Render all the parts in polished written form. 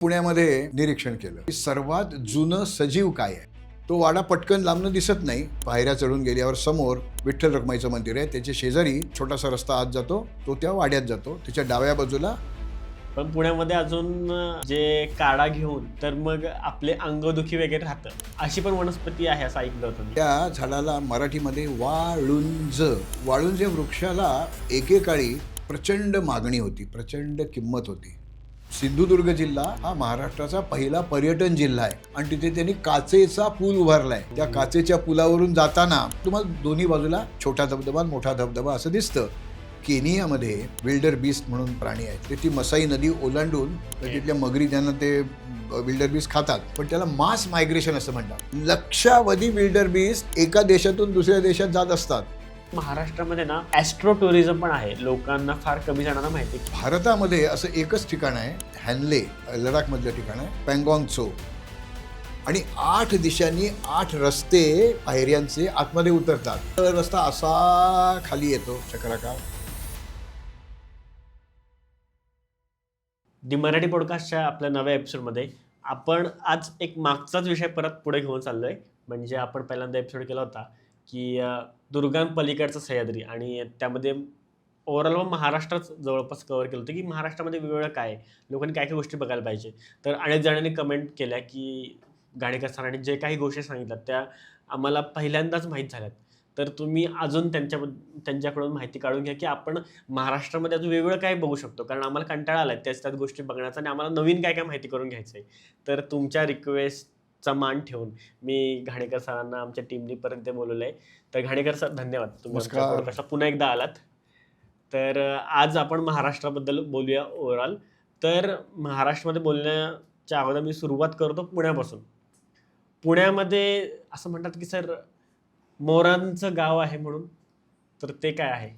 पुण्यामध्ये निरीक्षण केलं की सर्वात जुनं सजीव काय आहे. तो वाडा पटकन लांबनं दिसत नाही. पायऱ्या चढून गेल्यावर समोर विठ्ठल रखुमाईचं मंदिर आहे. त्याच्या शेजारी छोटासा रस्ता आत जातो, तो त्या वाड्यात जातो. त्याच्या डाव्या बाजूला पण पुण्यामध्ये अजून जे काढा घेऊन तर मग आपले अंगदुखी वगैरे राहतं, अशी पण वनस्पती आहे असं ऐकलं होतं मी. त्या झाडाला मराठीमध्ये वाळुंज, वाळुंज या वृक्षाला एकेकाळी प्रचंड मागणी होती, प्रचंड किंमत होती. सिंधुदुर्ग जिल्हा हा महाराष्ट्राचा पहिला पर्यटन जिल्हा आहे आणि तिथे त्यांनी काचेचा पूल उभारलाय. त्या काचेच्या पुलावरून जाताना तुम्हाला दोन्ही बाजूला छोटा धबधबा मोठा धबधबा असं दिसतं. केनियामध्ये विल्डर बीस्ट म्हणून प्राणी आहेत. ते ती मसाई नदी ओलांडून तिथल्या मगरी ज्यांना ते विल्डर बीस्ट खातात, पण त्याला मास मायग्रेशन असं म्हणतात. लक्षावधी विल्डर बीस्ट एका देशातून दुसऱ्या देशात जात असतात. महाराष्ट्रामध्ये ना ॲस्ट्रो टुरिझम पण आहे, लोकांना फार कमी जणांना माहिती. भारतामध्ये असं एकच ठिकाण आहे, हॅनले, लडाखमधलं ठिकाण आहे, पँगॉंग त्सो. आणि 8 दिशांनी 8 रस्ते पायऱ्यांचे आतमध्ये उतरतात. रस्ता असा खाली येतो चक्राकार. दी मराठी पॉडकास्टच्या आपल्या नव्या एपिसोडमध्ये आपण आज एक मागचाच विषय परत पुढे घेऊन चाललोय. म्हणजे आपण पहिल्यांदा एपिसोड केला होता की दुर्गांपलीकडचं सह्याद्री, आणि त्यामध्ये ओव्हरऑल महाराष्ट्रात जवळपास कव्हर केलं होतं की महाराष्ट्रामध्ये वेगवेगळं काय आहे, लोकांनी काय काय गोष्टी बघायला पाहिजे. तर अनेक जणांनी कमेंट केल्या की घाणेकर सरांनी जे काही गोष्टी सांगितल्या त्या आम्हाला पहिल्यांदाच माहीत झाल्यात. तर तुम्ही अजून त्यांच्याकडून माहिती काढून घ्या की आपण महाराष्ट्रामध्ये अजून वेगवेगळं काय बघू शकतो, कारण आम्हाला कंटाळा आला आहे त्याच गोष्टी बघण्याचा आणि आम्हाला नवीन काय काय माहिती करून घ्यायचं आहे. तर तुमच्या रिक्वेस्टचा मान ठेवून मी घाणेकर सरांना आमच्या टीमनी पर्यंत बोलवलं आहे. तर घाणेकर सर, धन्यवाद, तुम्ही आमच्या पॉडकास्टला पुन्हा एकदा आलात. तर आज आपण महाराष्ट्राबद्दल बोलूया ओव्हरऑल. तर महाराष्ट्रामध्ये बोलण्याच्या अगोदर मी सुरुवात करतो पुण्यापासून. पुण्यामध्ये असं म्हणतात की सर मोरांचं गाव आहे म्हणून, तर ते काय आहे?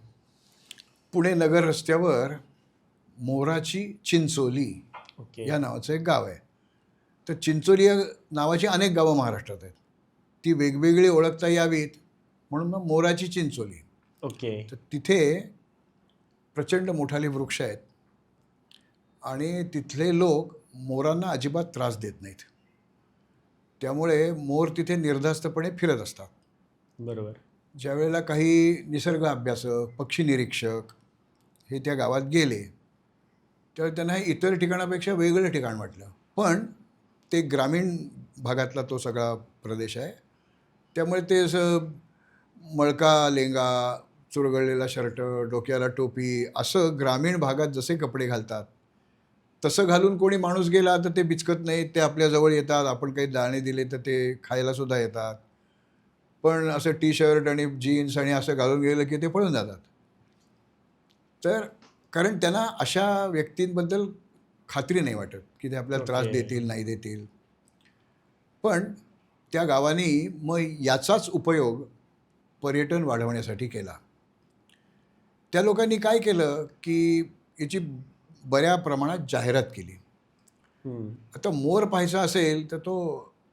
पुणे नगर रस्त्यावर मोराची चिंचोली ओके. या नावाचं एक गाव आहे. तर चिंचोली या नावाची अनेक गावं महाराष्ट्रात आहेत. ती वेगवेगळी ओळखता यावीत म्हणून मग मोराची चिंचोली. ओके. तर तिथे प्रचंड मोठाले वृक्ष आहेत आणि तिथले लोक मोरांना अजिबात त्रास देत नाहीत. त्यामुळे मोर तिथे निर्धास्तपणे फिरत असतात. बरोबर. ज्या वेळेला काही निसर्ग अभ्यासक, पक्षी निरीक्षक हे त्या गावात गेले त्यावेळी त्यांना हे इतर ठिकाणापेक्षा वेगळं ठिकाण वाटलं. पण ते ग्रामीण भागातला तो सगळा प्रदेश आहे, त्यामुळे ते असं मळका लेंगा, चुरगळलेला शर्ट, डोक्याला टोपी असं ग्रामीण भागात जसे कपडे घालतात तसं घालून कोणी माणूस गेला तर ते बिचकत नाहीत. ते आपल्याजवळ येतात, आपण काही दाणे दिले तर ते खायलासुद्धा येतात. पण असं टी शर्ट आणि जीन्स आणि असं घालून गेलं की ते पळून जातात. तर कारण त्यांना अशा व्यक्तींबद्दल खात्री नाही वाटत की ते आपल्याला त्रास देतील नाही देतील. पण त्या गावानी मग याचाच उपयोग पर्यटन वाढवण्यासाठी केला. त्या लोकांनी काय केलं की याची बऱ्या प्रमाणात जाहिरात केली. आता मोर पाहायचा असेल तर तो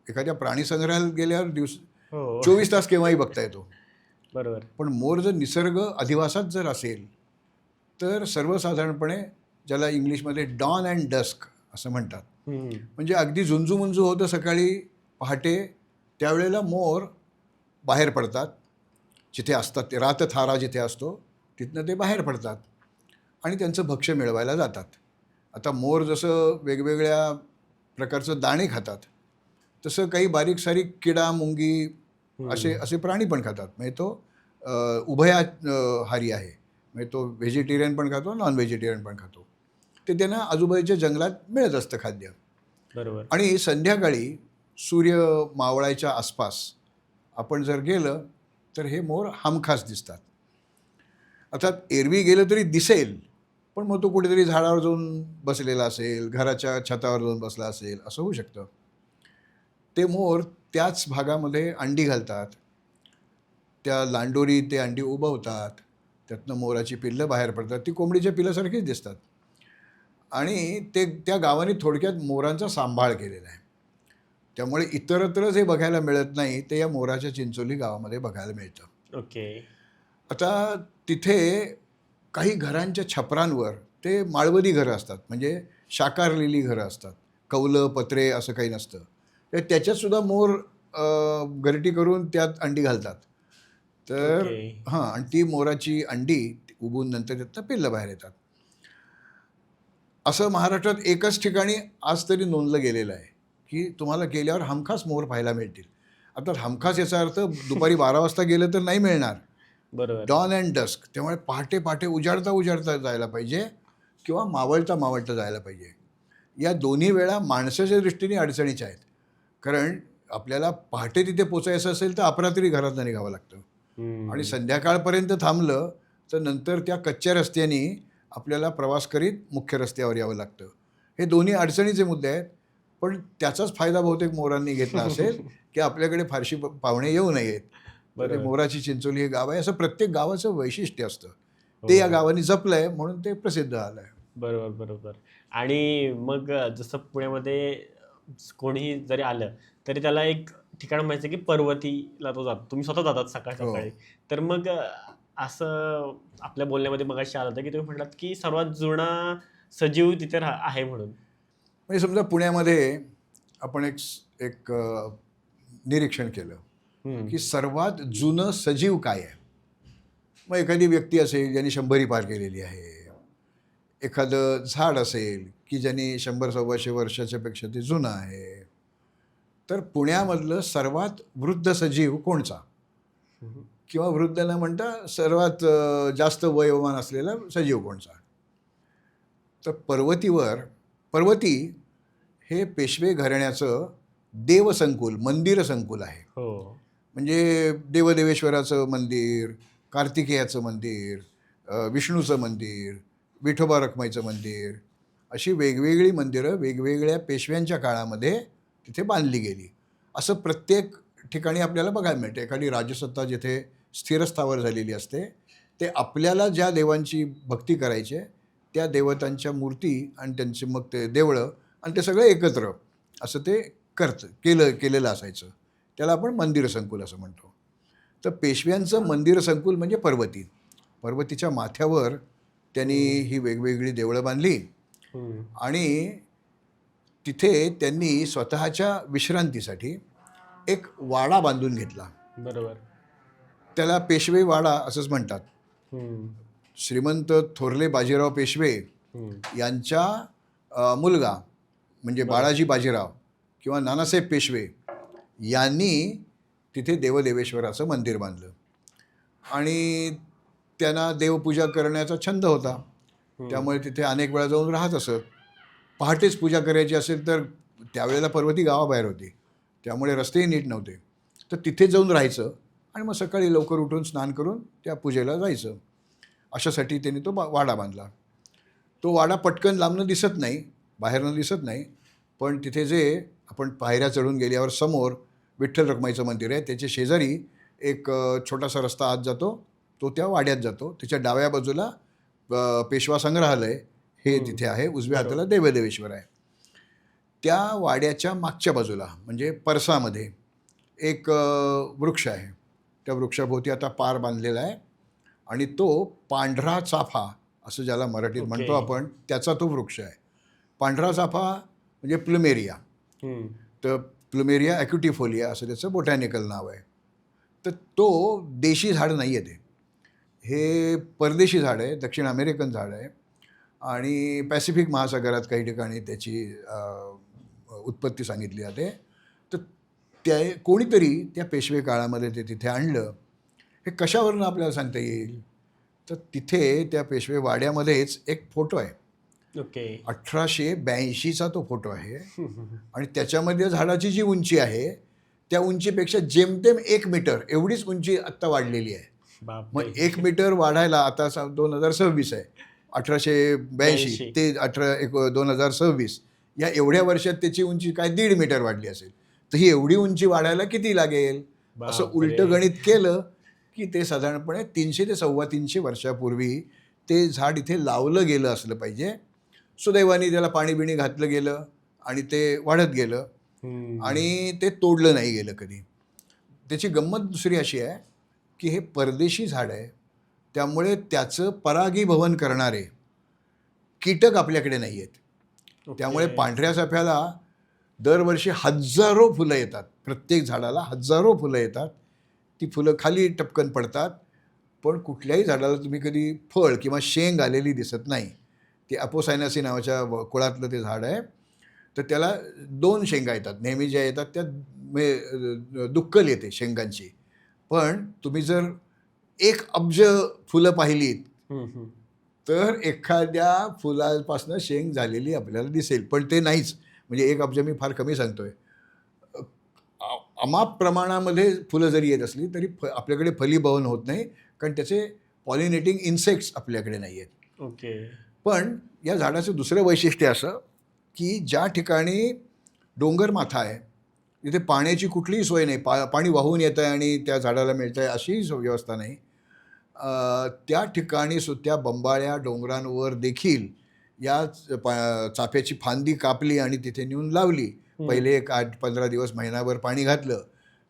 एखाद्या प्राणी संग्रहालयात गेल्यावर 24 तास केव्हाही बघता येतो. बरोबर. पण मोर जर निसर्ग अधिवासात जर असेल तर सर्वसाधारणपणे ज्याला इंग्लिशमध्ये डॉन अँड डस्क असं म्हणतात, म्हणजे अगदी झुंजूमुंजू होतं सकाळी पहाटे, त्यावेळेला मोर बाहेर पडतात. जिथे असतात ते रातथारा जिथे असतो तिथनं ते बाहेर पडतात आणि त्यांचं भक्ष्य मिळवायला जातात. आता मोर जसं वेगवेगळ्या प्रकारचं दाणे खातात तसं काही बारीक सारीक किडा मुंगी असे प्राणी पण खातात. म्हणजे तो उभयाहारी आहे. म्हणजे तो व्हेजिटेरियन पण खातो, नॉन व्हेजिटेरियन पण खातो. ते त्यांना आजूबाजूच्या जंगलात मिळत असतं खाद्य. बरोबर. आणि संध्याकाळी सूर्य मावळायच्या आसपास आपण जर गेलं तर हे मोर हमखास दिसतात. आता एरवी गेलं तरी दिसेल, पण मग तो कुठेतरी झाडावर जाऊन बसलेला असेल, घराच्या छतावर जाऊन बसला असेल, असं होऊ शकतं. ते मोर त्याच भागामध्ये अंडी घालतात. त्या लांडोरी ते अंडी उबवतात, त्यातनं मोराची पिल्लं बाहेर पडतात. ती कोंबडीच्या पिल्लासारखीच दिसतात. आणि त्या गावाने थोडक्यात मोरांचा सांभाळ केलेला आहे. त्यामुळे इतरत्र जे बघायला मिळत नाही ते या मोराच्या चिंचोली गावामध्ये बघायला मिळतं. ओके. आता तिथे काही घरांच्या छपरांवर ते माळवदी घरं असतात, म्हणजे शाकारलेली घरं असतात. कौलं पत्रे असं काही नसतं. तर त्याच्यातसुद्धा मोर घरटी करून त्यात अंडी घालतात. तर ओके. हां, आणि ती मोराची अंडी उबवून नंतर त्यातनं पिल्लं बाहेर येतात. असं महाराष्ट्रात एकच ठिकाणी आज तरी नोंदलं गेलेलं आहे, की तुम्हाला गेल्यावर हमखास मोर पाहायला मिळतील. आता हमखास याचा अर्थ दुपारी 12 वाजता गेलं तर नाही मिळणार. बरोबर. डॉन अँड डस्क, त्यामुळे पहाटे पहाटे उजाडता उजाडता जायला पाहिजे किंवा मावळता मावळता जायला पाहिजे. या दोन्ही वेळा माणसाच्या दृष्टीने अडचणीच्या आहेत. कारण आपल्याला पहाटे तिथे पोचायचं असेल तर अपरात्री घरातनं निघावं लागतं. आणि संध्याकाळपर्यंत थांबलं तर नंतर त्या कच्च्या रस्त्याने आपल्याला प्रवास करीत मुख्य रस्त्यावर यावं लागतं. हे दोन्ही अडचणीचे मुद्दे आहेत. पण त्याचाच फायदा बहुतेक मोरांनी घेतला असेल की आपल्याकडे फारशी पाहुणे येऊ नयेत. तर ते बरोबर. मोराची चिंचोली हे गाव आहे, असं प्रत्येक गावाचं वैशिष्ट्य असतं. ते या गावाने जपलं आहे म्हणून ते प्रसिद्ध झालं आहे. बरोबर, बरोबर. आणि मग जसं पुण्यामध्ये कोणीही जरी आलं, तरी त्याला एक ठिकाण माहिती आहे की पर्वतीला तो जातो. तुम्ही स्वतः जातात हो. सकाळी. तर मग असं आपल्या बोलण्यामध्ये मगाशी आलं होतं की तुम्ही म्हटलात की सर्वात जुना सजीव तिथे आहे म्हणून. म्हणजे समजा पुण्यामध्ये आपण एक एक निरीक्षण केलं हं. की सर्वात जुनं सजीव काय आहे. मग एखादी व्यक्ती असेल ज्यांनी 100 पार केलेली आहे. एखादं झाड असेल की ज्यांनी 100-125 वर्षाच्या पेक्षा ते जुनं आहे. तर पुण्यामधलं सर्वात वृद्ध सजीव कोणचा? हं. किंवा वृद्ध न म्हणता सर्वात जास्त वयोमान असलेला सजीव कोणचा? तर पर्वती हे पेशवे घराण्याचं देवसंकुल, मंदिर संकुल आहे. हो. म्हणजे देवदेवेश्वराचं मंदिर, कार्तिकेयाचं मंदिर, विष्णूचं मंदिर, विठोबा रखुमाईचं मंदिर, अशी वेगवेगळी मंदिरं वेगवेगळ्या पेशव्यांच्या काळामध्ये तिथे बांधली गेली. असं प्रत्येक ठिकाणी आपल्याला बघायला मिळते. एखादी राजसत्ता जिथे स्थिरस्थावर झालेली असते, ते आपल्याला ज्या देवांची भक्ती करायची आहे, त्या देवतांच्या मूर्ती आणि त्यांचे मग ते देवळं आणि ते सगळं एकत्र असं ते केलेलं असायचं. त्याला आपण मंदिर संकुल असं म्हणतो. तर पेशव्यांचं मंदिर संकुल म्हणजे पर्वती. पर्वतीच्या माथ्यावर त्यांनी ही वेगवेगळी देवळं बांधली हं. आणि तिथे त्यांनी स्वतःच्या विश्रांतीसाठी एक वाडा बांधून घेतला. बरोबर. त्याला पेशवे वाडा असंच म्हणतात. हं. श्रीमंत थोरले बाजीराव पेशवे हं. यांचा मुलगा म्हणजे बाळाजी बाजीराव किंवा नानासाहेब पेशवे यांनी तिथे देवदेवेश्वराचं मंदिर बांधलं. आणि त्यांना देवपूजा करण्याचा छंद होता. त्यामुळे तिथे अनेक वेळा जाऊन राहत असत. पहाटेच पूजा करायची असेल तर त्यावेळेला पर्वती गावाबाहेर होती, त्यामुळे रस्तेही नीट नव्हते. तर तिथे जाऊन राहायचं आणि मग सकाळी लवकर उठून स्नान करून त्या पूजेला जायचं. अशासाठी त्यांनी तो वाडा बांधला. तो वाडा पटकन लांबनं दिसत नाही, बाहेरनं दिसत नाही, पण तिथे जे आपण पायऱ्या चढून गेल्यावर समोर विठ्ठल रखुमाईचं मंदिर आहे, त्याच्या शेजारी एक छोटासा रस्ता आत जातो, तो त्या वाड्यात जातो. त्याच्या डाव्या बाजूला पेशवा संग्रहालय हे तिथे आहे, उजव्या हाताला देवदेवेश्वर आहे. त्या वाड्याच्या मागच्या बाजूला म्हणजे परसामध्ये एक वृक्ष आहे. त्या वृक्षाभोवती आता पार बांधलेला आहे आणि तो पांढरा चाफा असं ज्याला मराठीत म्हणतो आपण, त्याचा तो वृक्ष आहे. पांढरा चाफा म्हणजे प्लुमेरिया. तर प्लुमेरिया ॲक्युटिफोलिया असं त्याचं बोटॅनिकल नाव आहे. तर तो देशी झाड नाही आहे, हे परदेशी झाड आहे, दक्षिण अमेरिकन झाड आहे आणि पॅसिफिक महासागरात काही ठिकाणी त्याची उत्पत्ती सांगितली जाते. तर कोणीतरी त्या पेशवे काळामध्ये ते तिथे आणलं. हे कशावरून आपल्याला सांगता येईल? तर तिथे त्या पेशवे वाड्यामध्येच एक फोटो आहे. ओके. 1882चा तो फोटो आहे आणि त्याच्यामध्ये झाडाची जी उंची आहे त्या उंचीपेक्षा जेमतेम 1 मीटर एवढीच उंची आत्ता वाढलेली आहे. मग 1 मीटर वाढायला आता 2026 आहे, 1882 ते 2026 या एवढ्या वर्षात त्याची उंची काय 1.5 मीटर वाढली असेल. तर ही एवढी उंची वाढायला किती लागेल? असं उलटं गणित केलं की ते साधारणपणे 300 ते 350 वर्षापूर्वी ते झाड इथे लावलं गेलं असलं पाहिजे. सुदैवाने त्याला पाणी बिणी घातलं गेलं आणि ते वाढत गेलं आणि ते तोडलं नाही गेलं कधी. त्याची गंमत दुसरी अशी आहे की हे परदेशी झाड आहे, त्यामुळे त्याचं परागीभवन करणारे कीटक आपल्याकडे नाही आहेत. त्यामुळे पांढऱ्या चाफ्याला दरवर्षी हजारो फुलं येतात, प्रत्येक झाडाला हजारो फुलं येतात. ती फुलं खाली टपकन पडतात, पण कुठल्याही झाडाला तुम्ही कधी फळ किंवा शेंग आलेली दिसत नाही. ते अपोसायनासी नावाच्या कुळातलं ते झाड आहे. तर त्याला 2 शेंगा येतात, नेहमी ज्या येतात त्या दुक्कल येते शेंगांची. पण तुम्ही जर 1 अब्ज फुलं पाहिलीत तर एखाद्या फुलापासून शेंग झालेली आपल्याला दिसेल. पण ते नाहीच, म्हणजे 1 अब्ज मी फार कमी सांगतोय. अमाप प्रमाणामध्ये फुलं जरी येत असली तरी आपल्याकडे फलीभवन होत नाही, कारण त्याचे पॉलिनेटिंग इन्सेक्ट्स आपल्याकडे नाही आहेत. ओके. पण या झाडाचं दुसरं वैशिष्ट्य असं की ज्या ठिकाणी डोंगर माथा आहे, तिथे पाण्याची कुठलीही सोय नाही, पाणी वाहून येतं आहे आणि त्या झाडाला मिळतं आहे अशीही व्यवस्था नाही. त्या ठिकाणी सुद्धा बंबाळ्या डोंगरांवर देखील या चाफ्याची फांदी कापली आणि तिथे नेऊन लावली. पहिले एक 8-15 दिवस, महिनाभर पाणी घातलं,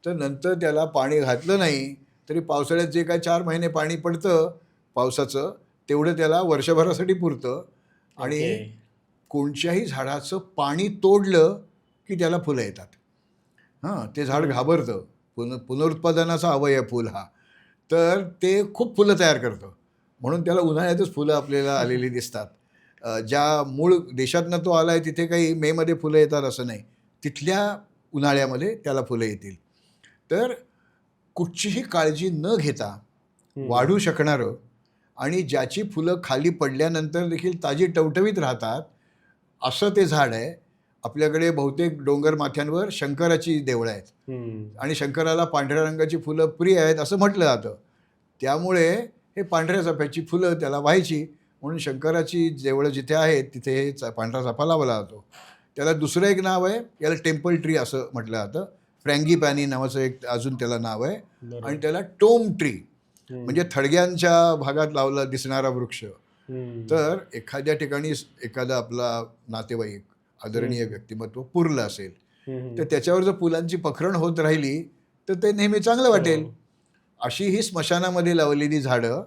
तर नंतर त्याला पाणी घातलं नाही तरी पावसाळ्यात जे काय 4 महिने पाणी पडतं पावसाचं, तेवढं त्याला वर्षभरासाठी पुरतं. आणि कोणत्याही झाडाचं पाणी तोडलं की त्याला फुलं येतात. ते झाड घाबरतं. पुनरुत्पादनाचा अवयव फुल हा. तर ते खूप फुलं तयार करतं, म्हणून त्याला उन्हाळ्यातच फुलं आपल्याला आलेली दिसतात. ज्या मूळ देशातनं तो आला आहे तिथे काही मेमध्ये फुलं येतात असं नाही, तिथल्या उन्हाळ्यामध्ये त्याला फुलं येतील. तर कुठचीही काळजी न घेता वाढू शकणारं आणि ज्याची फुलं खाली पडल्यानंतर देखील ताजी टवटवीत राहतात असं ते झाड आहे. आपल्याकडे बहुतेक डोंगर माथ्यांवर शंकराची देवळं आहेत आणि शंकराला पांढऱ्या रंगाची फुलं प्रिय आहेत असं म्हटलं जातं. त्यामुळे हे पांढऱ्या चाफ्याची फुलं त्याला व्हायची, म्हणून शंकराची देवळं जिथे आहेत तिथे हे पांढरा चाफा लावला जातो. त्याला दुसरं एक नाव आहे, याला टेम्पल ट्री असं म्हटलं जातं. फ्रँगीपॅनी नावाचं एक अजून त्याला नाव आहे. आणि त्याला टोम ट्री म्हणजे थडग्यांच्या भागात लावला दिसणारा वृक्ष. तर एखाद्या ठिकाणी एखादा आपला नातेवाईक, आदरणीय व्यक्तिमत्व पुरलं असेल तर त्याच्यावर जर फुलांची पखरण होत राहिली तर ते नेहमी चांगलं वाटेल. अशी ही स्मशानामध्ये लावलेली झाडं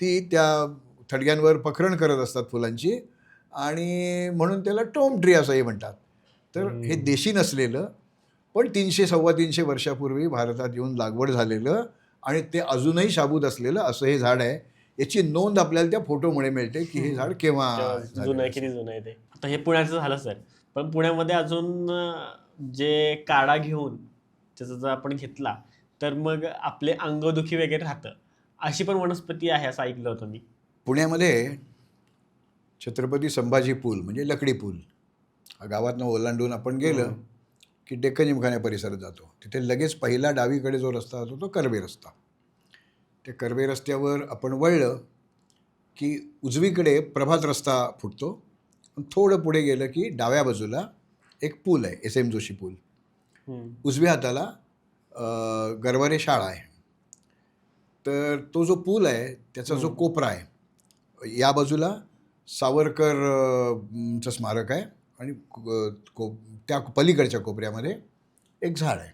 ती त्या थडग्यांवर पखरण करत असतात फुलांची, आणि म्हणून त्याला टोम ट्री असंही म्हणतात. तर हे देशी नसलेलं पण 300-325 वर्षापूर्वी भारतात येऊन लागवड झालेलं आणि ते अजूनही शाबूत असलेलं असं हे झाड आहे. याची नोंद आपल्याला त्या फोटोमुळे मिळते की हे झाड केव्हा जुनं आहे, किती जुनं आहे ते. आता हे पुण्याचं झालं सर, पण पुण्यामध्ये अजून जे काढा घेऊन त्याचा जर आपण घेतला तर मग आपले अंगदुखी वगैरे राहतं, अशी पण वनस्पती आहे असं ऐकलं होतं मी. पुण्यामध्ये छत्रपती संभाजी पूल म्हणजे लकडी पूल, गावातनं ओलांडून आपण गेलं की डेक्कन जिमखाना परिसरात जातो. तिथे लगेच पहिला डावीकडे जो रस्ता जातो तो कर्वे रस्ता. त्या कर्वे रस्त्यावर आपण वळलं की उजवीकडे प्रभात रस्ता फुटतो. थोडं पुढे गेलं की डाव्या बाजूला एक पूल आहे, SM जोशी पूल. उजव्या हाताला गरवारे शाळा आहे. तर तो जो पूल आहे त्याचा जो कोपरा आहे, या बाजूला सावरकर चं स्मारक आहे आणि त्या पलीकडच्या कोपऱ्यामध्ये एक झाड आहे.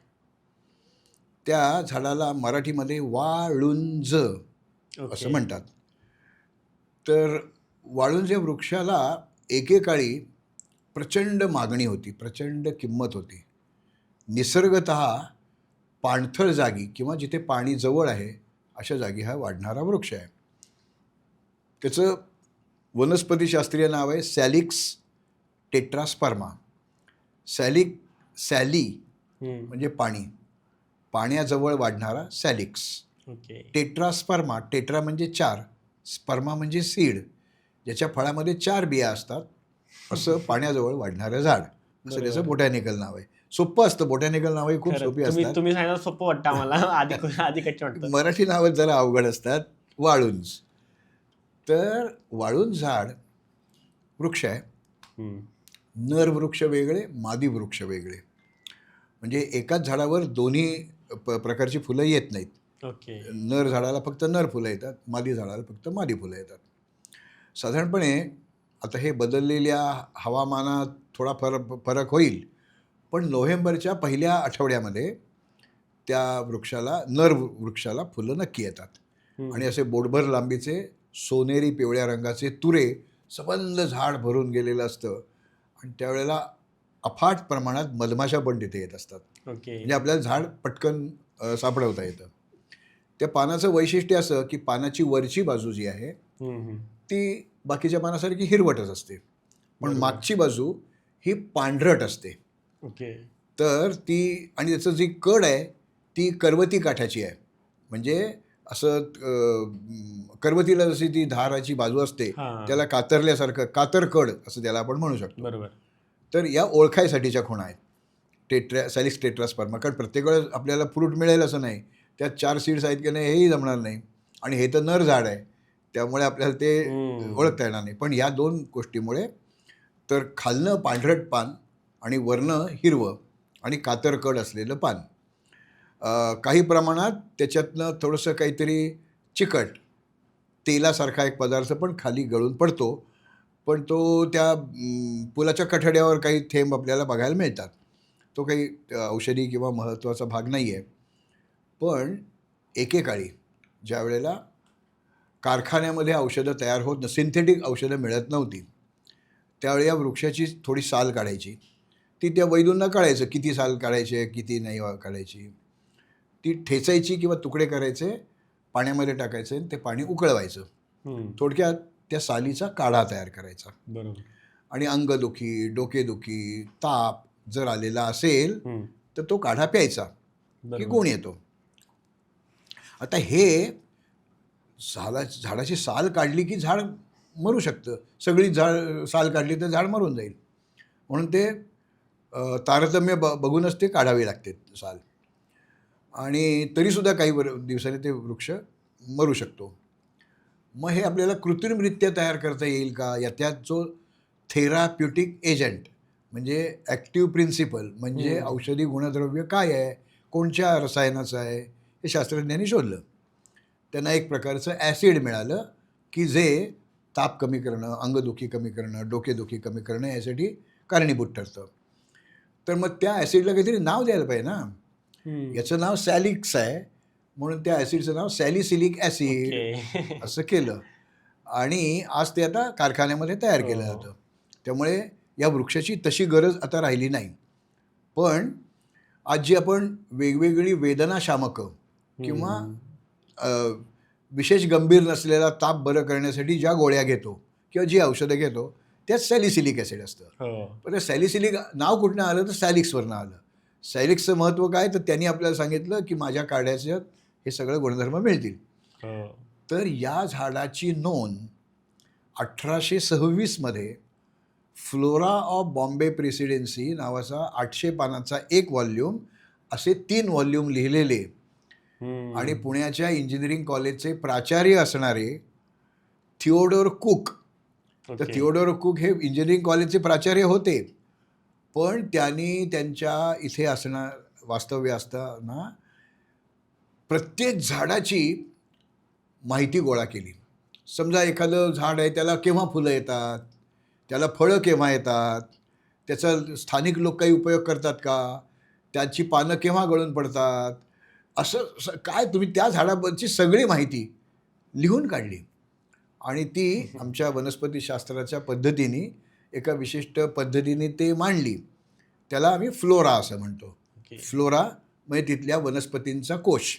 त्या झाडाला मराठीमध्ये वाळुंज असं म्हणतात. तर वाळुंज या वृक्षाला एकेकाळी प्रचंड मागणी होती, प्रचंड किंमत होती. निसर्गतः पाणथळ जागी किंवा जिथे पाणी जवळ आहे अशा जागी हा वाढणारा वृक्ष आहे. त्याचं वनस्पतीशास्त्रीय नाव आहे सॅलिक्स टेट्रास्पर्मा. सॅली म्हणजे पाणी, पाण्याजवळ वाढणारा सॅलिक्स. टेट्रास्पर्मा, टेट्रा म्हणजे 4, स्पर्मा म्हणजे सीड, ज्याच्या फळामध्ये 4 बिया असतात असं पाण्याजवळ वाढणारं झाड, असं त्याचं बोटॅनिकल नाव आहे. सोपं असतं, बोटॅनिकल नावही खूप सोपी असतात. तुम्ही सांगितलं सोपं वाटतं आम्हाला, आधी कच्चे वाटतं. मराठी नावं जरा अवघड असतात. वाळुंज. तर वाळुंज झाड वृक्ष आहे. नर वृक्ष वेगळे, मादी वृक्ष वेगळे. म्हणजे एकाच झाडावर दोन्ही प्रकारची फुलं येत नाहीत. नर झाडाला फक्त नर फुलं येतात, मादी झाडाला फक्त मादी फुलं येतात. साधारणपणे आता हे बदललेल्या हवामानात थोडा फरक होईल, पण नोव्हेंबरच्या पहिल्या आठवड्यामध्ये त्या वृक्षाला, नर वृक्षाला फुलं नक्की येतात. आणि असे बोटभर लांबीचे सोनेरी पिवळ्या रंगाचे तुरे सबंध झाड भरून गेलेलं असतं. आणि त्यावेळेला अफाट प्रमाणात मधमाशा पण तिथे येत असतात. ओके. म्हणजे आपल्याला झाड पटकन सापडवता येतं. त्या पानाचं वैशिष्ट्य असं की पानाची वरची बाजू जी आहे ती बाकीच्या पानासारखी हिरवटच असते, पण बरोबर. मागची बाजू ही पांढरट असते. ओके. तर ती आणि त्याचं जी कड आहे ती करवती काठाची आहे. म्हणजे असं करवतीला जशी ती धाराची बाजू असते हां. त्याला कातरल्यासारखं कातरकड असं त्याला आपण म्हणू शकतो. बरोबर. तर या ओळखायसाठीच्या खुणा आहेत सॅलिक्स टेट्रास्पर्मा. कारण प्रत्येक वेळेस आपल्याला फ्रूट मिळेल असं नाही, त्यात 4 सीड्स आहेत की नाही हेही जमणार नाही, आणि हे तर नर झाड आहे त्यामुळे आपल्याला ते ओळखता येणार नाही. पण या 2 गोष्टीमुळे तर खालनं पांढरट पान आणि वरनं हिरवं आणि कातरकड असलेलं पान. काही प्रमाणात त्याच्यातनं थोडंसं काहीतरी चिकट तेलासारखा एक पदार्थ पण खाली गळून पडतो, पण तो त्या पुलाच्या कठड्यावर काही थेंब आपल्याला बघायला मिळतात. तो काही औषधी किंवा महत्त्वाचा भाग नाही आहे. पण एकेकाळी ज्या वेळेला कारखान्यामध्ये औषधं तयार होत सिंथेटिक औषधं मिळत नव्हती, त्यावेळी या वृक्षाची थोडी साल काढायची. ती त्या वैद्यांना कळायचं किती साल काढायचे किती नाही काढायची. ती ठेचायची किंवा तुकडे करायचे, पाण्यामध्ये टाकायचे आणि ते पाणी उकळवायचं. थोडक्यात त्या सालीचा काढा तयार करायचा. बरोबर. आणि अंगदुखी, डोकेदुखी, ताप जर आलेला असेल तर तो काढा प्यायचा की गुण येतो. आता हे झाडाची साल काढली की झाड मरू शकतं. सगळी साल काढली तर झाड मरून जाईल. म्हणून ते तारतम्य बघूनच ते काढावे लागते साल. आणि तरीसुद्धा काही दिवसांनी ते वृक्ष मरू शकतो. मग हे आपल्याला कृत्रिमरित्या तयार करता येईल का? यात जो थेराप्युटिक एजंट म्हणजे ॲक्टिव्ह प्रिन्सिपल म्हणजे औषधी गुणद्रव्य काय आहे, कोणत्या रसायनाचं आहे, हे शास्त्रज्ञांनी शोधलं. त्यांना एक प्रकारचं ॲसिड मिळालं की जे ताप कमी करणं, अंगदुखी कमी करणं, डोकेदुखी कमी करणं यासाठी कारणीभूत ठरतं. तर मग त्या ॲसिडला काहीतरी नाव द्यायला पाहिजे ना. याचं नाव सॅलिक्स आहे, म्हणून त्या ॲसिडचं नाव सॅलिसिलिक ॲसिड असं केलं आणि आज ते आता कारखान्यामध्ये तयार केलं जातं. त्यामुळे या वृक्षाची तशी गरज आता राहिली नाही. पण आज जी आपण वेगवेगळी वेदनाशामकं किंवा विशेष गंभीर नसलेला ताप बरं करण्यासाठी ज्या गोळ्या घेतो किंवा जी औषधं घेतो त्यात सॅलिसिलिक ॲसिड असतं. पण त्या सॅलिसिलिक नाव कुठनं आलं तर सॅलिक्सवरनं आलं. सॅलिक्सचं महत्त्व काय तर त्यांनी आपल्याला सांगितलं की माझ्या काढ्याच्यात हे सगळं गुणधर्म मिळतील. तर या झाडाची नोंद 1826 मध्ये फ्लोरा ऑफ बॉम्बे प्रेसिडेन्सी नावाचा 800 पानाचा एक व्हॉल्यूम असे 3 व्हॉल्यूम लिहिलेले आणि पुण्याच्या इंजिनिअरिंग कॉलेजचे प्राचार्य असणारे थिओडोर कुक. तर थिओडोर कुक हे इंजिनिअरिंग कॉलेजचे प्राचार्य होते, पण त्यांनी त्यांच्या इथे वास्तव्य असताना प्रत्येक झाडाची माहिती गोळा केली. समजा एखादं झाड आहे त्याला केव्हा फुलं येतात, त्याला फळं केव्हा येतात, त्याचा स्थानिक लोक काही उपयोग करतात का, त्याची पानं केव्हा गळून पडतात, असं काय तुम्ही त्या झाडाबद्दलची सगळी माहिती लिहून काढली आणि ती आमच्या वनस्पतीशास्त्राच्या पद्धतीने एका विशिष्ट पद्धतीने ते मांडली. त्याला आम्ही फ्लोरा असं म्हणतो. फ्लोरा म्हणजे तिथल्या वनस्पतींचा कोश.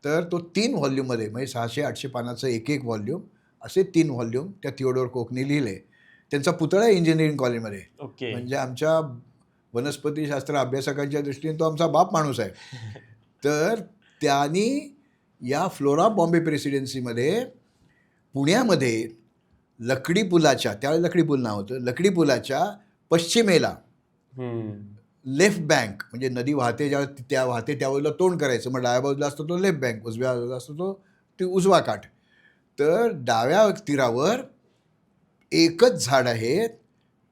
तर तो 3 व्हॉल्यूममध्ये म्हणजे 600-800 पानाचं एक व्हॉल्यूम असे 3 व्हॉल्यूम त्या थिओडोर कुकने लिहिले. त्यांचा पुतळा आहे इंजिनिअरिंग कॉलेजमध्ये. म्हणजे आमच्या वनस्पतीशास्त्र अभ्यासकांच्या दृष्टीने तो आमचा बाप माणूस आहे. तर त्यांनी या फ्लोरा बॉम्बे प्रेसिडेन्सीमध्ये पुण्यामध्ये लकडी पुलाच्या, त्यावेळेला लकडी पूल नाव होतं, लकडी पुलाच्या पश्चिमेला लेफ्ट बँक म्हणजे नदी वाहते त्या बाजूला तोंड करायचं, मग डाव्या बाजूला असतो तो लेफ्ट बँक, उजव्या बाजूला असतो तो उजवा काठ. तर डाव्या तीरावर एकच झाड आहे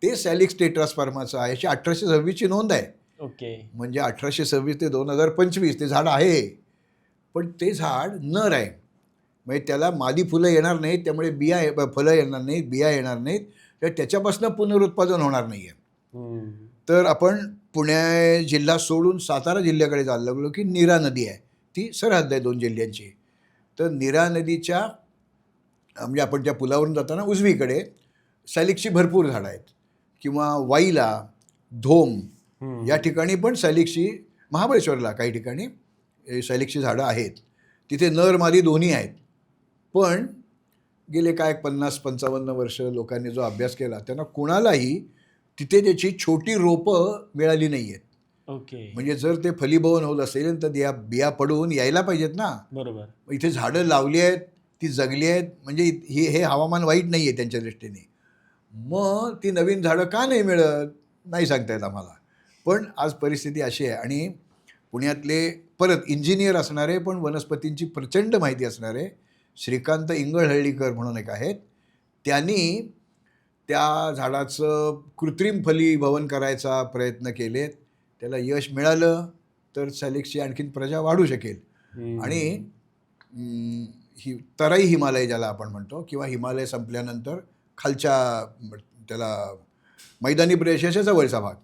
ते सॅलिक्स टेट्रास्पर्माचं आहे. अशी 1826ची नोंद आहे. म्हणजे 1826 ते 2025 ते झाड आहे, पण ते झाड नर आहे. म्हणजे त्याला मादी फुलं येणार नाहीत, त्यामुळे फुलं येणार नाहीत, बिया येणार नाहीत, तर त्याच्यापासून पुनरुत्पादन होणार नाही आहे. तर आपण पुणे जिल्हा सोडून सातारा जिल्ह्याकडे जायला लागलो की नीरा नदी आहे, ती सरहद्द आहे 2 जिल्ह्यांची. तर नीरा नदीच्या म्हणजे आपण त्या पुलावरून जाताना उजवीकडे सॅलिक्सची भरपूर झाडं आहेत. किंवा वाईला धोम या ठिकाणी पण सॅलिक्सची, महाबळेश्वरला काही ठिकाणी सॅलिक्सची झाडं आहेत. तिथे नर मादी दोन्ही आहेत. पण गेले काय 50-55 वर्ष लोकांनी जो अभ्यास केला त्यांना कुणालाही तिथे त्याची छोटी रोपं मिळाली नाही आहेत. ओके. म्हणजे जर ते फलीभवन होत असेल तर या बिया पडून यायला पाहिजेत ना. बरोबर. इथे झाडं लावली आहेत, ती जगली आहेत, म्हणजे हे हवामान वाईट नाही आहे त्यांच्या दृष्टीने. मग ती नवीन झाडं का नाही मिळत नाही सांगता येत आम्हाला. पण आज परिस्थिती अशी आहे. आणि पुण्यातले परत इंजिनियर असणारे पण वनस्पतींची प्रचंड माहिती असणारे श्रीकांत इंगळहळ्ळीकर म्हणून एक आहेत, त्यांनी त्या झाडाचं कृत्रिम फलीभवन करायचा प्रयत्न केलेत. त्याला यश मिळालं तर सॅलिक्सची आणखीन प्रजा वाढू शकेल. आणि तराई हिमालय ज्याला आपण म्हणतो, किंवा हिमालय संपल्यानंतर खालच्या त्याला मैदानी प्रदेशाच्या जवळचा भाग,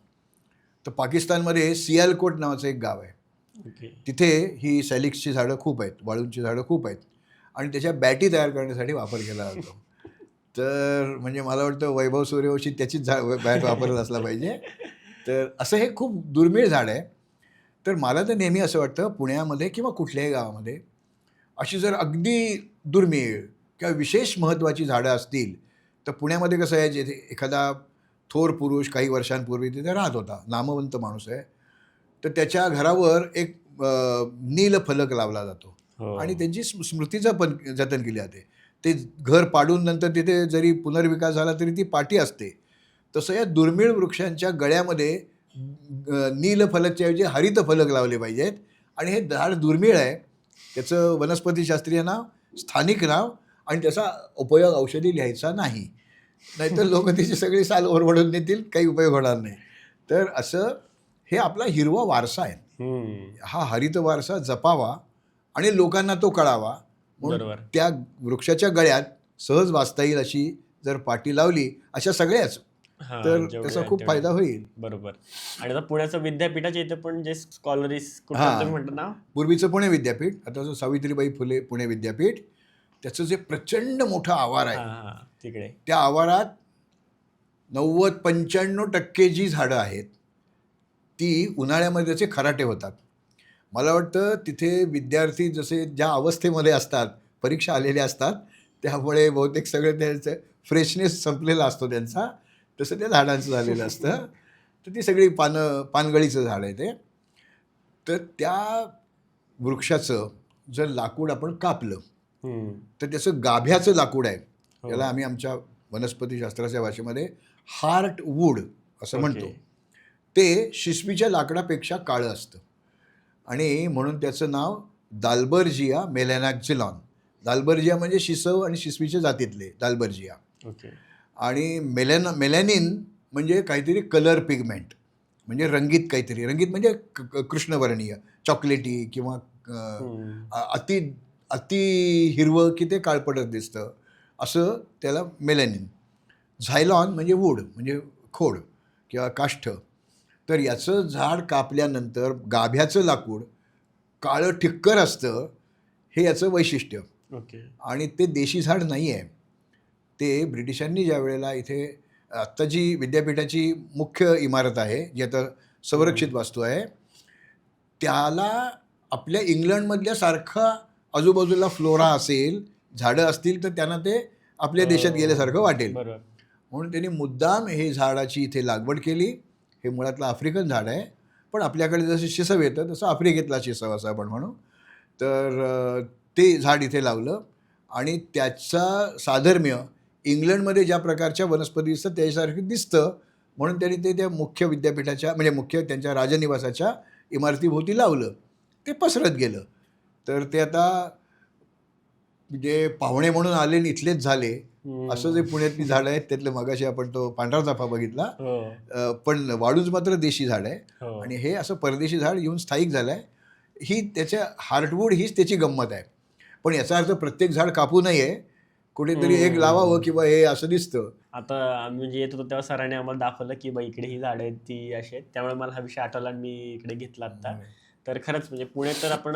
तर पाकिस्तानमध्ये सियालकोट नावाचं एक गाव आहे. तिथे ही सॅलिक्सची झाडं खूप आहेत, वाळूंची झाडं खूप आहेत, आणि त्याच्या बॅटी तयार करण्यासाठी वापर केला जातो. तर म्हणजे मला वाटतं वैभव सूर्यवंशी त्याचीच बॅट वापरत असला पाहिजे. तर असं हे खूप दुर्मिळ झाड आहे. तर मला तर नेहमी असं वाटतं पुण्यामध्ये किंवा कुठल्याही गावामध्ये अशी जर अगदी दुर्मिळ किंवा विशेष महत्त्वाची झाडं असतील, तर पुण्यामध्ये कसं आहे, जिथे एखादा थोर पुरुष काही वर्षांपूर्वी तिथे राहत होता, नामवंत माणूस आहे, तर त्याच्या घरावर एक नीलफलक लावला जातो आणि त्यांची स्मृतीचं पण जतन केली जाते. ते घर पाडून नंतर तिथे जरी पुनर्विकास झाला तरी ती पाटी असते. तसं या दुर्मिळ वृक्षांच्या गळ्यामध्ये नीलफलकच्या ऐवजी हरित फलक लावले पाहिजेत. आणि हे झाड दुर्मिळ आहे, त्याचं वनस्पतीशास्त्रीय नाव, स्थानिक नाव, आणि त्याचा उपयोग औषधी लिहायचा नाही, नाहीतर लोक त्याची सगळी साल ओरबडून नेतील, काही उपयोग होणार नाही. तर असं हे आपला हिरवा वारसा आहे. हा हरित वारसा जपावा आणि लोकांना तो कळावा म्हणून त्या वृक्षाच्या गळ्यात सहज वाचता येईल अशी जर पाटी लावली, अशा सगळ्याच, तर त्याचा खूप फायदा होईल. बरोबर. आणि आता पुण्याचं विद्यापीठाच्या इथे पण जे स्कॉलरीज तुम्ही म्हणता ना, पूर्वीचं पुणे विद्यापीठ, आता जो सावित्रीबाई फुले पुणे विद्यापीठ, त्याचं जे प्रचंड मोठं आवार आहे, तिकडे त्या आवारात 90-95% जी झाडं आहेत ती उन्हाळ्यामध्ये त्याचे खराटे होतात. मला वाटतं तिथे विद्यार्थी जसे ज्या अवस्थेमध्ये असतात, परीक्षा आलेल्या असतात, त्यामुळे बहुतेक सगळं त्यांचं फ्रेशनेस संपलेला असतो त्यांचा, तसं त्या झाडांचं झालेलं असतं. तर ती सगळी पानगळीचं झाड आहे ते. तर त्या वृक्षाचं जर लाकूड आपण कापलं तर त्याचं गाभ्याचं लाकूड आहे, त्याला आम्ही आमच्या वनस्पतीशास्त्राच्या भाषेमध्ये हार्ट वूड असं म्हणतो. ते शिसवीच्या लाकडापेक्षा काळं असतं आणि म्हणून त्याचं नाव दाल्बर्जिया मेलॅनाक्झिलॉन. दाल्बर्जिया म्हणजे शिसव आणि शिसवीच्या जातीतले दाल्बर्जिया. आणि मेलॅनिन म्हणजे काहीतरी कलर पिगमेंट, म्हणजे रंगीत काहीतरी, रंगीत म्हणजे कृष्णवर्णीय, चॉकलेटी किंवा अति हिरवं की ते काळपटत दिसतं, असं त्याला मेलॅनिन. झायलॉन म्हणजे वूड, म्हणजे खोड किंवा काष्ठ. तर याचं झाड कापल्यानंतर गाभ्याचं लाकूड काळं ठिक्कर असतं, हे याचं वैशिष्ट्य. आणि ते देशी झाड नाही आहे. ते ब्रिटिशांनी ज्या वेळेला इथे आत्ता जी विद्यापीठाची मुख्य इमारत आहे, जी आता संरक्षित वास्तू आहे, त्याला आपल्या इंग्लंडमधल्या सारखा आजूबाजूला फ्लोरा असेल, झाडं असतील, तर त्यांना ते आपल्या देशात गेल्यासारखं वाटेल. म्हणून त्यांनी मुद्दाम हे झाडाची इथे लागवड केली. हे मुळातलं आफ्रिकन झाड आहे, पण आपल्याकडे जसं शिसव येतं तसं आफ्रिकेतला शिसव असं आपण म्हणू. तर ते झाड इथे लावलं आणि त्याचा साधर्म्य इंग्लंडमध्ये ज्या प्रकारच्या वनस्पती दिसतं त्याच्यासारखं दिसतं, म्हणून त्यांनी ते त्या मुख्य विद्यापीठाच्या, म्हणजे मुख्य त्यांच्या राजनिवासाच्या इमारतीभोवती लावलं. ते पसरत गेलं. तर ते आता म्हणजे पाहुणे म्हणून आले आणि इथलेच झाले, असं जे पुण्यातली झाडं आहेत त्यातलं मगाशी आपण तो पांढरा चाफा बघितला, पण वाळूंज मात्र देशी झाड आहे. आणि हे असं परदेशी झाड येऊन स्थायिक झालं आहे. ही त्याच्या हार्टवूड हीच त्याची गंमत आहे. पण याचा अर्थ प्रत्येक झाड कापू नये, कुठेतरी एक लावावं किंवा हे असं दिसतं. आता आम्ही म्हणजे येत होतो तेव्हा सरांनी आम्हाला दाखवलं की बाई इकडे ही झाडं आहेत, ती अशी आहेत, त्यामुळे मला हा विषय आठवला आणि मी इकडे घेतला आता. तर खरंच म्हणजे पुणे तर आपण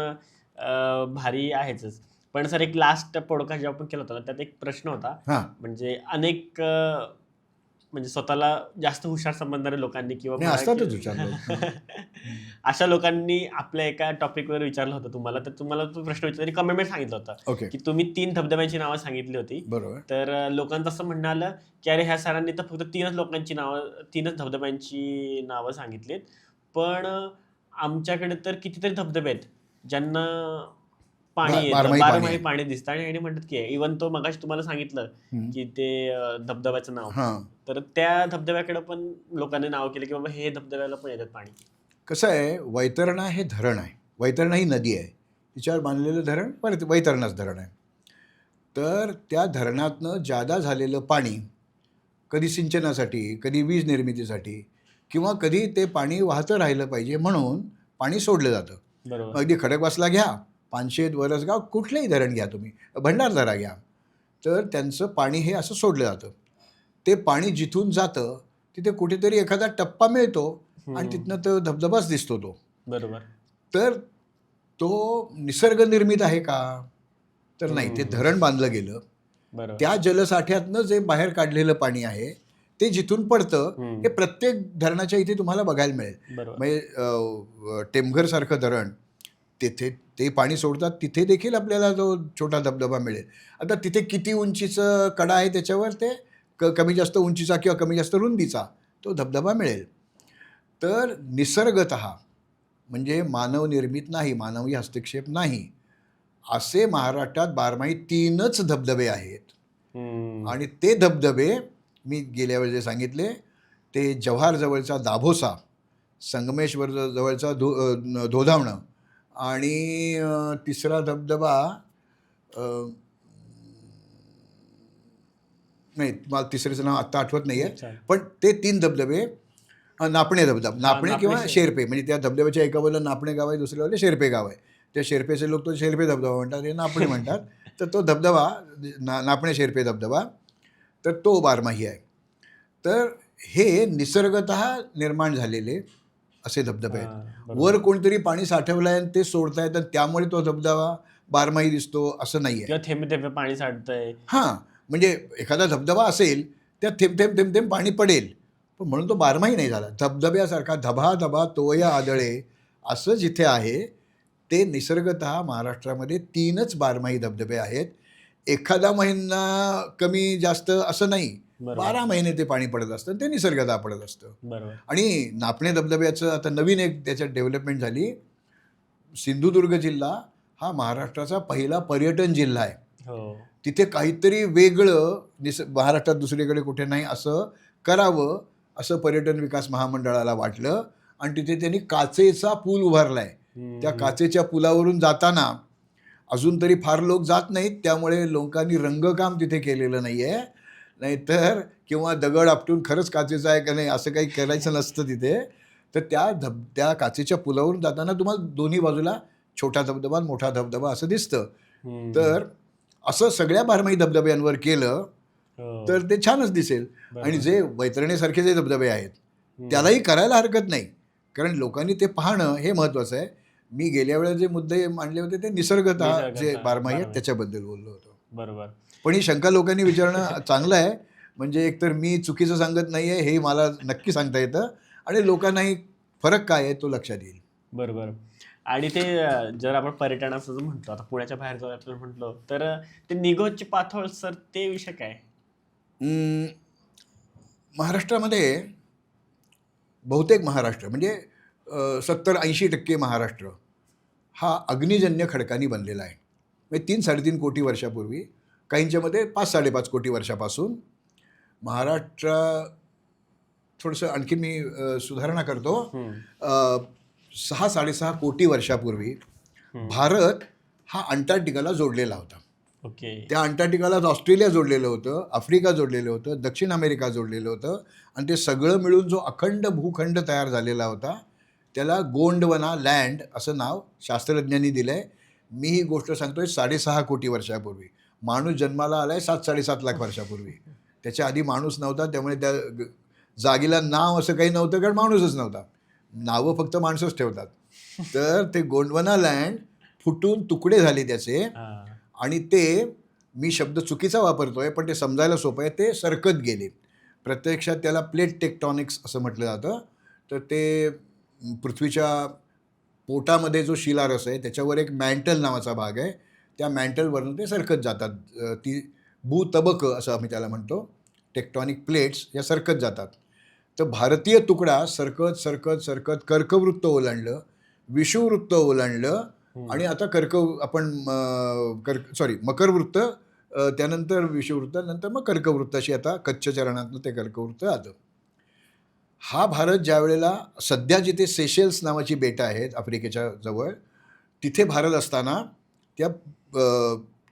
भारी आहेच. पण सर एक लास्ट पॉडकास्ट जेव्हा आपण केला होता त्यात एक प्रश्न होता, म्हणजे अनेक म्हणजे स्वतःला जास्त हुशार समजणाऱ्या लोकांनी किंवा नाही, म्हणा असतातच की हुशार लोक. अशा लोकांनी आपल्या एका टॉपिकवर विचारलं होतं तुम्हाला, तर तुम्हाला तो प्रश्न विचारला आणि कमेंटमध्ये सांगितलं होतं ओके, की तुम्ही 3 धबधब्यांची नावं सांगितली होती. बरोबर. तर लोकांचं असं म्हणणं आलं की अरे ह्या सरांनी तर फक्त 3च लोकांची नावं, 3च धबधब्यांची नावं सांगितलीत. पण आमच्याकडे तर कितीतरी धबधबे आहेत ज्यांना पाणी येतं, बारमाही पाणी बारमाही आहे. पाणी दिसतं. आणि म्हणतात की इव्हन तो मगाशी तुम्हाला सांगितलं हम्म. की ते धबधब्याचं नाव, हां, तर त्या धबधब्याकडे पण लोकांनी नाव केलं की बाबा हे धबधब्याला पण येतात पाणी. कसं आहे, वैतरणा हे धरण आहे. वैतरणा ही नदी आहे, तिच्यावर बांधलेलं धरण परत वैतरणाच धरण आहे. तर त्या धरणातनं जादा झालेलं पाणी कधी सिंचनासाठी, कधी वीज निर्मितीसाठी, किंवा कधी ते पाणी वाहतं राहिलं पाहिजे म्हणून पाणी सोडलं जातं. बरोबर. मग अगदी खडकवासला घ्या, पानशेत, वरसगाव, कुठलंही धरण घ्या तुम्ही, भंडारदरा घ्या, तर त्यांचं पाणी हे असं सोडलं जातं. ते पाणी जिथून जातं तिथे कुठेतरी एखादा टप्पा मिळतो आणि तिथनं तो धबधबाच दिसतो तो. बरोबर. तर तो निसर्ग निर्मित आहे का? तर नाही, ते धरण बांधलं गेलं. बरोबर. त्या जलसाठ्यातनं जे बाहेर काढलेलं पाणी आहे ते जिथून पडतं हे प्रत्येक धरणाच्या इथे तुम्हाला बघायला मिळेल. बरोबर. म्हणजे टेमघरसारखं धरण, तिथे ते पाणी सोडतात, तिथे देखील आपल्याला जो छोटा धबधबा मिळेल. आता तिथे किती उंचीचं कडा आहे त्याच्यावर ते कमी जास्त उंचीचा किंवा कमी जास्त रुंदीचा तो धबधबा मिळेल. तर निसर्गतः म्हणजे मानवनिर्मित नाही, मानवी हस्तक्षेप नाही, असे महाराष्ट्रात बारमाही 3च धबधबे आहेत. आणि ते धबधबे मी गेल्या वेळी जे सांगितले ते जव्हार जवळचा दाभोसा, संगमेश्वर जवळचा धोधावणं, आणि तिसरा धबधबा नाही, मला तिसऱ्याचं नाव आत्ता आठवत नाही आहे. अच्छा. पण ते 3 धबधबे, नापणे धबधबा, नापणे किंवा नापणे शेरपे, म्हणजे त्या धबधब्याच्या एका बाजूला नापणे गाव आहे, दुसऱ्या बाजूला शेरपे गाव आहे. त्या शेरपेचे लोक तो शेरपे धबधबा म्हणतात, हे नापणे म्हणतात. तर तो धबधबा नापणे शेरपे धबधबा, तर तो बारमाही आहे. तर हे निसर्गतः निर्माण झालेले असे धबधबे आहेत. वर कोणतरी पाणी साठवलं आहे आणि ते सोडतायत आणि त्यामुळे तो धबधबा बारमाही दिसतो असं नाही आहे. किंवा थेंबे थेंबे पाणी साठतंय. हां, म्हणजे एखादा धबधबा असेल त्यात थेंब थेंब थेंब थेंब पाणी पडेल, पण म्हणून तो बारमाही नाही झाला. धबधब्यासारखा धबा धबा तोया आदळे असं जिथे आहे ते निसर्गतः महाराष्ट्रामध्ये 3च बारमाही धबधबे आहेत. एखादा महिना कमी जास्त असं नाही, बरोबर. 12 महिने ते पाणी पडत असतं, ते निसर्गतः पडत असतं. बरोबर. आणि नापणे धबधब्याचं आता नवीन एक त्याच्यात डेव्हलपमेंट झाली. सिंधुदुर्ग जिल्हा हा महाराष्ट्राचा पहिला पर्यटन जिल्हा आहे. हो. तिथे काहीतरी वेगळं महाराष्ट्रात दुसरीकडे कुठे नाही असं करावं असं पर्यटन विकास महामंडळाला वाटलं आणि तिथे त्यांनी काचेचा पूल उभारला आहे. त्या काचेच्या पुलावरून जाताना अजून तरी फार लोक जात नाहीत, त्यामुळे लोकांनी रंगकाम तिथे केलेलं नाही आहे. नाहीतर किंवा दगड आपटून खरंच काचेचं आहे का नाही असं काही करायचं नसतं तिथे. तर त्या काचेच्या पुलावरून जाताना तुम्हाला दोन्ही बाजूला छोटा धबधबा मोठा धबधबा असं दिसतं. तर असं सगळ्या बारमाही धबधब्यांवर केलं तर ते छानच दिसेल. आणि जे वैतरणीसारखे जे धबधबे आहेत त्यालाही करायला हरकत नाही, कारण लोकांनी ते पाहणं हे महत्त्वाचं आहे. मी गेल्या वेळेला जे मुद्दे मांडले होते ते निसर्गतः जे बारमाही आहेत त्याच्याबद्दल बोललो होतो. बरोबर. पण ही शंका लोकांनी विचारणं चांगलं आहे. म्हणजे एकतर मी चुकीचं सांगत नाही आहे हे मला नक्की सांगता येतं आणि लोकांनाही फरक काय आहे तो लक्षात येईल. बरोबर. आणि ते जर आपण पर्यटनाचं जर म्हटलं, आता पुण्याच्या बाहेर जर आपण म्हटलं तर ते निगोजची पाथोळ सर, ते विषय काय? महाराष्ट्रामध्ये बहुतेक महाराष्ट्र म्हणजे 70-80% महाराष्ट्र हा अग्निजन्य खडकांनी बनलेला आहे. म्हणजे 3-3.5 कोटी वर्षापूर्वी, काहींच्यामध्ये 5-5.5 कोटी वर्षापासून महाराष्ट्र. थोडंसं आणखी मी सुधारणा करतो. 6-6.5 कोटी वर्षापूर्वी भारत हा अंटार्क्टिकाला जोडलेला होता. ओके. त्या अंटार्क्टिकाला ऑस्ट्रेलिया जोडलेलं होतं, आफ्रिका जोडलेलं होतं, दक्षिण अमेरिका जोडलेलं होतं आणि ते सगळं मिळून जो अखंड भूखंड तयार झालेला होता त्याला गोंडवना लँड असं नाव शास्त्रज्ञांनी दिलं आहे. मी ही गोष्ट सांगतोय 6.5 कोटी वर्षापूर्वी. माणूस जन्माला आला आहे 7-7.5 लाख वर्षापूर्वी. त्याच्या आधी माणूस नव्हता, त्यामुळे त्या जागेला नाव असं काही नव्हतं कारण माणूसच नव्हता. नावं फक्त माणसंच ठेवतात. तर ते गोंडवना लँड फुटून तुकडे झाले त्याचे आणि ते, मी शब्द चुकीचा वापरतोय पण ते समजायला सोपं आहे, ते सरकत गेले. प्रत्यक्षात त्याला प्लेट टेक्टॉनिक्स असं म्हटलं जातं. तर ते पृथ्वीच्या पोटामध्ये जो शिलारस आहे त्याच्यावर एक मॅन्टल नावाचा भाग आहे. त्या मॅन्टलवरून ते सरकत जातात. ती भूतबकं असं आम्ही त्याला म्हणतो. टेक्टॉनिक प्लेट्स या सरकत जातात. तर भारतीय तुकडा सरकत सरकत सरकत कर्कवृत्त ओलांडलं, विषुववृत्त ओलांडलं आणि आता मकरवृत्त, त्यानंतर विषुववृत्त, नंतर मग कर्कवृत्त, अशी आता कच्छ चरणातलं ते कर्कवृत्त आलं. हा भारत ज्या वेळेला सध्या जिथे सेशेल्स नावाची बेटं आहेत आफ्रिकेच्या जवळ, तिथे भारत असताना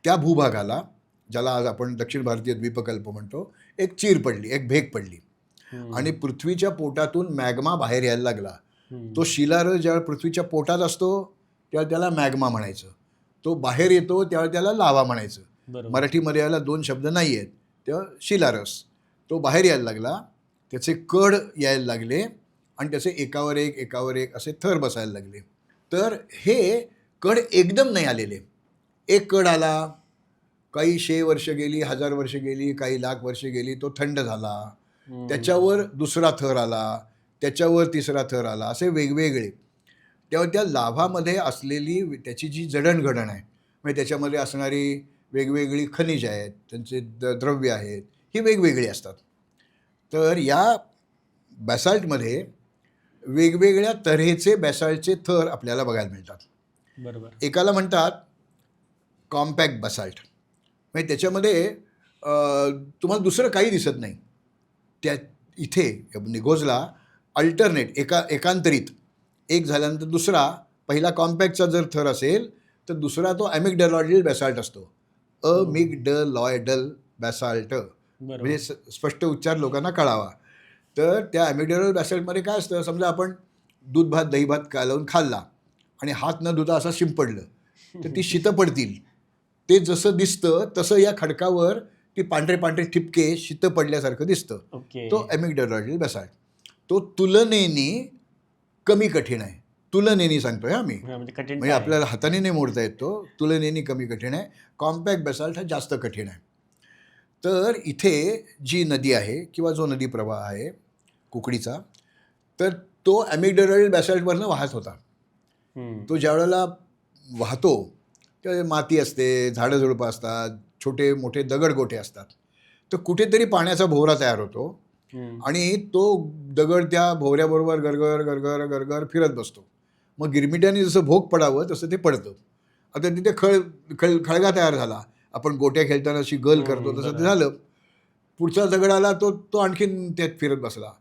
त्या भूभागाला, ज्याला आज आपण दक्षिण भारतीय द्वीपकल्प म्हणतो, एक चीर पडली, एक भेग पडली आणि पृथ्वीच्या पोटातून मॅग्मा बाहेर यायला लागला. तो शिलारस ज्यावेळेला पृथ्वीच्या पोटात असतो त्यावेळेला त्याला मॅग्मा म्हणायचं, तो बाहेर येतो त्यावेळेला त्याला लावा म्हणायचं. मराठीमध्ये याला 2 शब्द नाही आहेत. तेव्हा शिलारस तो बाहेर यायला लागला, त्याचे कड यायला लागले आणि त्याचे एकावर एक असे थर बसायला लागले. तर हे कड एकदम नाही आलेले. एक कड आला, काही 100 वर्ष गेली, 1000 वर्ष गेली, काही लाख वर्ष गेली, तो थंड झाला, त्याच्यावर दुसरा थर आला, त्याच्यावर तिसरा थर आला, असे वेगवेगळे. तेव्हा त्या लाव्हामध्ये असलेली त्याची जी जडणघडण आहे, म्हणजे त्याच्यामध्ये असणारी वेगवेगळी खनिज आहेत, त्यांचे द्रव्य आहेत, ही वेगवेगळी असतात. तर या बॅसाल्टमध्ये वेगवेगळ्या तऱ्हेचे बॅसाल्टचे थर आपल्याला बघायला मिळतात. बरोबर. एकाला म्हणतात कॉम्पॅक्ट बॅसाल्ट, म्हणजे त्याच्यामध्ये तुम्हाला दुसरं काही दिसत नाही. त्या इथे निघोजला अल्टरनेट, एकांतरित, एक झाल्यानंतर दुसरा, पहिला कॉम्पॅक्टचा जर थर असेल तर दुसरा तो ॲमिगडलॉइडल बॅसाल्ट असतो. अमिगडलॉइडल बॅसाल्ट, म्हणजे स्पष्ट उच्चार लोकांना कळावा. तर त्या ॲमिगडलॉइडल बॅसाल्टमध्ये काय असतं, समजा आपण दूध भात दही भात कालवून खाल्ला आणि हात न धुता असं शिंपडलं तर ती शीतं पडतील. ते जसं दिसतं तसं या खडकावर ती पांढरे पांढरे ठिपके शीतं पडल्यासारखं दिसतं. तो ॲमिगडलॉइडल बॅसाल्ट. तो तुलनेने कमी कठीण आहे. तुलनेने सांगतोय आम्ही, म्हणजे आपल्याला हाताने नाही मोडता येत. तो तुलनेने कमी कठीण आहे. कॉम्पॅक्ट बॅसाल्ट हा जास्त कठीण आहे. तर इथे जी नदी आहे किंवा जो नदी प्रवाह आहे कुकडीचा, तर तो ॲमिगडलॉइडल बॅसाल्टवरनं वाहत होता. तो ज्या वेळेला वाहतो तर माती असते, झाडं झुडपं असतात, छोटे मोठे दगडगोटे असतात. तर कुठेतरी पाण्याचा भोवरा तयार होतो आणि तो दगड त्या भोवऱ्याबरोबर गरगर गरगर गरगर फिरत बसतो. मग गिरमिट्याने जसं भोग पडावं तसं ते पडतं. आता तिथे खळगा तयार झाला. आपण गोट्या खेळताना अशी गल करतो तसं ते झालं. पुढचा दगड आला, तो आणखीन त्यात फिरत बसला.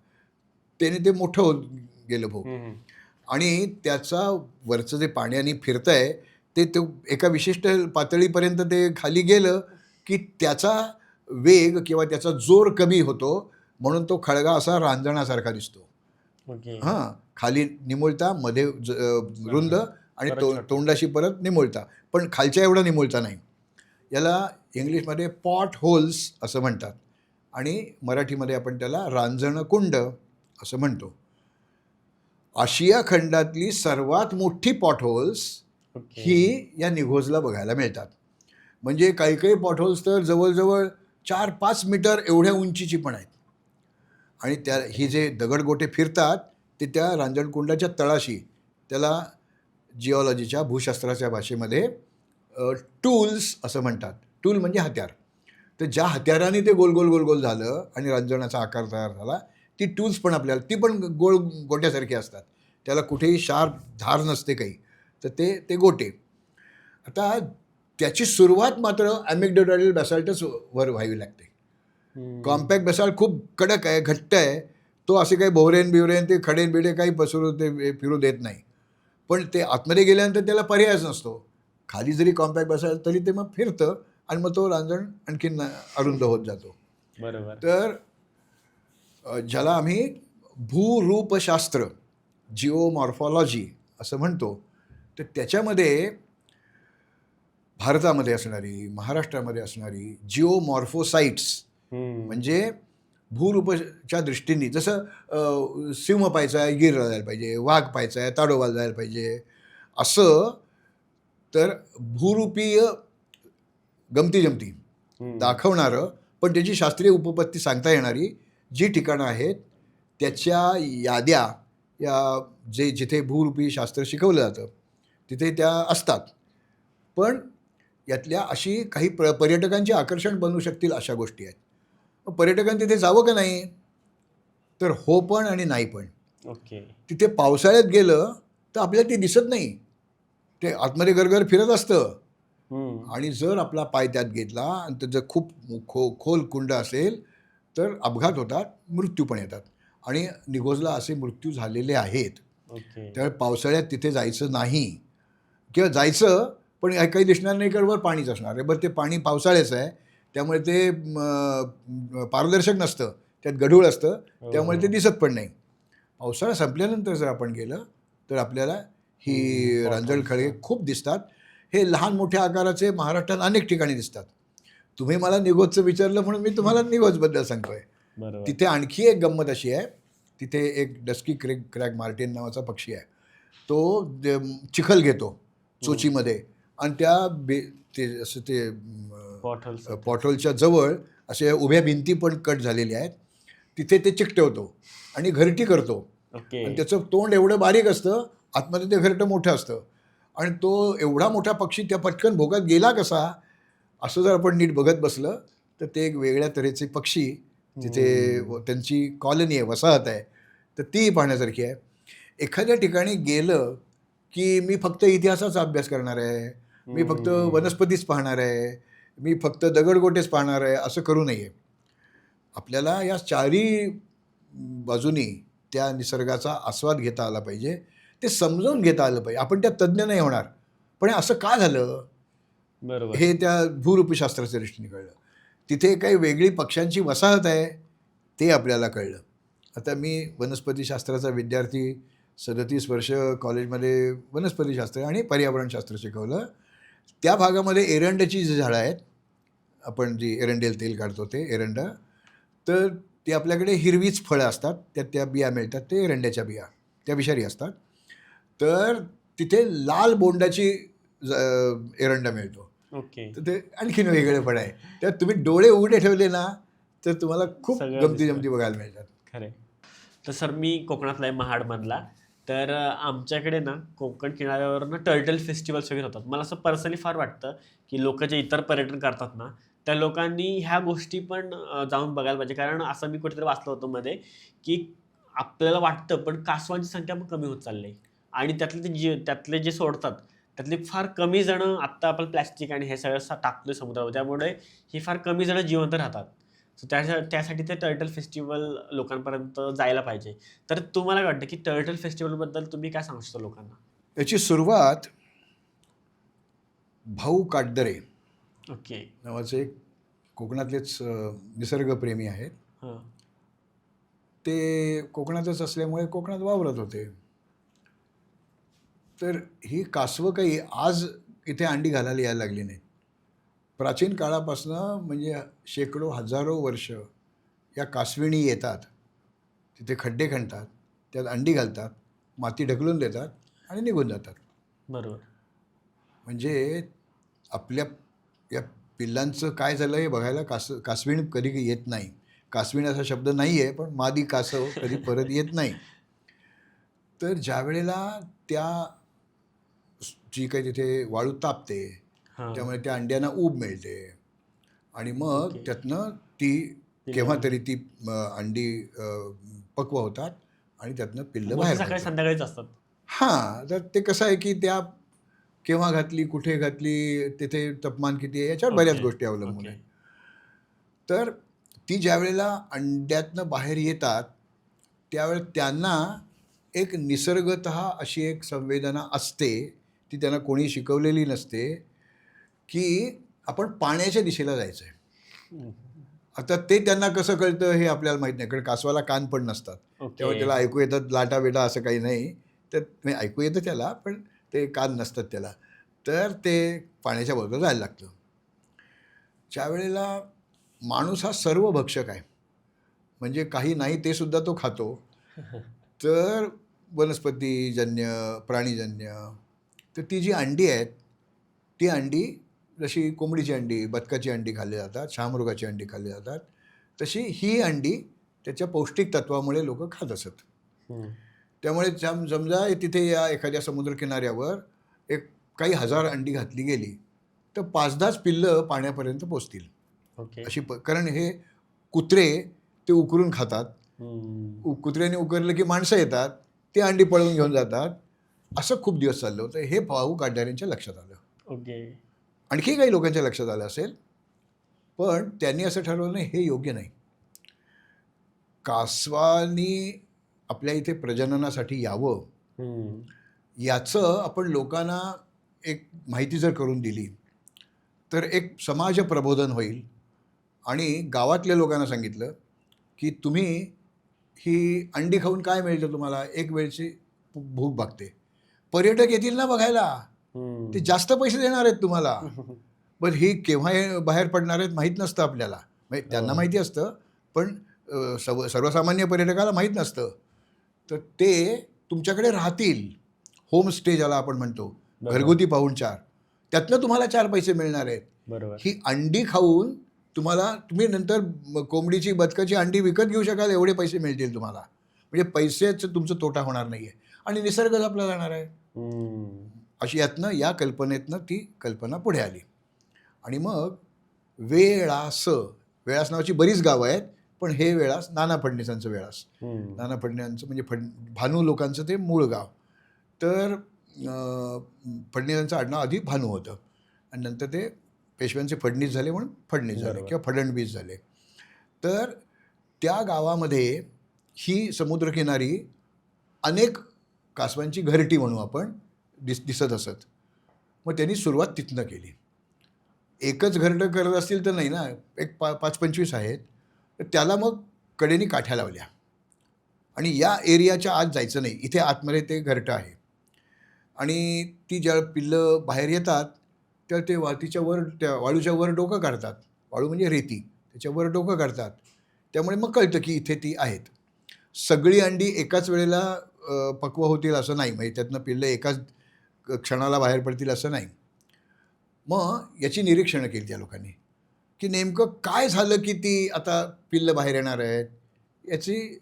त्याने ते मोठं होत गेलं भोग आणि त्याचा वरचं जे पाण्याने फिरतं आहे ते एका विशिष्ट पातळीपर्यंत ते खाली गेलं की त्याचा वेग किंवा त्याचा जोर कमी होतो, म्हणून तो खळगा असा रांजणासारखा दिसतो. हां, खाली निमुळता, मध्ये रुंद आणि तोंडाशी परत निमुळता, पण खालच्या एवढा निमुळता नाही. याला इंग्लिशमध्ये पॉट होल्स असं म्हणतात आणि मराठीमध्ये आपण त्याला रांजणकुंड असं म्हणतो. आशिया खंडातली सर्वात मोठी पॉट होल्स ही या निघोजला बघायला मिळतात. म्हणजे काही काही पॉट होल्स तर जवळजवळ 4-5 मीटर एवढ्या उंचीची पण आहेत. आणि ही जे दगडगोटे फिरतात ते त्या रांजणकुंडाच्या तळाशी, त्याला जिओलॉजीच्या भूशास्त्राच्या भाषेमध्ये टूल्स असं म्हणतात. टूल म्हणजे हत्यार. तर ज्या हत्याराने ते गोल गोल गोल गोल झालं आणि रांजणाचा आकार तयार झाला, ती टूल्स पण आपल्याला, ती पण गोल गोट्यासारखी असतात. त्याला कुठेही शार्प धार नसते काही, तर ते गोटे. आता त्याची सुरुवात मात्र ॲमिगडलॉइडल बॅसाल्टच वर व्हावी लागते. कॉम्पॅक्ट बॅसाल्ट खूप कडक आहे, घट्ट आहे. तो असे काही भोवरेन बिवरेन ते खडेन बिडे काही ते फिरू देत नाही. पण ते आतमध्ये गेल्यानंतर त्याला पर्यायच नसतो. खाली जरी कॉम्पॅक्ट बॅसाल्ट तरी ते मग फिरतं आणि मग तो रांजण आणखीन अरुंद होत जातो. बरोबर. तर ज्याला आम्ही भूरूपशास्त्र, जिओमॉर्फॉलॉजी असं म्हणतो, तर त्याच्यामध्ये भारतामध्ये असणारी, महाराष्ट्रामध्ये असणारी जिओमॉर्फोसाइट्स, म्हणजे भूरूपच्या दृष्टीने, जसं सिंह पाहायचा आहे गिरला जायला पाहिजे, वाघ पाहायचा आहे ताडोबाला जायला पाहिजे, असं तर भूरूपीय गमती जमती दाखवणारं पण त्याची शास्त्रीय उपपत्ती सांगता येणारी जी ठिकाणं आहेत त्याच्या याद्या या जिथे भूरूपी शास्त्र शिकवलं जातं तिथे त्या असतात. पण यातल्या अशी काही पर्यटकांचे आकर्षण बनू शकतील अशा गोष्टी आहेत. मग पर्यटकांनी तिथे जावं का नाही? तर हो पण आणि नाही पण. ओके. तिथे पावसाळ्यात गेलं तर आपल्याला ते दिसत नाही. ते आतमध्ये गरगर फिरत असतं. हम्म. आणि जर आपला पाय त्यात घेतला आणि त्याचं खूप खोल कुंड असेल तर अपघात होतात, मृत्यू पण येतात. आणि निगोजला असे मृत्यू झालेले आहेत. ओके. त्यामुळे पावसाळ्यात तिथे जायचं नाही किंवा जायचं पण काही दिसणार नाही कारण वर पाणीच असणार आहे. बरं ते पाणी पावसाळ्याचं आहे त्यामुळे ते पारदर्शक नसतं, त्यात गढूळ असतं, हो त्यामुळे हो. ते दिसत पण नाही. पावसाळा संपल्यानंतर जर आपण गेलं तर आपल्याला ही रांजण खळगे खूप दिसतात. हे लहान मोठ्या आकाराचे महाराष्ट्रात अनेक ठिकाणी दिसतात. तुम्ही मला निगोजचं विचारलं म्हणून मी तुम्हाला निगोजबद्दल सांगतोय. बरोबर. तिथे आणखी एक गंमत अशी आहे, तिथे एक डस्की क्रॅग मार्टिन नावाचा पक्षी आहे. तो चिखल घेतो चोचीमध्ये आणि त्या ते असं ते बॉटल्स. पॉटलच्या जवळ असे उभ्या भिंती पण कट झालेल्या आहेत. तिथे ते चिकटवतो आणि घरटी करतो. ओके. आणि त्याचं तोंड एवढं बारीक असतं, आतमध्ये ते घरटं मोठं असतं. आणि तो एवढा मोठा पक्षी त्या पटकन भोगात गेला कसा, असं जर आपण नीट बघत बसलं तर ते एक वेगळ्या तऱ्हेचे पक्षी तिथे त्यांची कॉलनी आहे, वसाहत आहे. तर ती पाहण्यासारखी आहे. एखाद्या ठिकाणी गेलं की मी फक्त इतिहासाचा अभ्यास करणार आहे, मी फक्त वनस्पतीच पाहणार आहे, मी फक्त दगडगोटेच पाहणार आहे, असं करू नये. आपल्याला या चारही बाजूनी त्या निसर्गाचा आस्वाद घेता आला पाहिजे. ते समजावून घेता आलं पाहिजे. आपण त्यात तज्ज्ञ नाही होणार. पण हे असं का झालं? बरोबर. हे त्या भूरूपशास्त्राच्या दृष्टीने कळलं. तिथे काही वेगळी पक्ष्यांची वसाहत आहे, ते आपल्याला कळलं. आता मी वनस्पतीशास्त्राचा विद्यार्थी 37 वर्ष कॉलेजमध्ये वनस्पतीशास्त्र आणि पर्यावरणशास्त्र शिकवलं. त्या भागामध्ये एरंडची जी झाडं आहेत, आपण जी एरंडेल तेल काढतो ते एरंड, तर ती आपल्याकडे हिरवीच फळं असतात. त्यात त्या बिया मिळतात, ते एरंड्याच्या बिया. त्या विषारी असतात. तर तिथे लाल बोंडाची एरंडा मिळतो. ओके. तर ते आणखीन वेगळं पण आहे. त्यात तुम्ही डोळे उघडे ठेवले ना तर तुम्हाला खूप सगळं गमती दिसतं. जमती बघायला मिळतात. खरे. तर सर मी कोकणातला आहे, महाडमधला. तर आमच्याकडे ना कोकण किनाऱ्यावर ना टर्टल फेस्टिवल्स वगैरे होतात. मला असं पर्सनली फार वाटतं की लोक जे इतर पर्यटन करतात ना त्या लोकांनी ह्या गोष्टी पण जाऊन बघायला पाहिजे. कारण असं मी कुठेतरी वाचलं होतं मध्ये की आपल्याला वाटतं पण कासवांची संख्या पण कमी होत चालली आहे. आणि त्यातले जे सोडतात त्यातले फार कमी जण आत्ता आपण प्लॅस्टिक आणि हे सगळं टाकतोय समुद्रावर, त्यामुळे ही फार कमी जण जिवंत राहतात. सो त्यासाठी ते टर्टल फेस्टिवल लोकांपर्यंत जायला पाहिजे. तर तुम्हाला काय वाटतं की टर्टल फेस्टिवलबद्दल तुम्ही काय सांगू शकता लोकांना? याची सुरुवात भाऊ काटदरे ओके. नावाचे एक कोकणातलेच निसर्गप्रेमी आहेत. हां. ते कोकणातच असल्यामुळे कोकणात वावरत होते. तर ही कासवं काही आज इथे अंडी घालायला यायला लागली नाहीत. प्राचीन काळापासनं म्हणजे शेकडो हजारो वर्ष या कासविणी येतात, तिथे खड्डे खणतात, त्यात अंडी घालतात, माती ढकलून देतात आणि निघून जातात. बरोबर. म्हणजे आपल्या या पिल्लांचं काय झालं हे बघायला कासवीण कधी येत नाही. कासवीण असा शब्द नाही आहे, पण मादी कासव कधी परत येत नाही. तर ज्या वेळेला त्या जी काही तिथे वाळू तापते, हां. त्यामुळे त्या अंड्यांना ऊब मिळते आणि मग ओके. त्यातनं ती केव्हा तरी ती अंडी पक्व होतात आणि त्यातनं पिल्लं मोस्टली बाहेर सकाळी पडतात. संध्याकाळीच असतात. हां, तर ते कसं आहे की त्या केव्हा घातली, कुठे घातली, तिथे तापमान किती आहे, याच्यावर बऱ्याच ओके. गोष्टी अवलंबून ओके. आहेत. तर ती ज्यावेळेला अंड्यातनं बाहेर येतात, त्यावेळेस त्यांना एक निसर्गतः अशी एक संवेदना असते, ती त्यांना कोणी शिकवलेली नसते, की आपण पाण्याच्या दिशेला जायचं आहे. हम्म. आता ते त्यांना कसं कळतं हे आपल्याला माहीत नाही, कारण कासवाला कान पण नसतात. ओके. त्यामुळे त्याला ऐकू येतात लाटा बेटा असं काही नाही. तर नाही, ऐकू येतं त्याला, पण ते कान नसतात त्याला. तर ते पाण्याच्या बरोबर जायला लागतं. ज्यावेळेला माणूस हा सर्व भक्षक आहे, म्हणजे काही नाही ते सुद्धा तो खातो. तर वनस्पतीजन्य, प्राणीजन्य, तर ती जी अंडी आहेत, ती अंडी जशी कोंबडीची अंडी, बदकाची अंडी खाल्ली जातात, शहामृगाची अंडी खाल्ली जातात, तशी ही अंडी त्याच्या पौष्टिक तत्वामुळे लोक खात असत. हम्म. त्यामुळे समजा तिथे या एखाद्या समुद्रकिनाऱ्यावर एक काही हजार अंडी घातली गेली तर 5-10 पिल्लं पाण्यापर्यंत पोचतील. ओके. कारण हे कुत्रे ते उकरून खातात. हम्म. कुत्र्याने उकरलं की माणसं येतात, ते अंडी पळवून घेऊन जातात. असं खूप दिवस चाललं होतं. हे पाहू काढणाऱ्यांच्या लक्षात आलं. ओके. आणखी काही लोकांच्या लक्षात आलं असेल, पण त्यांनी असं ठरवलं नाही हे योग्य नाही. कासवानी आपल्या इथे प्रजननासाठी यावं हम्म. याचं आपण लोकांना एक माहिती जर करून दिली तर एक समाज प्रबोधन होईल. आणि गावातल्या लोकांना सांगितलं की तुम्ही ही अंडी खाऊन काय मिळतं तुम्हाला, एक वेळची भूक भागते. पर्यटक येतील ना बघायला, हम्म. ते जास्त पैसे देणार आहेत तुम्हाला. पण ही केव्हा बाहेर पडणार आहेत माहीत नसतं आपल्याला. म्हणजे त्यांना माहिती असतं, पण सर्वसामान्य पर्यटकाला माहीत नसतं. तर ते तुमच्याकडे राहतील. होमस्टे ज्याला आपण म्हणतो, घरगुती पाहुणचार, त्यातनं तुम्हाला 4 पैसे मिळणार आहेत. बरोबर. ही अंडी खाऊन तुम्ही नंतर कोंबडीची बदकाची अंडी विकत घेऊ शकाल, एवढे पैसे मिळतील तुम्हाला. म्हणजे पैसेच तुमचं तोटा होणार नाही आहे आणि निसर्ग जपला जाणार आहे. हम्म. अशी यातनं या कल्पनेतनं ती कल्पना पुढे आली. आणि मग वेळास नावाची बरीच गावं आहेत, पण हे वेळास नाना फडणीसांचं वेळास. हम्म. नाना फडणीसांचं म्हणजे भानू लोकांचं ते मूळ गाव. तर फडणीसांचं आडनाव आधी भानू होतं आणि नंतर ते पेशव्यांचे फडणीस झाले म्हणून फडणीस झाले बरोबर. किंवा फडणवीस झाले. तर त्या गावामध्ये ही समुद्रकिनारी अनेक कासवांची घरटी म्हणू आपण दिसत असत. मग त्यांनी सुरुवात तिथनं केली. एकच घरटं करत असतील तर नाही ना, एक 5-25 आहेत. तर त्याला मग कडेनी काठ्या लावल्या आणि या एरियाच्या आत जायचं नाही, इथे आतमध्ये ते घरटं आहे. आणि ती ज्या पिल्लं बाहेर येतात तर ते त्या वाळूच्या वर डोकं काढतात. वाळू म्हणजे रेती, त्याच्यावर डोकं काढतात. त्यामुळे मग कळतं की इथे ती आहेत. सगळी अंडी एकाच वेळेला पक्व होतील असं नाही, म्हणजे त्यातनं पिल्लं एकाच क्षणाला बाहेर पडतील असं नाही. मग याची निरीक्षणं केली त्या लोकांनी की नेमकं काय झालं की ती आता पिल्लं बाहेर येणार आहेत. याची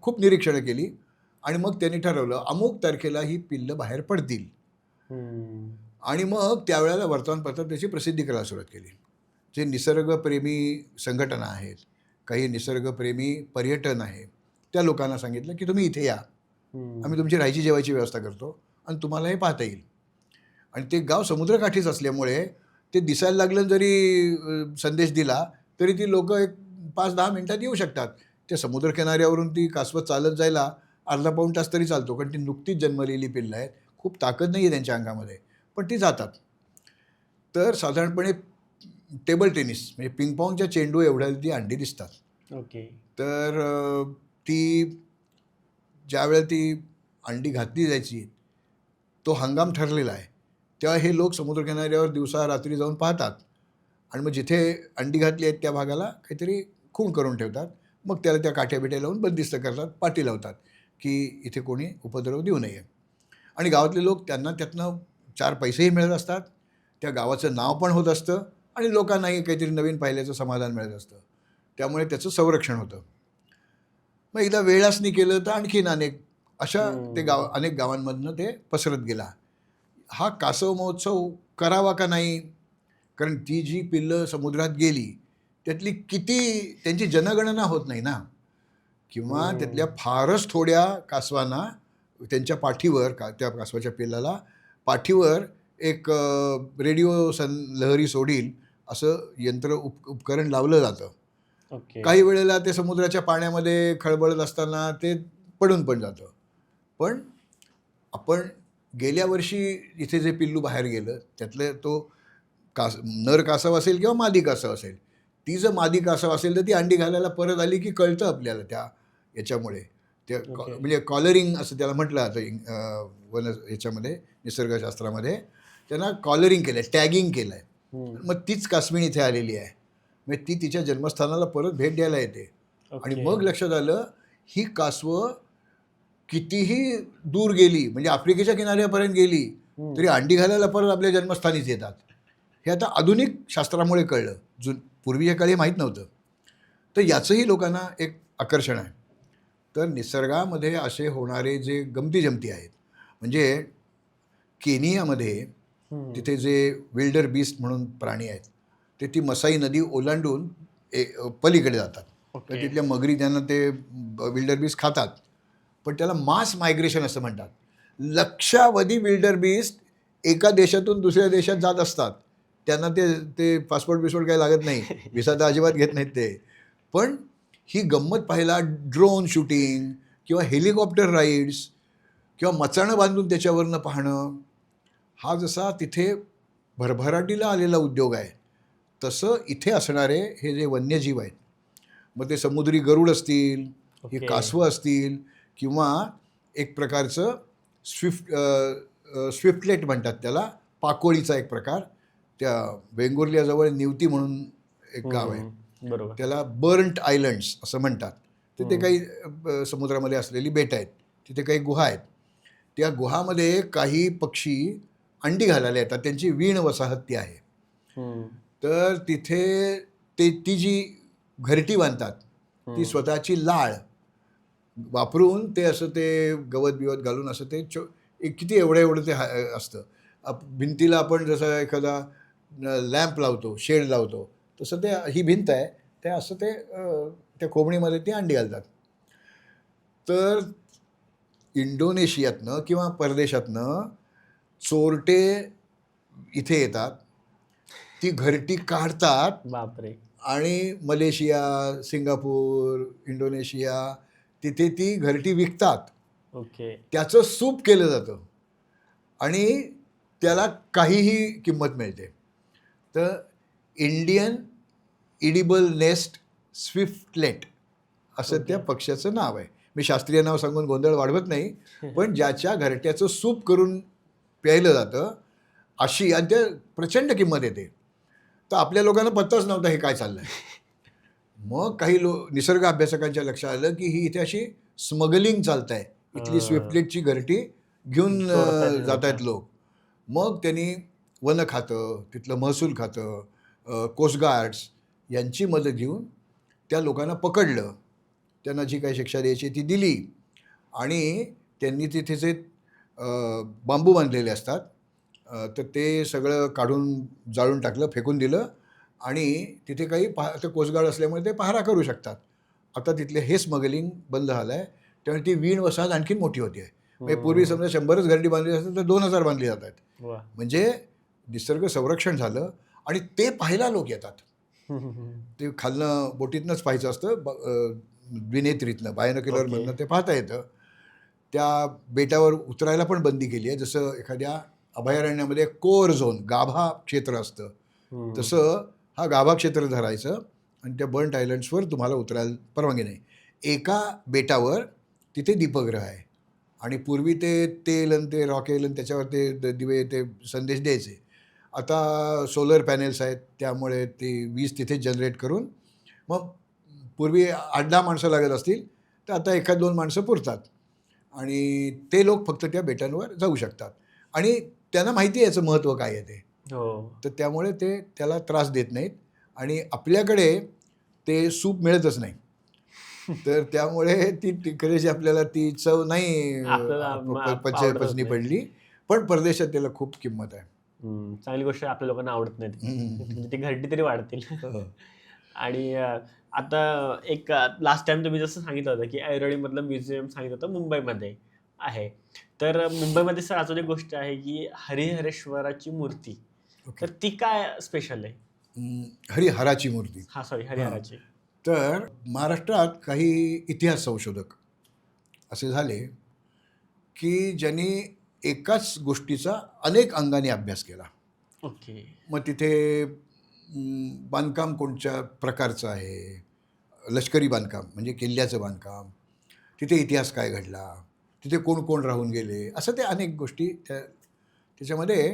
खूप निरीक्षणं केली आणि मग त्यांनी ठरवलं अमुक तारखेला ही पिल्लं बाहेर पडतील. हम्म. आणि मग त्यावेळेला वर्तमानपत्रात त्याची प्रसिद्धी करायला सुरुवात केली. जे निसर्गप्रेमी संघटना आहेत, काही निसर्गप्रेमी पर्यटन आहे, त्या लोकांना सांगितलं की तुम्ही इथे या, आम्ही तुमची राहायची जेवायची व्यवस्था करतो आणि तुम्हाला हे पाहता येईल. आणि ते गाव समुद्रकाठीच असल्यामुळे ते दिसायला लागलं जरी संदेश दिला तरी ती लोक एक 5-10 मिनिटात येऊ शकतात. त्या समुद्रकिनाऱ्यावरून ती कासवं चालत जायला अर्धा-पाऊण तास तरी चालतो, कारण ती नुकतीच जन्मलेली पिल्लं आहेत, खूप ताकद नाही आहे त्यांच्या अंगामध्ये, पण ती जातात. तर साधारणपणे टेबल टेनिस म्हणजे पिंगपॉंगच्या चेंडू एवढ्या ती अंडी दिसतात. ओके. तर ती ज्यावेळेला ती अंडी घातली जायची तो हंगाम ठरलेला आहे, तेव्हा हे लोक समुद्रकिनाऱ्यावर दिवसा रात्री जाऊन पाहतात आणि मग जिथे अंडी घातली आहेत त्या भागाला काहीतरी खूण करून ठेवतात. मग त्याला त्या काठ्या बिठ्या लावून बंदिस्त करतात, पाटी लावतात की इथे कोणी उपद्रव देऊ नये. आणि गावातले लोक त्यांना त्यातनं 4 पैसेही मिळत असतात, त्या गावाचं नाव पण होत असतं आणि लोकांनाही काहीतरी नवीन पाहिल्याचं समाधान मिळत असतं. त्यामुळे त्याचं संरक्षण होतं. मग एकदा वेळासनी केलं तर आणखीन अनेक अशा अनेक गावांमधनं ते पसरत गेला. हा कासव महोत्सव करावा का नाही, कारण ती जी पिल्लं समुद्रात गेली त्यातली किती त्यांची जनगणना होत नाही ना, किंवा त्यातल्या फारच थोड्या कासवांना त्यांच्या पाठीवर त्या कासवाच्या पिल्लाला पाठीवर एक रेडिओ लहरी सोडील असं यंत्र उपकरण लावलं जातं. ओके. काही वेळेला ते समुद्राच्या पाण्यामध्ये खळबळत असताना ते पडून पण जातं. पण आपण गेल्या वर्षी इथे जे पिल्लू बाहेर गेलं त्यातलं तो नर कासव असेल किंवा मादी कासव असेल, ती जर मादी कासव असेल तर ती अंडी घालायला परत आली की कळतं आपल्याला त्या याच्यामुळे. ते म्हणजे कॉलरिंग असं त्याला म्हटलं जातं याच्यामध्ये निसर्गशास्त्रामध्ये. त्यांना कॉलरिंग केलं आहे, टॅगिंग केलं आहे. मग तीच कासवीण इथे आलेली आहे, म्हणजे ती तिच्या जन्मस्थानाला परत भेट द्यायला येते. आणि मग लक्षात आलं ही कासवं कितीही दूर गेली, म्हणजे आफ्रिकेच्या किनाऱ्यापर्यंत गेली तरी अंडी घालायला परत आपल्या जन्मस्थानीच येतात. हे आता आधुनिक शास्त्रामुळे कळलं, पूर्वीच्या काळी माहीत नव्हतं. तर याचंही लोकांना एक आकर्षण आहे. तर निसर्गामध्ये असे होणारे जे गमती आहेत, म्हणजे केनियामध्ये तिथे जे विल्डर बीस्ट म्हणून प्राणी आहेत ते ती मसाई नदी ओलांडून पलीकडे जातात. तर ओके. तिथल्या मगरी त्यांना ते विल्डर बीस्ट खातात, पण त्याला मास मायग्रेशन असं म्हणतात. लक्षावधी विल्डर बीस्ट एका देशातून दुसऱ्या देशात जात असतात. त्यांना ते ते पासपोर्ट बिसपोर्ट काही लागत नाही, व्हिसा तर अजिबात घेत नाहीत ते. पण ही गंमत पाहायला ड्रोन शूटिंग किंवा हेलिकॉप्टर राईड्स किंवा मचाणं बांधून त्याच्यावरनं पाहणं, हा जसा तिथे भरभराटीला आलेला उद्योग आहे, तसं इथे असणारे हे जे वन्यजीव आहेत, मग ते समुद्री गरुड असतील, ही ओके. कासवं असतील, किंवा एक प्रकारचं स्विफ्टलेट म्हणतात त्याला, पाकोळीचा एक प्रकार. त्या वेंगुर्ल्याजवळ निवती म्हणून एक गाव आहे, बरोबर. त्याला बर्न्ट आयलंड्स असं म्हणतात. तिथे काही समुद्रामध्ये असलेली बेटं आहेत, तिथे काही गुहा आहेत. त्या गुहामध्ये काही पक्षी अंडी घालायला येतात, त्यांची वीण वसाहत ती आहे. तर तिथे ती जी घरटी बांधतात ती स्वतःची लाळ वापरून ते असं ते गवत बिवत घालून असं ते किती एवढं ते असतं. भिंतीला आपण जसं एखादा लॅम्प लावतो, शेड लावतो, तसं ते ही भिंत आहे, ते असं ते त्या खोबणीमध्ये ती अंडी घालतात. तर इंडोनेशियातनं किंवा परदेशातनं चोरटे इथे येतात, ती घरटी काढतात बापरे. आणि मलेशिया, सिंगापूर, इंडोनेशिया तिथे ती घरटी विकतात. ओके. त्याचं सूप केलं जातं आणि त्याला काहीही किंमत मिळते. तर इंडियन इडिबल नेस्ट स्विफ्टलेट असं त्या पक्ष्याचं नाव आहे. मी शास्त्रीय नाव सांगून गोंधळ वाढवत नाही, पण ज्याच्या घरट्याचं सूप करून प्यायलं जातं अशी, आणि त्या प्रचंड किंमत येते. तर आपल्या लोकांना पत्ताच नव्हता हे काय चाललं आहे. मग काही निसर्ग अभ्यासकांच्या लक्षात आलं की ही इथे अशी स्मगलिंग चालत आहे, इथली स्विफ्टलेटची घरटी घेऊन जात आहेत लोक. मग त्यांनी वन खातं, तिथलं महसूल खातं, कोस्टगार्ड्स यांची मदत घेऊन त्या लोकांना पकडलं, त्यांना जी काही शिक्षा द्यायची ती दिली, आणि त्यांनी तिथे जे बांबू बांधलेले असतात तर ते सगळं काढून जाळून टाकलं, फेकून दिलं, आणि तिथे काही ते कोस्टगार्ड असल्यामुळे ते पहारा करू शकतात. आता तिथले हे स्मगलिंग बंद झालं आहे, त्यामुळे ती वीण वसाहत आणखीन मोठी होती आहे. म्हणजे पूर्वी समजा 100च घरटी बांधली असतात तर 2000 बांधली जात आहेत. म्हणजे निसर्ग संरक्षण झालं, आणि ते पाहायला लोक येतात. ते खालनं बोटीतनंच पाहायचं असतं, द्विनेत्रीतनं, बायनोक्युलरमधनं ते पाहता येतं. त्या बेटावर उतरायला पण बंदी केली आहे. जसं एखाद्या अभयारण्यामध्ये कोअर झोन, गाभा क्षेत्र असतं, तसं हा गाभा क्षेत्र धरायचं, आणि त्या बर्न्ट आयलंड्सवर तुम्हाला उतरायला परवानगी नाही. एका बेटावर तिथे दीपगृह आहे, आणि पूर्वी ते तेल आणि ते रॉकेल आणि त्याच्यावर ते दिवे ते संदेश द्यायचे. आता सोलर पॅनेल्स आहेत, त्यामुळे ती वीज तिथे जनरेट करून, मग पूर्वी 8-10 माणसं लागत असतील तर आता 1-2 माणसं पुरतात, आणि ते लोक फक्त त्या बेटांवर जाऊ शकतात, आणि त्यांना माहिती आहे याचं महत्त्व काय आहे ते. तर त्यामुळे ते त्याला त्रास देत नाहीत, आणि आपल्याकडे ते सूप मिळतच नाही. तर त्यामुळे ती तिकडे आपल्याला ती चव नाही पचनी पडली, पण परदेशात त्याला खूप किंमत आहे. चांगली गोष्ट, आपल्या लोकांना आवडत नाही, ती घरटी तरी वाढतील. आणि आता एक लास्ट टाइम तुम्ही जसं सांगितलं होतं की ऐरोलीमधलं म्युझियम सांगितलं होतं मुंबईमध्ये आहे, तर मुंबईमध्ये सर अजून एक गोष्ट आहे की हरिहरेश्वराची मूर्ती, तर ती काय स्पेशल आहे? हरिहराची मूर्ती. हा, सॉरी, हरिहराची. तर महाराष्ट्रात काही इतिहास संशोधक असे झाले की ज्यांनी एकाच गोष्टीचा अनेक अंगाने अभ्यास केला. ओके. मग तिथे बांधकाम कोणत्या प्रकारचं आहे, लष्करी बांधकाम म्हणजे किल्ल्याचं बांधकाम, तिथे इतिहास काय घडला, तिथे कोण कोण राहून गेले, असं ते अनेक गोष्टी त्याच्यामध्ये.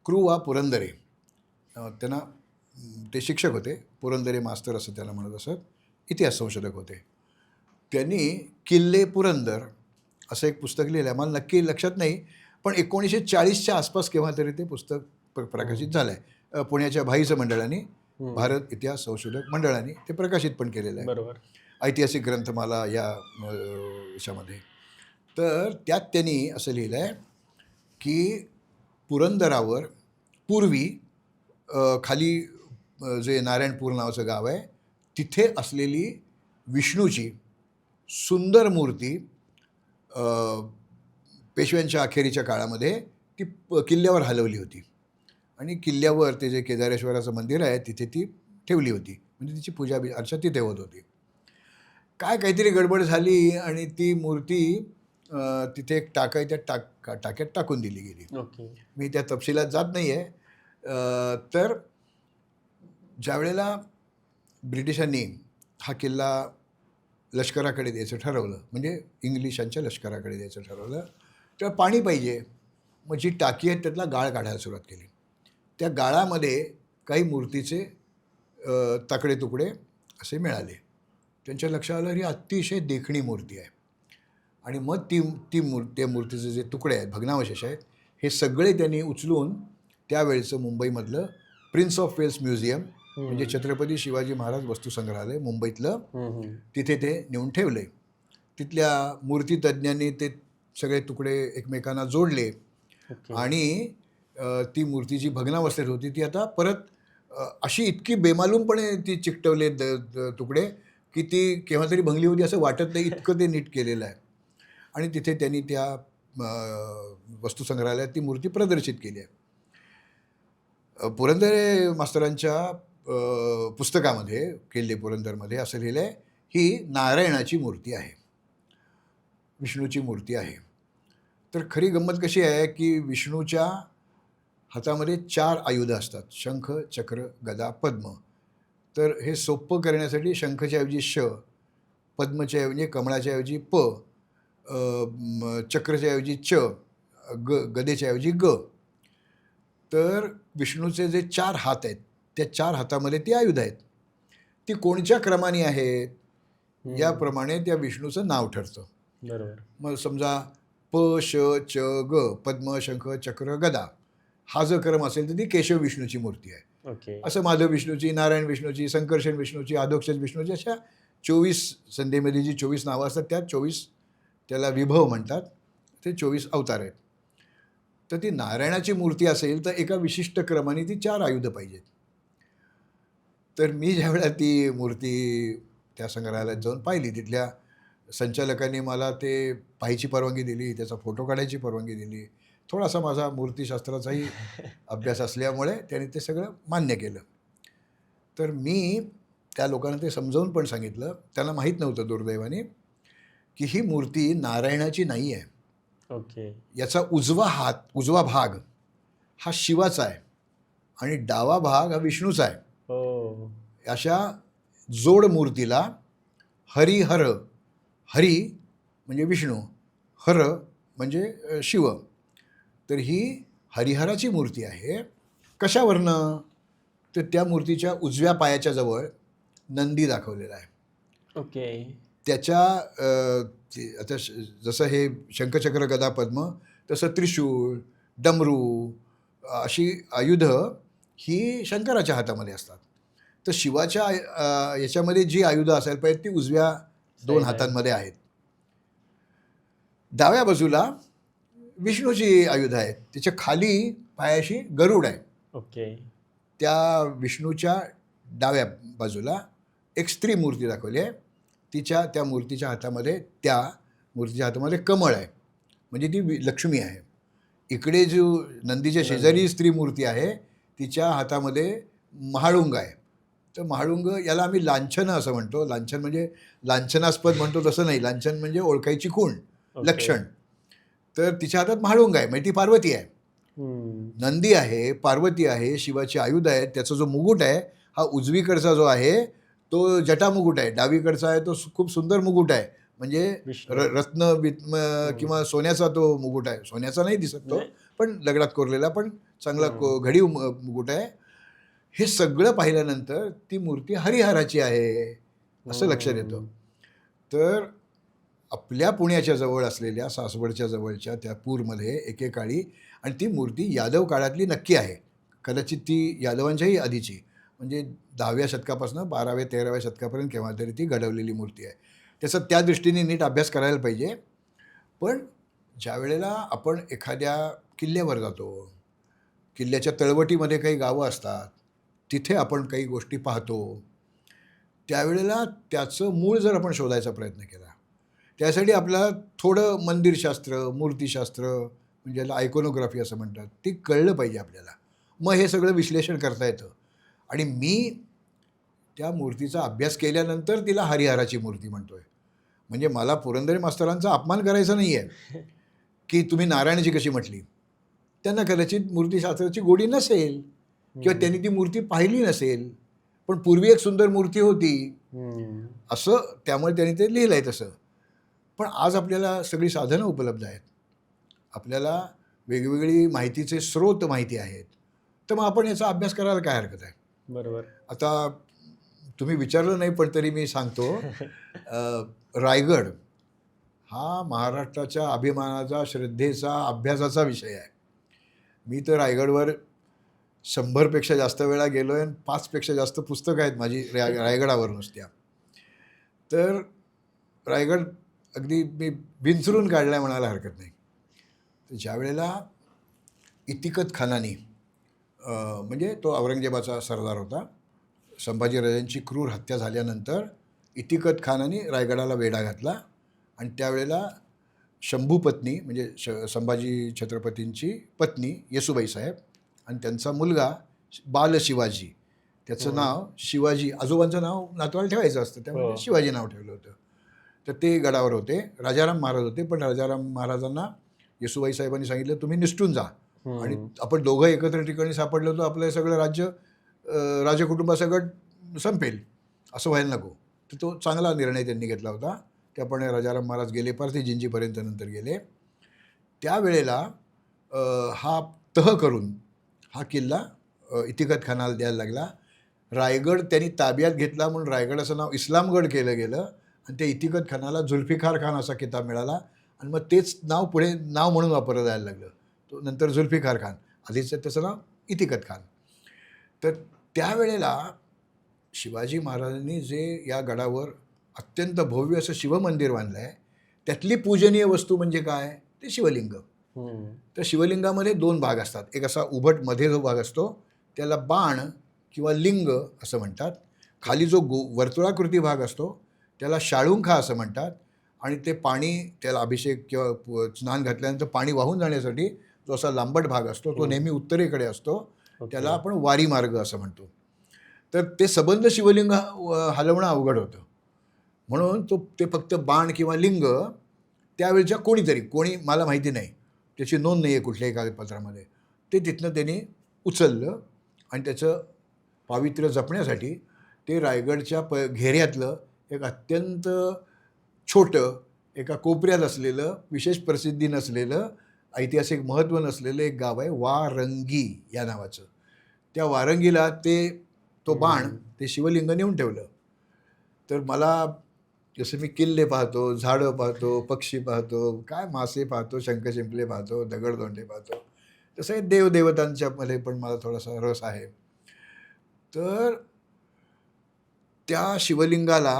कृ. पुरंदरे, त्यांना ते शिक्षक होते, पुरंदरे मास्तर असं त्याला म्हणत असत, इतिहास संशोधक होते. त्यांनी किल्ले पुरंदर असं एक पुस्तक लिहिलं आहे, मला नक्की लक्षात नाही, पण 1940च्या आसपास केव्हा तरी ते पुस्तक प्रकाशित झालं आहे. पुण्याच्या भाईचं मंडळाने, भारत इतिहास संशोधक मंडळाने ते प्रकाशित पण केलेलं आहे. बरोबर. ऐतिहासिक ग्रंथमाला या याच्यामध्ये. तर त्यात त्यांनी असं लिहिलं आहे की पुरंदरावर पूर्वी खाली जे नारायणपूर नावाचं गाव आहे तिथे असलेली विष्णूची सुंदर मूर्ती पेशव्यांच्या अखेरीच्या काळामध्ये ती किल्ल्यावर हलवली होती आणि किल्ल्यावर ते जे केदारेश्वराचं मंदिर आहे तिथे ती ठेवली होती, म्हणजे तिची पूजा अर्चा तिथे होत होती. काहीतरी गडबड झाली आणि ती मूर्ती तिथे एक टाका आहे, त्या टाक्यात टाकून दिली गेली. ओके. मी त्या तपशिलात जात नाही आहे. तर ज्यावेळेला ब्रिटिशांनी हा किल्ला लष्कराकडे द्यायचं ठरवलं, म्हणजे इंग्लिशांच्या लष्कराकडे द्यायचं ठरवलं, तर पाणी पाहिजे. मग जी टाकी आहे त्यातला गाळ काढायला सुरुवात केली. त्या गाळामध्ये काही मूर्तीचे तकडे तुकडे असे मिळाले. त्यांच्या लक्षात आलं ही अतिशय देखणी मूर्ती आहे. आणि मग त्या मूर्तीचे जे तुकडे आहेत, भग्नावशेष आहेत, हे सगळे त्यांनी उचलून त्यावेळेचं मुंबईमधलं प्रिन्स ऑफ वेल्स म्युझियम, म्हणजे छत्रपती शिवाजी महाराज वस्तुसंग्रहालय मुंबईतलं, तिथे ते नेऊन ठेवले. तिथल्या मूर्तीतज्ञांनी ते सगळे तुकडे एकमेकांना जोडले आणि ती मूर्ती जी भग्नावस्थेत होती ती आता परत अशी इतकी बेमालूमपणे ती चिकटवले तुकडे की ती केव्हा तरी भंगली होती असं वाटत नाही, इतकं ते नीट केलेलं आहे. आणि तिथे त्यांनी त्या वस्तुसंग्रहालयात ती मूर्ती प्रदर्शित केली आहे. पुरंदरे मास्तरांच्या पुस्तकामध्ये किल्ले पुरंदरमध्ये असं लिहिलं आहे ही नारायणाची मूर्ती आहे, विष्णूची मूर्ती आहे. तर खरी गंमत कशी आहे की विष्णूच्या हातामध्ये 4 आयुधं असतात, शंख, चक्र, गदा, पद्म. तर हे सोपं करण्यासाठी शंखच्या ऐवजी श, पद्मच्या ऐवजी कमळाच्या ऐवजी प, चक्रच्या ऐवजी च, गदेच्या ऐवजी ग. तर विष्णूचे जे 4 हात आहेत त्या 4 हातामध्ये ती आयुध आहेत. ती कोणत्या क्रमाने आहेत याप्रमाणे त्या विष्णूचं नाव ठरतं. बरोबर. मग समजा प, श, च, ग, पद्म, शंख, चक्र, गदा हा जर क्रम असेल तर ती केशव विष्णूची मूर्ती आहे. ओके. असं माधव विष्णूची, नारायण विष्णूची, संकर्षण विष्णूची, अधोक्षज विष्णूची, अशा 24 संध्येमध्ये जी 24 नावं असतात त्यात 24 त्याला विभव म्हणतात, ते 24 अवतार आहेत. तर ती नारायणाची मूर्ती असेल तर एका विशिष्ट क्रमाने ती 4 आयुधं पाहिजेत. तर मी ज्यावेळेला ती मूर्ती त्या संग्रहालयात जाऊन पाहिली, तिथल्या संचालकांनी मला ते पाहायची परवानगी दिली, त्याचा फोटो काढायची परवानगी दिली. थोडासा माझा मूर्तीशास्त्राचाही अभ्यास असल्यामुळे त्यांनी ते सगळं मान्य केलं. तर मी त्या लोकांना ते समजावून पण सांगितलं. त्यांना माहीत नव्हतं दुर्दैवाने की ही मूर्ती नारायणाची नाही आहे. ओके. याचा उजवा भाग हा शिवाचा आहे आणि डावा भाग हा विष्णूचा आहे. हो. अशा जोड मूर्तीला हरिहर, हरी म्हणजे विष्णू, हर म्हणजे शिव. तर ही हरिहराची मूर्ती आहे. कशावरनं? तर त्या मूर्तीच्या उजव्या पायाच्या जवळ नंदी दाखवलेला आहे. ओके. त्याच्या आता जसं हे शंखचक्र गदा पद्म तसं त्रिशूळ, डमरू अशी आयुधं ही शंकराच्या हातामध्ये असतात. तर शिवाच्या याच्यामध्ये जी आयुधं असायला पाहिजे ती उजव्या 2 हातांमध्ये आहेत. डाव्या बाजूला विष्णूची आयुधं आहेत, त्याच्या खाली पायाशी गरुड आहे. ओके. त्या विष्णूच्या डाव्या बाजूला एक स्त्री मूर्ती दाखवली आहे. त्या मूर्तीच्या हातामध्ये कमळ आहे, म्हणजे ती लक्ष्मी आहे. इकडे जो नंदीच्या शेजारी स्त्री मूर्ती आहे तिच्या हातामध्ये महाळुंग आहे. तर महाळुंग याला आम्ही लांछन असं म्हणतो. लांछन म्हणजे लांछनास्पद म्हणतो तसं नाही, लांछन म्हणजे ओळखायची खूण, लक्षण. तर तिच्या हातात महाळुंग आहे, म्हणजे ती पार्वती आहे. नंदी आहे, पार्वती आहे, शिवाची आयुध आहेत. त्याचा जो मुकुट आहे हा उजवीकडचा जो आहे तो जटा मुकुट आहे, डावीकडचा आहे तो खूप सुंदर मुकुट आहे, म्हणजे रत्न किंवा सोन्याचा तो मुकुट आहे. सोन्याचा नाही दिसत तो, पण दगडात कोरलेला पण चांगला घडीव मुकुट आहे. हे सगळं पाहिल्यानंतर ती मूर्ती हरिहराची आहे असं लक्षात येतं. तर आपल्या पुण्याच्या जवळ असलेल्या सासवडच्या जवळच्या त्या पूरमध्ये एकेकाळी, आणि ती मूर्ती यादव काळातली नक्की आहे, कदाचित ती यादवांच्याही आधीची, म्हणजे 10व्या शतकापासून 12व्या 13व्या शतकापर्यंत केव्हा तरी ती घडवलेली मूर्ती आहे. त्याचा त्या दृष्टीने नीट अभ्यास करायला पाहिजे. पण ज्या वेळेला आपण एखाद्या किल्ल्यावर जातो, किल्ल्याच्या तळवटीमध्ये काही गावं असतात, तिथे आपण काही गोष्टी पाहतो, त्यावेळेला त्याचं मूळ जर आपण शोधायचा प्रयत्न केला, त्यासाठी आपल्याला थोडं मंदिरशास्त्र, मूर्तीशास्त्र, म्हणजे ज्याला आयकोनोग्राफी असं म्हणतात, ते कळलं पाहिजे आपल्याला. मग हे सगळं विश्लेषण करता येतं. आणि मी त्या मूर्तीचा अभ्यास केल्यानंतर तिला हरिहराची मूर्ती म्हणतोय. म्हणजे मला पुरंदरे मास्तरांचा अपमान करायचा नाही आहे की तुम्ही नारायणाची कशी म्हटली. त्यांना कदाचित मूर्तीशास्त्राची गोडी नसेल किंवा त्यांनी ती मूर्ती पाहिली नसेल, पण पूर्वी एक सुंदर मूर्ती होती असं, त्यामुळे त्यांनी ते लिहिलं आहे तसं. पण आज आपल्याला सगळी साधनं उपलब्ध आहेत, आपल्याला वेगवेगळी माहितीचे स्रोत माहिती आहेत, तर मग आपण याचा अभ्यास करायला काय हरकत आहे. बरोबर. आता तुम्ही विचारलं नाही पण तरी मी सांगतो, रायगड हा महाराष्ट्राच्या अभिमानाचा, श्रद्धेचा, अभ्यासाचा विषय आहे. मी तर रायगडवर 100पेक्षा जास्त वेळा गेलो आहे आणि 5पेक्षा जास्त पुस्तकं आहेत माझी रायगडावर नुसत्या. तर रायगड अगदी मी बिनसरून काढलाय म्हणायला हरकत नाही. तर ज्या वेळेला इतिकत खानानी, म्हणजे तो औरंगजेबाचा सरदार होता, संभाजीराजांची क्रूर हत्या झाल्यानंतर इतिकत खानाने रायगडाला वेढा घातला आणि त्यावेळेला शंभूपत्नी म्हणजे संभाजी छत्रपतींची पत्नी येसूबाई साहेब आणि त्यांचा मुलगा बाल शिवाजी, त्याचं नाव शिवाजी, आजोबांचं नाव नातवाला ठेवायचं असतं, त्यामुळे शिवाजी नाव ठेवलं होतं. तर ते गडावर होते, राजाराम महाराज होते. पण राजाराम महाराजांना येसूबाई साहेबांनी सांगितलं तुम्ही निसटून जा आणि आपण दोघं एकत्र ठिकाणी सापडलो तर आपलं सगळं राज्य, राजकुटुंबासकट संपेल, असं व्हायला नको. तर तो चांगला निर्णय त्यांनी घेतला होता. त्याप्रमाणे राजाराम महाराज गेले, पार ते जिंजीपर्यंत नंतर गेले. त्यावेळेला हा तह करून हा किल्ला इतिकत खानाला द्यायला लागला. रायगड त्यांनी ताब्यात घेतला म्हणून रायगडाचं नाव इस्लामगड केलं गेलं आणि त्या इतिकत खानाला जुल्फिकार खान असा किताब मिळाला आणि मग तेच नाव पुढे नाव म्हणून वापरलं जायला लागलं. तो नंतर जुल्फिकार खान, आधीचं त्याचं नाव इतिकत खान. तर त्यावेळेला शिवाजी महाराजांनी जे या गडावर अत्यंत भव्य असं शिवमंदिर बांधलं आहे, त्यातली पूजनीय वस्तू म्हणजे काय, ते शिवलिंग. तर शिवलिंगामध्ये 2 भाग असतात. एक असा उभट मध्ये जो भाग असतो त्याला बाण किंवा लिंग असं म्हणतात. खाली जो वर्तुळाकृती भाग असतो त्याला शाळुंखा असं म्हणतात. आणि ते पाणी, त्याला अभिषेक किंवा स्नान घातल्यानंतर पाणी वाहून जाण्यासाठी जो असा लांबट भाग असतो तो नेहमी उत्तरेकडे असतो, त्याला आपण वारी मार्ग असं म्हणतो. तर ते सबंध शिवलिंग हलवणं अवघड होतं, म्हणून ते फक्त बाण किंवा लिंग त्यावेळच्या कोणी मला माहिती नाही, त्याची नोंद नाही आहे कुठल्याही कागदपत्रामध्ये, ते तिथनं त्यांनी उचललं आणि त्याचं पावित्र्य जपण्यासाठी ते रायगडच्या घेऱ्यातलं एक अत्यंत छोटं, एका कोपऱ्यात असलेलं, विशेष प्रसिद्धी नसलेलं, ऐतिहासिक महत्त्व नसलेलं एक गाव आहे वारंगी या नावाचं. त्या वारंगीला तो बाण, ते शिवलिंग नेऊन ठेवलं. तर मला जसं मी किल्ले पाहतो, झाडं पाहतो, पक्षी पाहतो, काय मासे पाहतो, शंखशिंपले पाहतो, दगडधोंडे पाहतो, तसं हे देवदेवतांच्यामध्ये पण मला थोडासा रस आहे. तर त्या शिवलिंगाला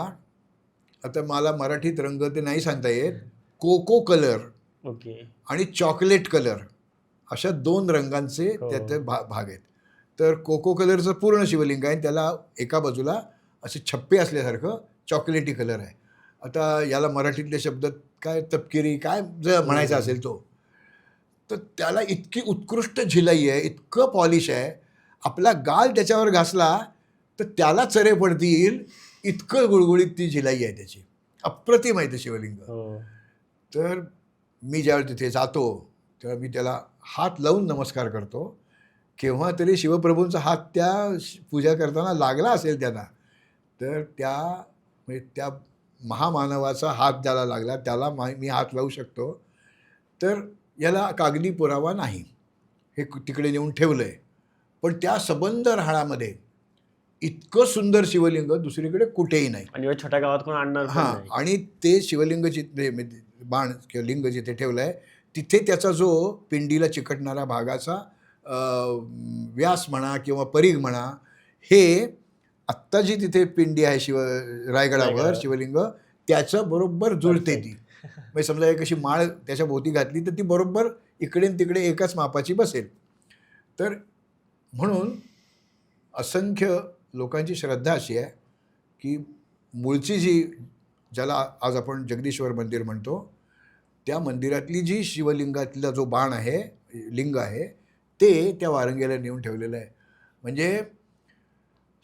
आता मला मराठीत रंग ते नाही सांगता येत, कोको कलर आणि चॉकलेट कलर अशा 2 रंगांचे त्यात भाग आहेत. तर कोको कलरचं पूर्ण शिवलिंग आहे, त्याला एका बाजूला असे छप्पे असल्यासारखं चॉकलेटी कलर आहे. आता याला मराठीतले शब्द काय, तपकिरी काय जर म्हणायचं असेल तो, तर त्याला इतकी उत्कृष्ट झिलाई आहे, इतकं पॉलिश आहे, आपला गाल त्याच्यावर घासला तर त्याला चरे पडतील इतकं गुळगुळीत ती झिलाई आहे त्याची. अप्रतिम आहे ते शिवलिंग. तर मी ज्यावेळी तिथे जातो तेव्हा मी त्याला हात लावून नमस्कार करतो. केव्हा तरी शिवप्रभूंचा हात त्या पूजा करताना लागला असेल त्यांना, तर त्या महामानवाचा हात ज्याला लागला त्याला मी हात लावू शकतो. तर याला कागदी पुरावा नाही, हे तिकडे नेऊन ठेवलं आहे. पण त्या सबंध राहाळामध्ये इतकं सुंदर शिवलिंग दुसरीकडे कुठेही नाही. आणि छोट्या गावात कोण आणणार नाही. आणि ते शिवलिंग जिथे बाण किंवा लिंग जिथे ठेवलं आहे तिथे त्याचा जो पिंडीला चिकटणारा भागाचा व्यास म्हणा किंवा परीघ म्हणा, हे आत्ता जी तिथे पिंडी आहे रायगडावर शिवलिंग त्याचं बरोबर जुळते ती. म्हणजे समजा एक अशी माळ त्याच्या भोवती घातली तर ती बरोबर इकडे न तिकडे एकाच मापाची बसेल. तर म्हणून असंख्य लोकांची श्रद्धा अशी आहे की मूळची ज्याला आज आपण जगदीश्वर मंदिर म्हणतो, त्या मंदिरातली जी शिवलिंगातला जो बाण आहे, लिंग आहे, ते त्या वारंगीला नेऊन ठेवलेलं आहे. म्हणजे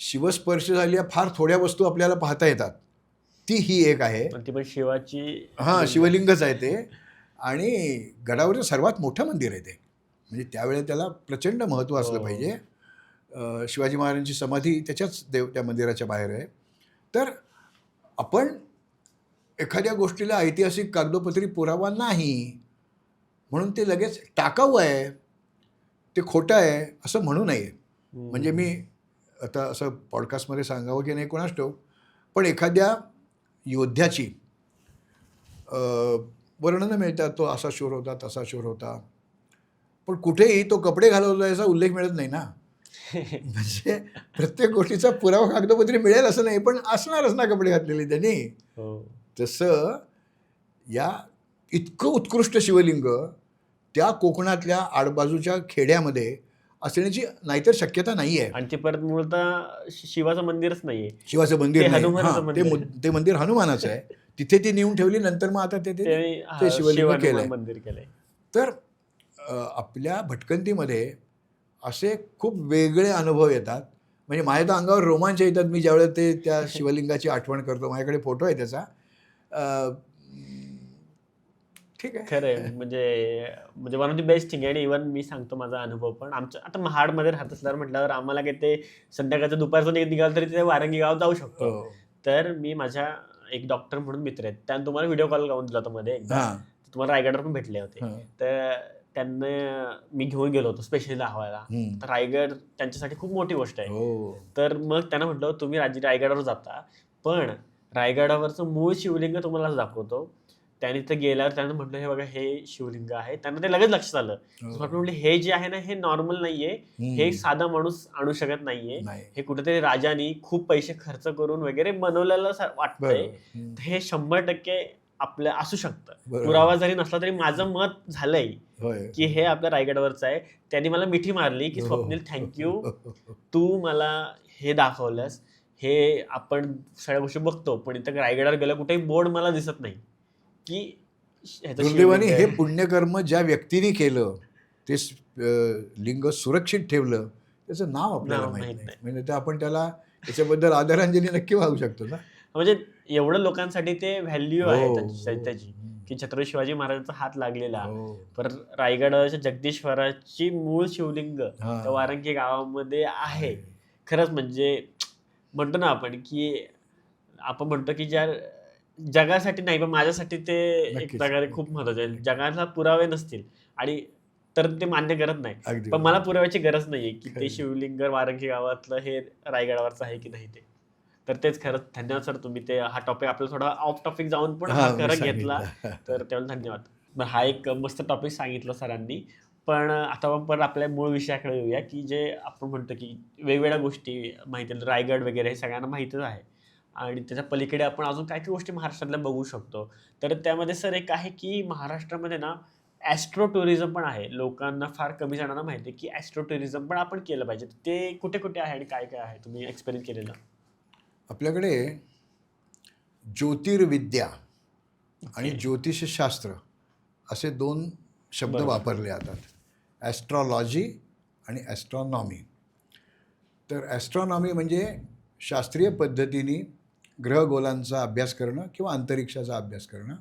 शिवस्पर्श झालेल्या फार थोड्या वस्तू आपल्याला पाहता येतात, ती ही एक आहे. ती पण शिवाची शिवलिंगच आहे ते. आणि गडावरचं सर्वात मोठं मंदिर आहे ते. म्हणजे त्यावेळेला त्याला प्रचंड महत्त्व असलं पाहिजे. शिवाजी महाराजांची समाधी त्याच्याच त्या मंदिराच्या बाहेर आहे. तर आपण एखाद्या गोष्टीला ऐतिहासिक कागदोपत्री पुरावा नाही म्हणून ते लगेच टाकाऊ आहे, ते खोटं आहे असं म्हणू नये. म्हणजे मी आता असं पॉडकास्टमध्ये सांगावं की नाही कोणास ठाऊक, पण एखाद्या योद्ध्याची वर्णनं मिळतात, तो असा शूर होता, तसा शूर होता, पण कुठेही तो कपडे घालवला याचा उल्लेख मिळत नाही ना. म्हणजे प्रत्येक गोष्टीचा पुरावा कागदोपत्री मिळेल असं नाही, पण असणारच ना कपडे घातलेले त्यांनी. तसं या इतकं उत्कृष्ट शिवलिंग त्या कोकणातल्या आडबाजूच्या खेड्यामध्ये असण्याची नाहीतर शक्यता नाही आहे. आणि ते परत मूळतः शिवाचं मंदिरच नाहीये. शिवाचं मंदिर नाही, ते मंदिर हनुमानाचं आहे. तिथे ती नेऊन ठेवली, नंतर मग आता ते शिवलिंग केलंय. तर आपल्या भटकंतीमध्ये असे खूप वेगळे अनुभव येतात. म्हणजे माझ्या तर अंगावर रोमांच येतात मी ज्यावेळेस त्या शिवलिंगाची आठवण करतो. माझ्याकडे फोटो आहे त्याचा. ठीक आहे, खरं आहे. म्हणजे one of the best thing आहे. आणि इव्हन मी सांगतो माझा अनुभव पण. आमच्या आता महाडमध्ये राहत असल्यावर म्हटल्यावर आम्हाला काही ते संध्याकाळचं दुपारचं निघालं तरी ते वारंगी गाव जाऊ शकतो. तर मी माझ्या एक डॉक्टर म्हणून मित्र आहेत, त्यांनी तुम्हाला व्हिडिओ कॉल लावून दिला होता मध्ये एकदा, तुम्हाला रायगडवर पण भेटले होते. तर त्यांना मी घेऊन गेलो होतो स्पेशली दाखवायला. तर रायगड त्यांच्यासाठी खूप मोठी गोष्ट आहे. तर मग त्यांना म्हटलं तुम्ही रायगडावर जाता, पण रायगडावरचं मूळ शिवलिंग तुम्हाला दाखवतो. त्यांनी तर गेल्यावर त्यांना म्हटलं हे बघा हे शिवलिंग आहे. त्यांना ते लगेच लक्षात आलं. म्हटलं हे जे आहे ना हे नॉर्मल नाहीये, हे साधा माणूस आणू शकत नाहीये, हे कुठेतरी राजांनी खूप पैसे खर्च करून वगैरे बनवलेलं वाटतंय. हे 100% आपलं असू शकतं. पुरावा जरी नसला तरी माझं मत झालंय की हे आपल्या रायगडावरचं आहे. त्यांनी मला मिठी मारली की स्वप्नील थँक्यू, तू मला हे दाखवलंस. हे आपण सगळ्या गोष्टी बघतो पण इथं रायगडावर गेलं कुठेही बोर्ड मला दिसत नाही की दुर्दैवाने हे पुण्यकर्म ज्या व्यक्तीने केलं, ते लिंग सुरक्षित ठेवलं, त्याचं नाव आपल्याला माहित नाही. म्हणजे तर आपण त्याला त्याच्याबद्दल आदरांजली नक्की वाहू शकतो ना. म्हणजे एवढं लोकांसाठी ते व्हॅल्यू आहे त्याची की छत्रपती शिवाजी महाराजांचा हात लागलेला. परत रायगडाच्या जगदीश्वराची मूळ शिवलिंग त्या वारंगी गावामध्ये आहे. खरंच म्हणजे म्हणतो ना आपण की म्हणतो की ज्या जगासाठी नाही पण माझ्यासाठी ते एक प्रकारे खूप महत्वाचं आहे. जगाला पुरावे नसतील आणि तर ते मान्य करत नाही, पण मला पुराव्याची गरज नाहीये की ते शिवलिंग वारंगी गावातलं हे रायगडावरचं आहे की नाही ते. तर तेच खरंच धन्यवाद सर, तुम्ही ते हा टॉपिक आपल्याला थोडा ऑफ टॉपिक जाऊन पण हा खरं घेतला, तर त्याला धन्यवाद. हा एक मस्त टॉपिक सांगितलं सरांनी. पण आता आपण आपल्या मूळ विषयाकडे येऊया की जे आपण म्हणतो की वेगवेगळ्या गोष्टी माहिती, रायगड वगैरे हे सगळ्यांना माहितीच आहे आणि त्याच्या पलीकडे आपण अजून काय काही गोष्टी महाराष्ट्रातल्या बघू शकतो. तर त्यामध्ये सर एक आहे की महाराष्ट्रामध्ये ना ॲस्ट्रो टुरिझम पण आहे. लोकांना फार कमी जणांना माहिती आहे की ॲस्ट्रो टुरिझम पण आपण केलं पाहिजे. ते कुठे कुठे आहे आणि काय काय आहे तुम्ही एक्सपिरियन्स केलेलं? आपल्याकडे ज्योतिर्विद्या आणि ज्योतिषशास्त्र असे 2 शब्द वापरले जातात, ॲस्ट्रॉलॉजी आणि ॲस्ट्रॉनॉमी. तर ॲस्ट्रॉनॉमी म्हणजे शास्त्रीय पद्धतीने ग्रहगोलांचा अभ्यास करणं किंवा अंतरिक्षाचा अभ्यास करणं,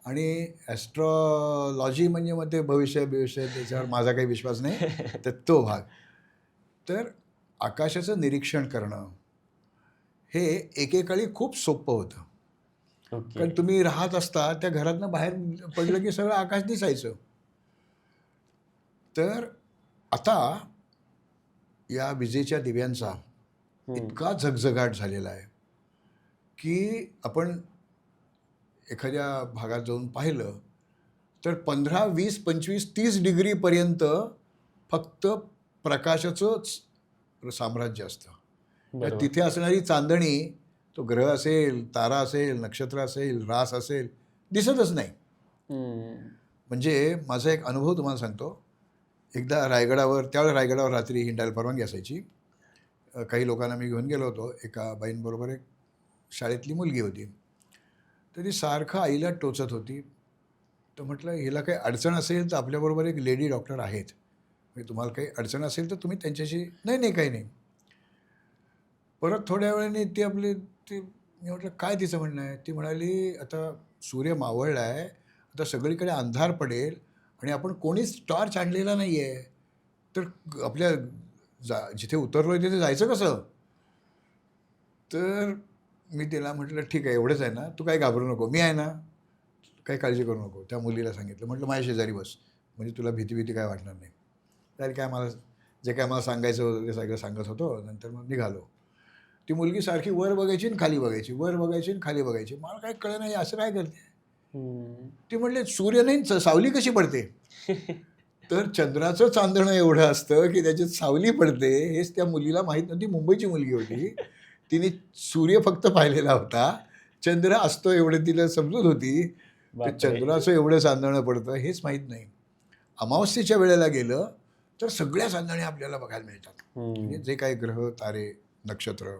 आणि ॲस्ट्रॉलॉजी म्हणजे मग ते भविष्य त्याच्यावर माझा काही विश्वास नाही, तर तो भाग. तर आकाशाचं निरीक्षण करणं हे एकेकाळी खूप सोपं होतं. कारण तुम्ही राहत असता त्या घरातनं बाहेर पडलं की सगळं आकाश दिसायचं. तर आता या विजेच्या दिव्यांचा इतका झगझगाट झालेला आहे की आपण एखाद्या भागात जाऊन पाहिलं तर 15, 20, 25, 30 डिग्रीपर्यंत फक्त प्रकाशाचंच साम्राज्य असतं. बरोबर. तिथे असणारी चांदणी, तो ग्रह असेल, तारा असेल, नक्षत्र असेल, रास असेल, दिसतच नाही. हम्म. म्हणजे माझा एक अनुभव तुम्हाला सांगतो. एकदा रायगडावर, त्यावेळेस रायगडावर रात्री हिंडायला परवानगी असायची. काही लोकांना मी घेऊन गेलो होतो. एका बाईंबरोबर एक शाळेतली मुलगी होती. तर ती सारखं आईला टोचत होती. तर म्हटलं, हिला काही अडचण असेल तर आपल्याबरोबर एक लेडी डॉक्टर आहेत. म्हणजे तुम्हाला काही अडचण असेल तर तुम्ही त्यांच्याशी. नाही नाही, काही नाही. परत थोड्या वेळाने ती आपली ती मी म्हटलं, काय तिचं म्हणणं आहे? ती म्हणाली, आता सूर्य मावळला आहे, आता सगळीकडे अंधार पडेल आणि आपण कोणीच टॉर्च आणलेला नाही आहे, तर आपल्या जिथे उतरलो आहे तिथे जायचं कसं? तर मी तिला म्हटलं, ठीक आहे, एवढंच आहे ना, तू काही घाबरू नको, मी आहे ना, काही काळजी करू नको. त्या मुलीला सांगितलं, म्हटलं माझ्या शेजारी बस, म्हणजे तुला भीती काय वाटणार नाही. तर काय मला जे काय मला सांगायचं होतं ते सगळं सांगत होतो. नंतर मग निघालो. ती मुलगी सारखी वर बघायची आणि खाली बघायची, वर बघायची आणि खाली बघायची. मला काही कळलं नाही, असं काय करते? हम्म. ती म्हटले, सूर्य नाही, सावली कशी पडते? तर चंद्राचं चांदणं एवढं असतं की त्याच्यात सावली पडते, हेच त्या मुलीला माहीत नव्हती. मुंबईची मुलगी होती. तिने सूर्य फक्त पाहिलेला होता, चंद्र असतो एवढं तिला समजत होती. तर बापरे. चंद्राचं एवढं चांदणं पडतं हेच माहीत नाही. अमावस्येच्या वेळेला गेलं तर सगळ्या चांदण्या आपल्याला बघायला मिळतात. म्हणजे जे काही ग्रह, तारे, नक्षत्र,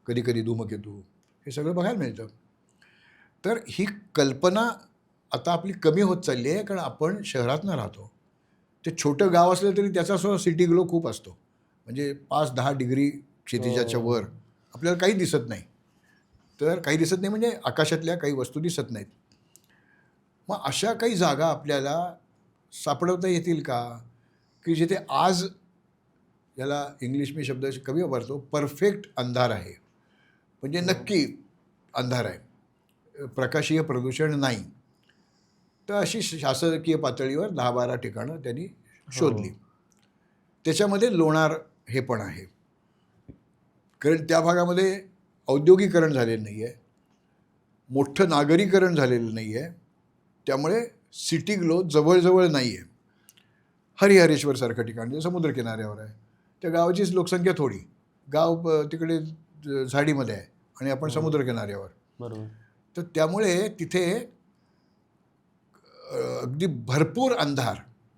कधी कधी धूमकेतू, हे सगळं बघायला मिळतं. तर ही कल्पना आता आपली कमी होत चालली आहे, कारण आपण शहरातनं राहतो. ते छोटं गाव असलं तरी त्याचा सुद्धा सिटी ग्लो खूप असतो. म्हणजे 5-10 डिग्री क्षितिजाच्या हो. वर आपल्याला काही दिसत नाही. तर काही दिसत नाही म्हणजे आकाशातल्या काही वस्तू दिसत नाहीत. मग अशा काही जागा आपल्याला सापडवता येतील का, की जिथे आज, याला इंग्लिश मी शब्द कमी वापरतो, परफेक्ट अंधार आहे. म्हणजे नक्की अंधार आहे, प्रकाशीय प्रदूषण नाही. तर अशी शासकीय पातळीवर 10-12 ठिकाणं त्यांनी हो. शोधली. त्याच्यामध्ये लोणार हे पण आहे. कारण त्या भागामध्ये औद्योगिकरण झालेलं नाही आहे, मोठं नागरीकरण झालेलं नाही आहे, त्यामुळे सिटी ग्लो जवळजवळ नाही आहे. हरिहरेश्वरसारखं ठिकाण जे समुद्रकिनाऱ्यावर आहे, त्या गावाचीच लोकसंख्या थोडी, गाव तिकडे झाडीमध्ये आहे आणि आपण समुद्रकिनाऱ्यावर. बरोबर. तर त्यामुळे तिथे अगदी भरपूर अंधार,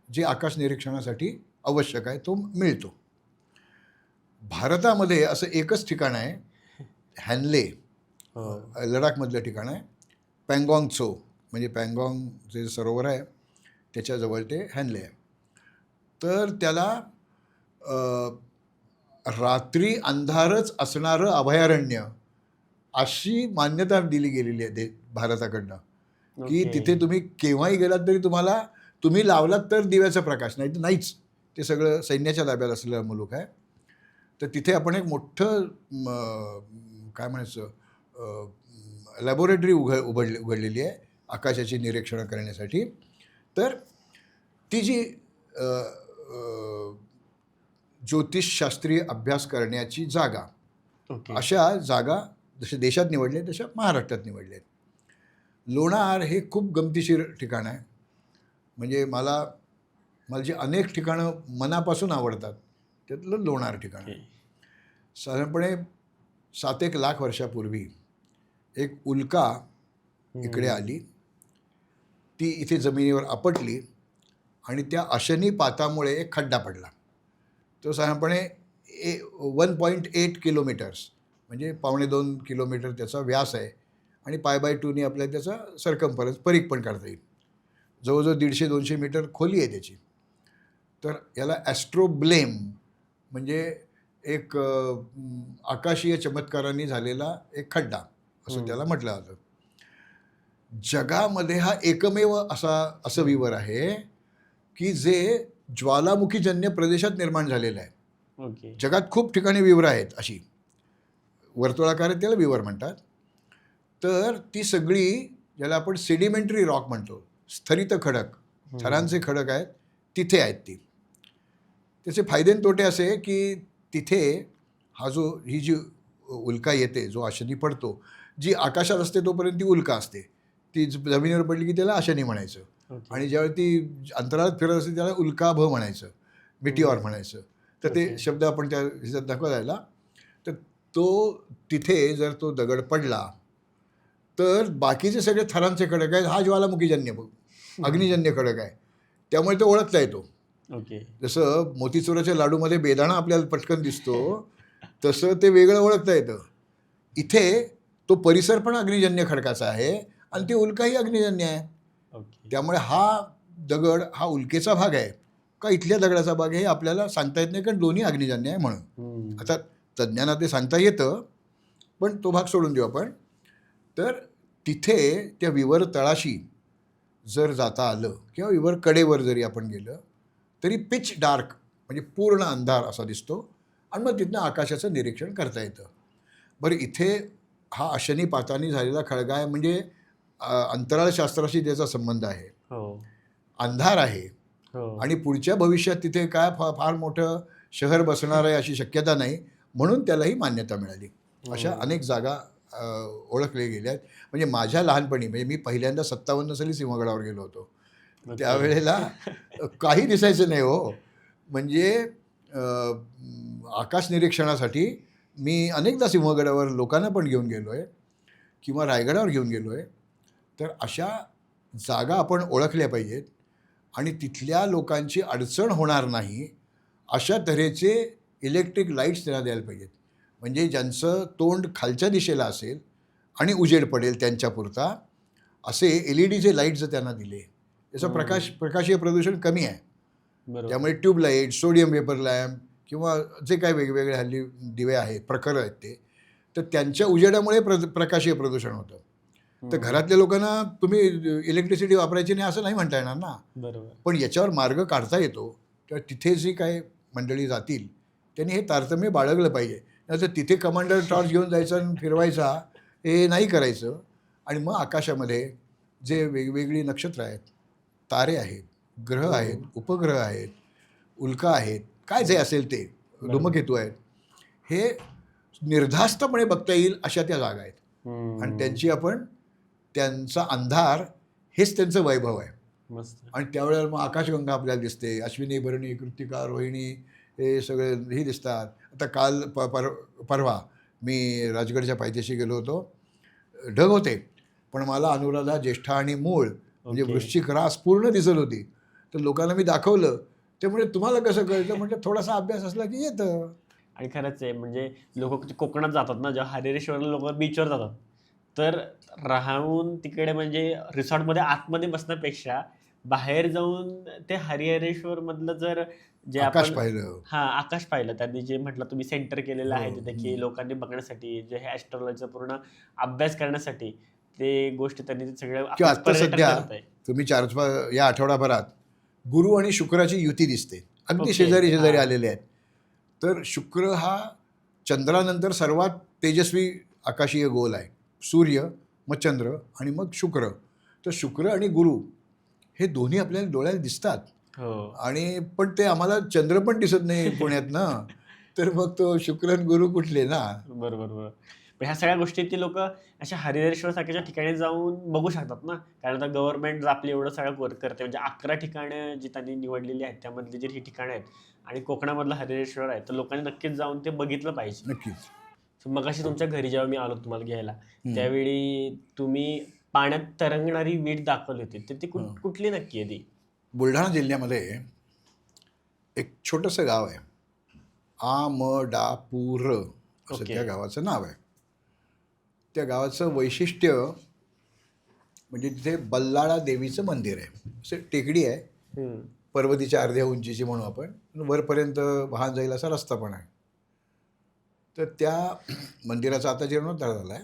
जे आकाश निरीक्षणासाठी आवश्यक आहे, तो मिळतो. भारतामध्ये असं एकच ठिकाण आहे, हॅनले, हो. लडाखमधलं ठिकाण आहे. पँगॉंग त्सो, म्हणजे पँगॉंग जे सरोवर आहे त्याच्याजवळ ते हॅनले आहे. तर त्याला रात्री अंधारच असणारं अभयारण्य अशी मान्यता दिली गेलेली आहे भारताकडनं, की ओके. तिथे तुम्ही केव्हाही गेलात तरी तुम्हाला, तुम्ही लावलात तर दिव्याचा प्रकाश, नाही तर नाहीच. ते सगळं सैन्याच्या ताब्यात असलेला मुलूक आहे. तर तिथे आपण एक मोठं काय म्हणायचं, लॅबोरेटरी उघडलेली आहे आकाशाची निरीक्षणं करण्यासाठी. तर ती जी ज्योतिषशास्त्रीय अभ्यास करण्याची जागा, ओके. अशा जागा जशा देशात निवडल्या तशा महाराष्ट्रात निवडल्या आहेत. लोणार हे खूप गमतीशीर ठिकाण आहे. म्हणजे मला जी अनेक ठिकाणं मनापासून आवडतात त्यातलं लोणार ठिकाण आहे. साधारणपणे 7-1 लाख वर्षापूर्वी एक उल्का इकडे आली, ती इथे जमिनीवर आपटली आणि त्या अशनीपातामुळे एक खड्डा पडला. तो साधारणपणे 1.8 किलोमीटर्स, म्हणजे 2.25 किलोमीटर त्याचा व्यास आहे आणि π/2 आपल्याला त्याचा सरकमफरन्स, परीघ पण काढता येईल. जवळजवळ 150-200 मीटर खोली आहे त्याची. तर याला ॲस्ट्रोब्लेम, म्हणजे एक आकाशीय चमत्कारांनी झालेला एक खड्डा असं त्याला म्हटलं जातं. जगामध्ये हा एकमेव असं विवर आहे की जे ज्वालामुखीजन्य प्रदेशात निर्माण झालेलं आहे. ओके. जगात खूप ठिकाणी विवर आहेत अशी, वर्तुळाकार आहेत, त्याला विवर म्हणतात. तर ती सगळी, ज्याला आपण सेडिमेंटरी रॉक म्हणतो, स्थरित खडक, थरांचे खडक आहेत, तिथे आहेत ती. त्याचे फायदे आणि तोटे असे की तिथे ही जी उल्का येते, जो आशनी पडतो, जी आकाशात असते तोपर्यंत ती उल्का असते, ती जमिनीवर पडली की त्याला आशनी म्हणायचं. आणि ज्यावेळी ती अंतराळात फिरत असते त्याला उल्काभ म्हणायचं, मिटिऑर म्हणायचं. तर ते शब्द आपण त्या ह्याच्यात दाखवायला. तर तो तिथे जर तो दगड पडला तर बाकीचे सगळे थरांचे खडक आहेत, हा ज्वालामुखीजन्य अग्निजन्य खडक आहे, त्यामुळे तो ओळखता येतो. ओके. जसं मोतीचुराच्या लाडूमध्ये बेदाणा आपल्याला पटकन दिसतो, तसं ते वेगळं ओळखता येतं. इथे तो परिसर पण अग्निजन्य खडकाचा आहे आणि ती उल्काही अग्निजन्य आहे. ओके. त्यामुळे हा दगड हा उल्केचा भाग आहे का इथल्या दगडाचा भाग आहे हे आपल्याला सांगता येत नाही, कारण दोन्ही अग्निजन्य आहे म्हणून. आता तज्ज्ञांना ते सांगता येतं, पण तो भाग सोडून देऊ आपण. तर तिथे त्या विवर तळाशी जर जाता आलं किंवा विवर कडेवर जरी आपण गेलं तरी पिच डार्क म्हणजे पूर्ण अंधार असा दिसतो आणि मग तिथनं आकाशाचं निरीक्षण करता येतं. बरं, इथे हा अशनी पातानी झालेला खळगा आहे म्हणजे अंतराळशास्त्राशी त्याचा संबंध आहे. हो. अंधार आहे हो. आणि पुढच्या भविष्यात तिथे काय फार मोठं शहर बसणार आहे अशी शक्यता नाही, म्हणून त्यालाही मान्यता मिळाली. अशा अनेक जागा ओळखल्या गेल्या आहेत. म्हणजे माझ्या लहानपणी, म्हणजे मी पहिल्यांदा 57 साली सिंहगडावर गेलो होतो, त्यावेळेला काही दिसायचं नाही हो. म्हणजे आकाश निरीक्षणासाठी मी अनेकदा सिंहगडावर लोकांना पण घेऊन गेलो आहे किंवा रायगडावर घेऊन गेलो आहे. तर अशा जागा आपण ओळखल्या पाहिजेत आणि तिथल्या लोकांची अडचण होणार नाही अशा तऱ्हेचे इलेक्ट्रिक लाईट्स त्यांना द्यायला पाहिजेत. म्हणजे ज्यांचं तोंड खालच्या दिशेला असेल आणि उजेड पडेल त्यांच्यापुरता असे LED लाईट जर त्यांना दिले, त्याचं प्रकाशीय प्रदूषण कमी आहे. बरोबर. त्यामुळे ट्यूबलाईट, सोडियम वेपर लॅम्प किंवा जे काही वेगवेगळे हल्ली दिवे आहेत, प्रखर आहेत ते, तर त्यांच्या उजेडामुळे प्रकाशीय प्रदूषण होतं. तर घरातल्या लोकांना तुम्ही इलेक्ट्रिसिटी वापरायची नाही असं नाही म्हणता येणार ना. बरोबर. पण याच्यावर मार्ग काढता येतो. तर तिथे जी काही मंडळी जातील त्यांनी हे तारतम्य बाळगलं पाहिजे. नाहीतर तिथे कमांडर टॉर्च घेऊन जायचा आणि फिरवायचा हे नाही करायचं. आणि मग आकाशामध्ये जे वेगवेगळी नक्षत्र आहेत, तारे आहेत, ग्रह आहेत, उपग्रह आहेत, उल्का आहेत, काय जे असेल ते, धूमकेतू आहेत, हे निर्धास्तपणे बघता येईल अशा त्या जागा आहेत. आणि त्यांचा अंधार हेच त्यांचं वैभव आहे. मस्त. आणि त्यावेळेला मग आकाशगंगा आपल्याला दिसते, अश्विनी, भरणी, कृत्तिका, रोहिणी हे सगळे हे दिसतात. आता काल परवा मी राजगडच्या पायथ्याशी गेलो होतो, ढग होते पण मला अनुराधा, ज्येष्ठा आणि मूळ म्हणजे वृश्चिक रास पूर्ण दिसत होती. तर लोकांना मी दाखवलं, त्यामुळे तुम्हाला कसं कळतं म्हणजे थोडासा अभ्यास असला की येतं. आणि खरंच आहे, म्हणजे लोक कोकणात जातात ना, जेव्हा हरिहरेश्वरला लोक बीचवर जातात, तर राहून तिकडे म्हणजे रिसॉर्टमध्ये आतमध्ये बसण्यापेक्षा बाहेर जाऊन ते हरिहरेश्वर मधलं जर जे आकाश आपण पाहिलं. आकाश पाहिलं, त्यांनी जे म्हटलं तुम्ही सेंटर केलेलं आहे तिथे की लोकांनी बघण्यासाठी, जे हे ॲस्ट्रॉलॉजीचा पूर्ण अभ्यास करण्यासाठी ते गोष्टी त्यांनी सगळं किंवा आपलं आत्ता पर्यटन सध्या करताय. तुम्ही या आठवडाभरात गुरु आणि शुक्राची युती दिसते, अगदी ओके. शेजारी शेजारी आलेले आहेत. तर शुक्र हा चंद्रानंतर सर्वात तेजस्वी आकाशीय गोल आहे. सूर्य, मग चंद्र आणि मग शुक्र. तर शुक्र आणि गुरु हे दोन्ही आपल्याला डोळ्याला दिसतात. हो. आणि पण ते आम्हाला चंद्र पण दिसत नाही पुण्यात ना, तर मग तो शुक्र आणि गुरु कुठले ना. बरोबर बरोबर. पण ह्या सगळ्या गोष्टी ती लोक अशा हरिहरेश्वर सारख्याच्या ठिकाणी जाऊन बघू शकतात ना, कारण आता गव्हर्नमेंट आपली एवढं सगळं वर्क करते. म्हणजे 11 ठिकाणं जी त्यांनी निवडलेली आहेत त्यामधली जी ही ठिकाणं आहेत आणि कोकणामधलं हरिहरेश्वर आहे, तर लोकांनी नक्कीच जाऊन ते बघितलं पाहिजे. नक्कीच. मगाशी तुमच्या घरी जेव्हा मी आलो तुम्हाला घ्यायला, त्यावेळी तुम्ही पाण्यात तरंगणारी वीट दाखवली होती, तर ती कुठली नक्की आहे ती? बुलढाणा जिल्ह्यामध्ये एक छोटंसं गाव आहे, आमडापूर असं त्या गावाचं नाव आहे. त्या गावाचं वैशिष्ट्य म्हणजे तिथे बल्लाळा देवीचं मंदिर आहे. असं टेकडी आहे, पर्वतीच्या अर्ध्या उंचीची म्हणू आपण, वरपर्यंत वाहन जाईल असा रस्ता पण आहे. तर त्या मंदिराचा आता जीर्णोद्धार झाला आहे.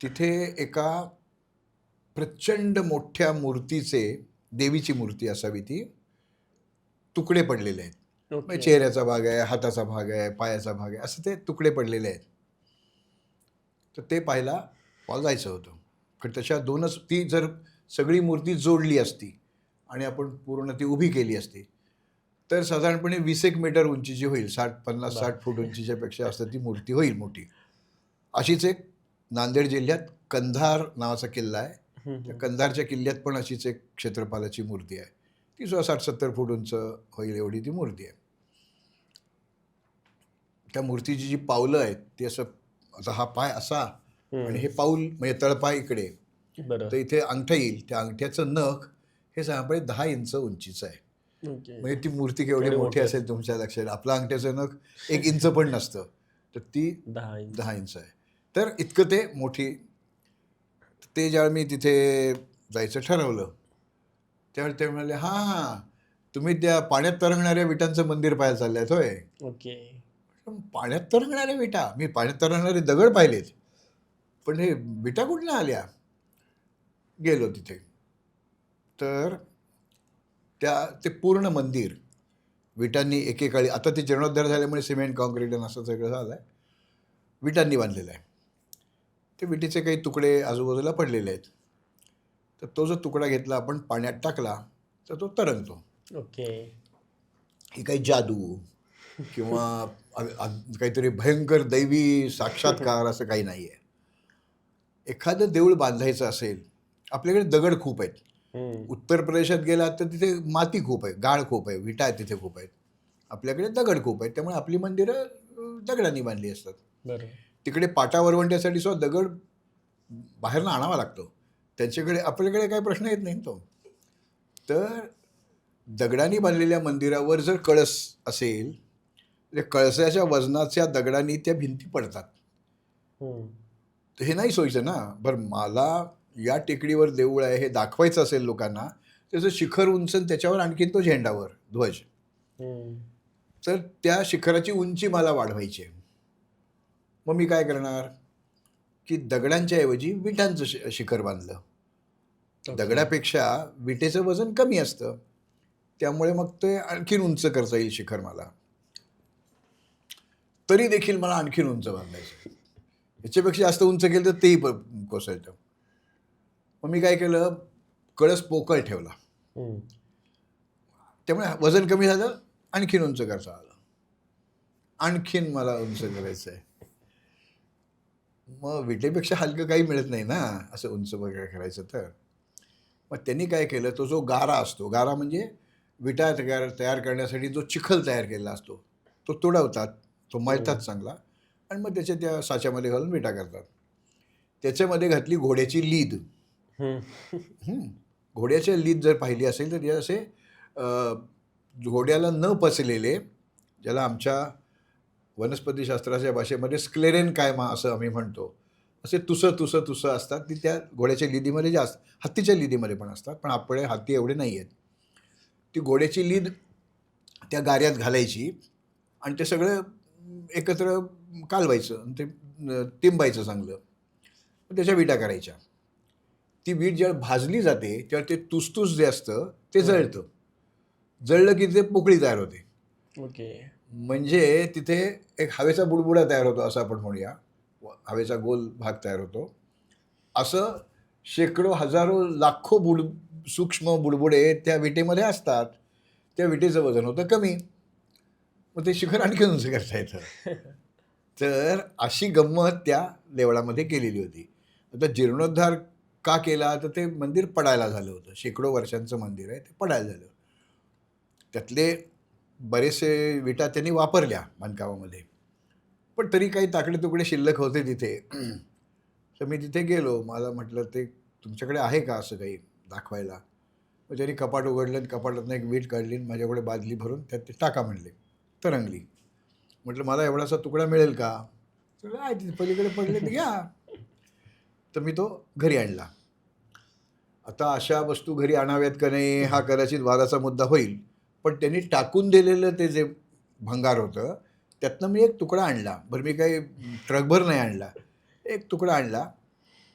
तिथे एका प्रचंड मोठ्या मूर्तीचे, देवीची मूर्ती असावी ती, तुकडे पडलेले आहेत. म्हणजे चेहऱ्याचा भाग आहे, हाताचा भाग आहे, पायाचा भाग आहे, असं ते तुकडे पडलेले आहेत. तर ते पाहायला मला जायचं होतं. पण तशा दोनच, ती जर सगळी मूर्ती जोडली असती आणि आपण पूर्ण ती उभी केली असती तर साधारणपणे 20 मीटर उंचीची होईल, 50-60 फूट उंचीच्या पेक्षा असतं ती मूर्ती होईल मोठी. अशीच एक नांदेड जिल्ह्यात कंधार नावाचा किल्ला आहे, त्या कंधारच्या किल्ल्यात पण अशीच एक क्षेत्रपालाची मूर्ती आहे. ती 60-70 फूट उंच होईल एवढी ती मूर्ती आहे. त्या मूर्तीची जी पावलं आहेत ती असं, आता हा पाय असा आणि हे पाऊल म्हणजे तळपाय इकडे, बरं. तर इथे अंगठा येईल, त्या अंगठ्याचं नख हे साधारणपणे 10 इंच उंचीचं आहे. ओके. म्हणजे ती मूर्ती केवढी केवढी मोठी मोठी असेल तुमच्या लक्षात, आपलं अंगठ्याचं नख 1 इंच पण नसतं, तर ती 10 इंच. 10 इंच आहे. तर इतकं ते मोठी. ते ज्यावेळी मी तिथे जायचं ठरवलं त्यावेळी ते म्हणाले, हां तुम्ही त्या पाण्यात तरंगणाऱ्या विटांचं मंदिर पाहायला चालल्यात होय. ओके. पण पाण्यात तरंगणाऱ्या विटा, मी पाण्यात तरंगणारे दगड पाहिलेत, पण हे विटा कुठल्या आल्या. गेलो तिथे, तर ते पूर्ण मंदिर विटांनी एकेकाळी, आता ते जीर्णोद्धार झाल्यामुळे सिमेंट कॉन्क्रीट असं सगळं झालं आहे, विटांनी बांधलेलं आहे. ते विटेचे काही तुकडे आजूबाजूला पडलेले आहेत. तर तो जो तुकडा घेतला आपण पाण्यात टाकला तर तो तरंगतो. ओके. ही काही जादू किंवा काहीतरी भयंकर दैवी साक्षात्कार असं काही नाही आहे. एखादं देऊळ बांधायचं असेल, आपल्याकडे दगड खूप आहेत. उत्तर प्रदेशात गेलात तर तिथे माती खूप आहे, गाळ खूप आहे, विटा आहेत तिथे खूप आहेत. आपल्याकडे दगड खूप आहेत, त्यामुळे आपली मंदिरं दगडांनी बांधली असतात. बरं. तिकडे पाटा वरवंट्यासाठी सुद्धा दगड बाहेरनं आणावा लागतो. त्यांच्याकडे, आपल्याकडे काही प्रश्न येत नाही तो. तर दगडांनी बांधलेल्या मंदिरावर जर कळस असेल, तर कळसाच्या वजनाच्या दगडांनी त्या भिंती पडतात. तर हे नाही सोयीचं ना. बरं, मला या टेकडीवर देऊळ आहे हे दाखवायचं असेल लोकांना, त्याचं शिखर उंच, त्याच्यावर आणखीन तो झेंडावर ध्वज, तर त्या शिखराची उंची मला वाढवायची आहे. मग मी काय करणार की दगडांच्या ऐवजी विटांचं शिखर बांधलं. दगडापेक्षा विटेचं वजन कमी असतं, त्यामुळे मग ते आणखीन उंच करता येईल शिखर मला. तरी देखील मला आणखीन उंच बांधायचं, याच्यापेक्षा जास्त उंच केलं तर तेही कोसळतं. मग मी काय केलं, कळस पोकळ ठेवला, त्यामुळे वजन कमी झालं, आणखीन उंच करता आलं. आणखीन मला उंच करायचं आहे. मग विटेपेक्षा हलकं काही मिळत नाही ना असं उंच वगैरे करायचं. तर मग त्यांनी काय केलं, तो जो गारा असतो, गारा म्हणजे विटा तयार करण्यासाठी जो चिखल तयार केलेला असतो तो तुडवतात, तो मळतात चांगला, आणि मग त्याच्या त्या साच्यामध्ये घालून विटा करतात. त्याच्यामध्ये घातली घोड्याची लीद. घोड्याच्या लीद जर पाहिली असेल तर या असे घोड्याला न पचलेले, ज्याला आमच्या वनस्पतीशास्त्राच्या भाषेमध्ये स्क्लेरेन कायमा असं आम्ही म्हणतो, असे तुसं असतात. ती त्या घोड्याच्या लिदीमध्ये जास्त, हत्तीच्या लिदीमध्ये पण असतात, पण आपले हत्ती एवढे नाही आहेत. ती घोड्याची लीद त्या गाऱ्यात घालायची आणि ते सगळं एकत्र कालवायचं आणि ते तिंबायचं चांगलं, त्याच्या विटा करायच्या. ती वीट जेव्हा भाजली जाते तेव्हा ते तुसतुस जे असतं ते जळतं. जळलं की ते पोकळी तयार होते. ओके. म्हणजे तिथे एक हवेचा बुडबुडा तयार होतो असं आपण म्हणूया, हवेचा गोल भाग तयार होतो. असं शेकडो, हजारो, लाखो सूक्ष्म बुडबुडे त्या विटेमध्ये असतात. त्या विटेचं वजन होतं कमी, मग ते शिखर आणखी उंच करता येतं. तर अशी गंमत त्या देवळामध्ये केलेली होती. आता जीर्णोद्धार का केला, तर ते मंदिर पडायला झालं होतं. शेकडो वर्षांचं मंदिर आहे, ते पडायला झालं. त्यातले बरेचसे विटा त्यांनी वापरल्या बांधकामामध्ये, पण तरी काही ताकडे तुकडे शिल्लक होते तिथे. तर मी तिथे गेलो, मला म्हटलं ते तुमच्याकडे आहे का असं काही दाखवायला. मग त्यांनी कपाट उघडलं आणि कपाटातनं एक वीट काढली, माझ्याकडे बादली भरून त्यात ते टाका म्हणले. तरंगली. म्हटलं मला एवढासा तुकडा मिळेल का. तर आहे तिथे पलीकडे पडले तर घ्या. तर मी तो घरी आणला. आता अशा वस्तू घरी आणाव्यात का नाही हा कदाचित वादाचा मुद्दा होईल, पण त्यांनी टाकून दिलेलं ते जे भंगार होतं त्यातनं मी एक तुकडा आणला. बरं, मी काही ट्रकभर नाही आणला, एक तुकडा आणला.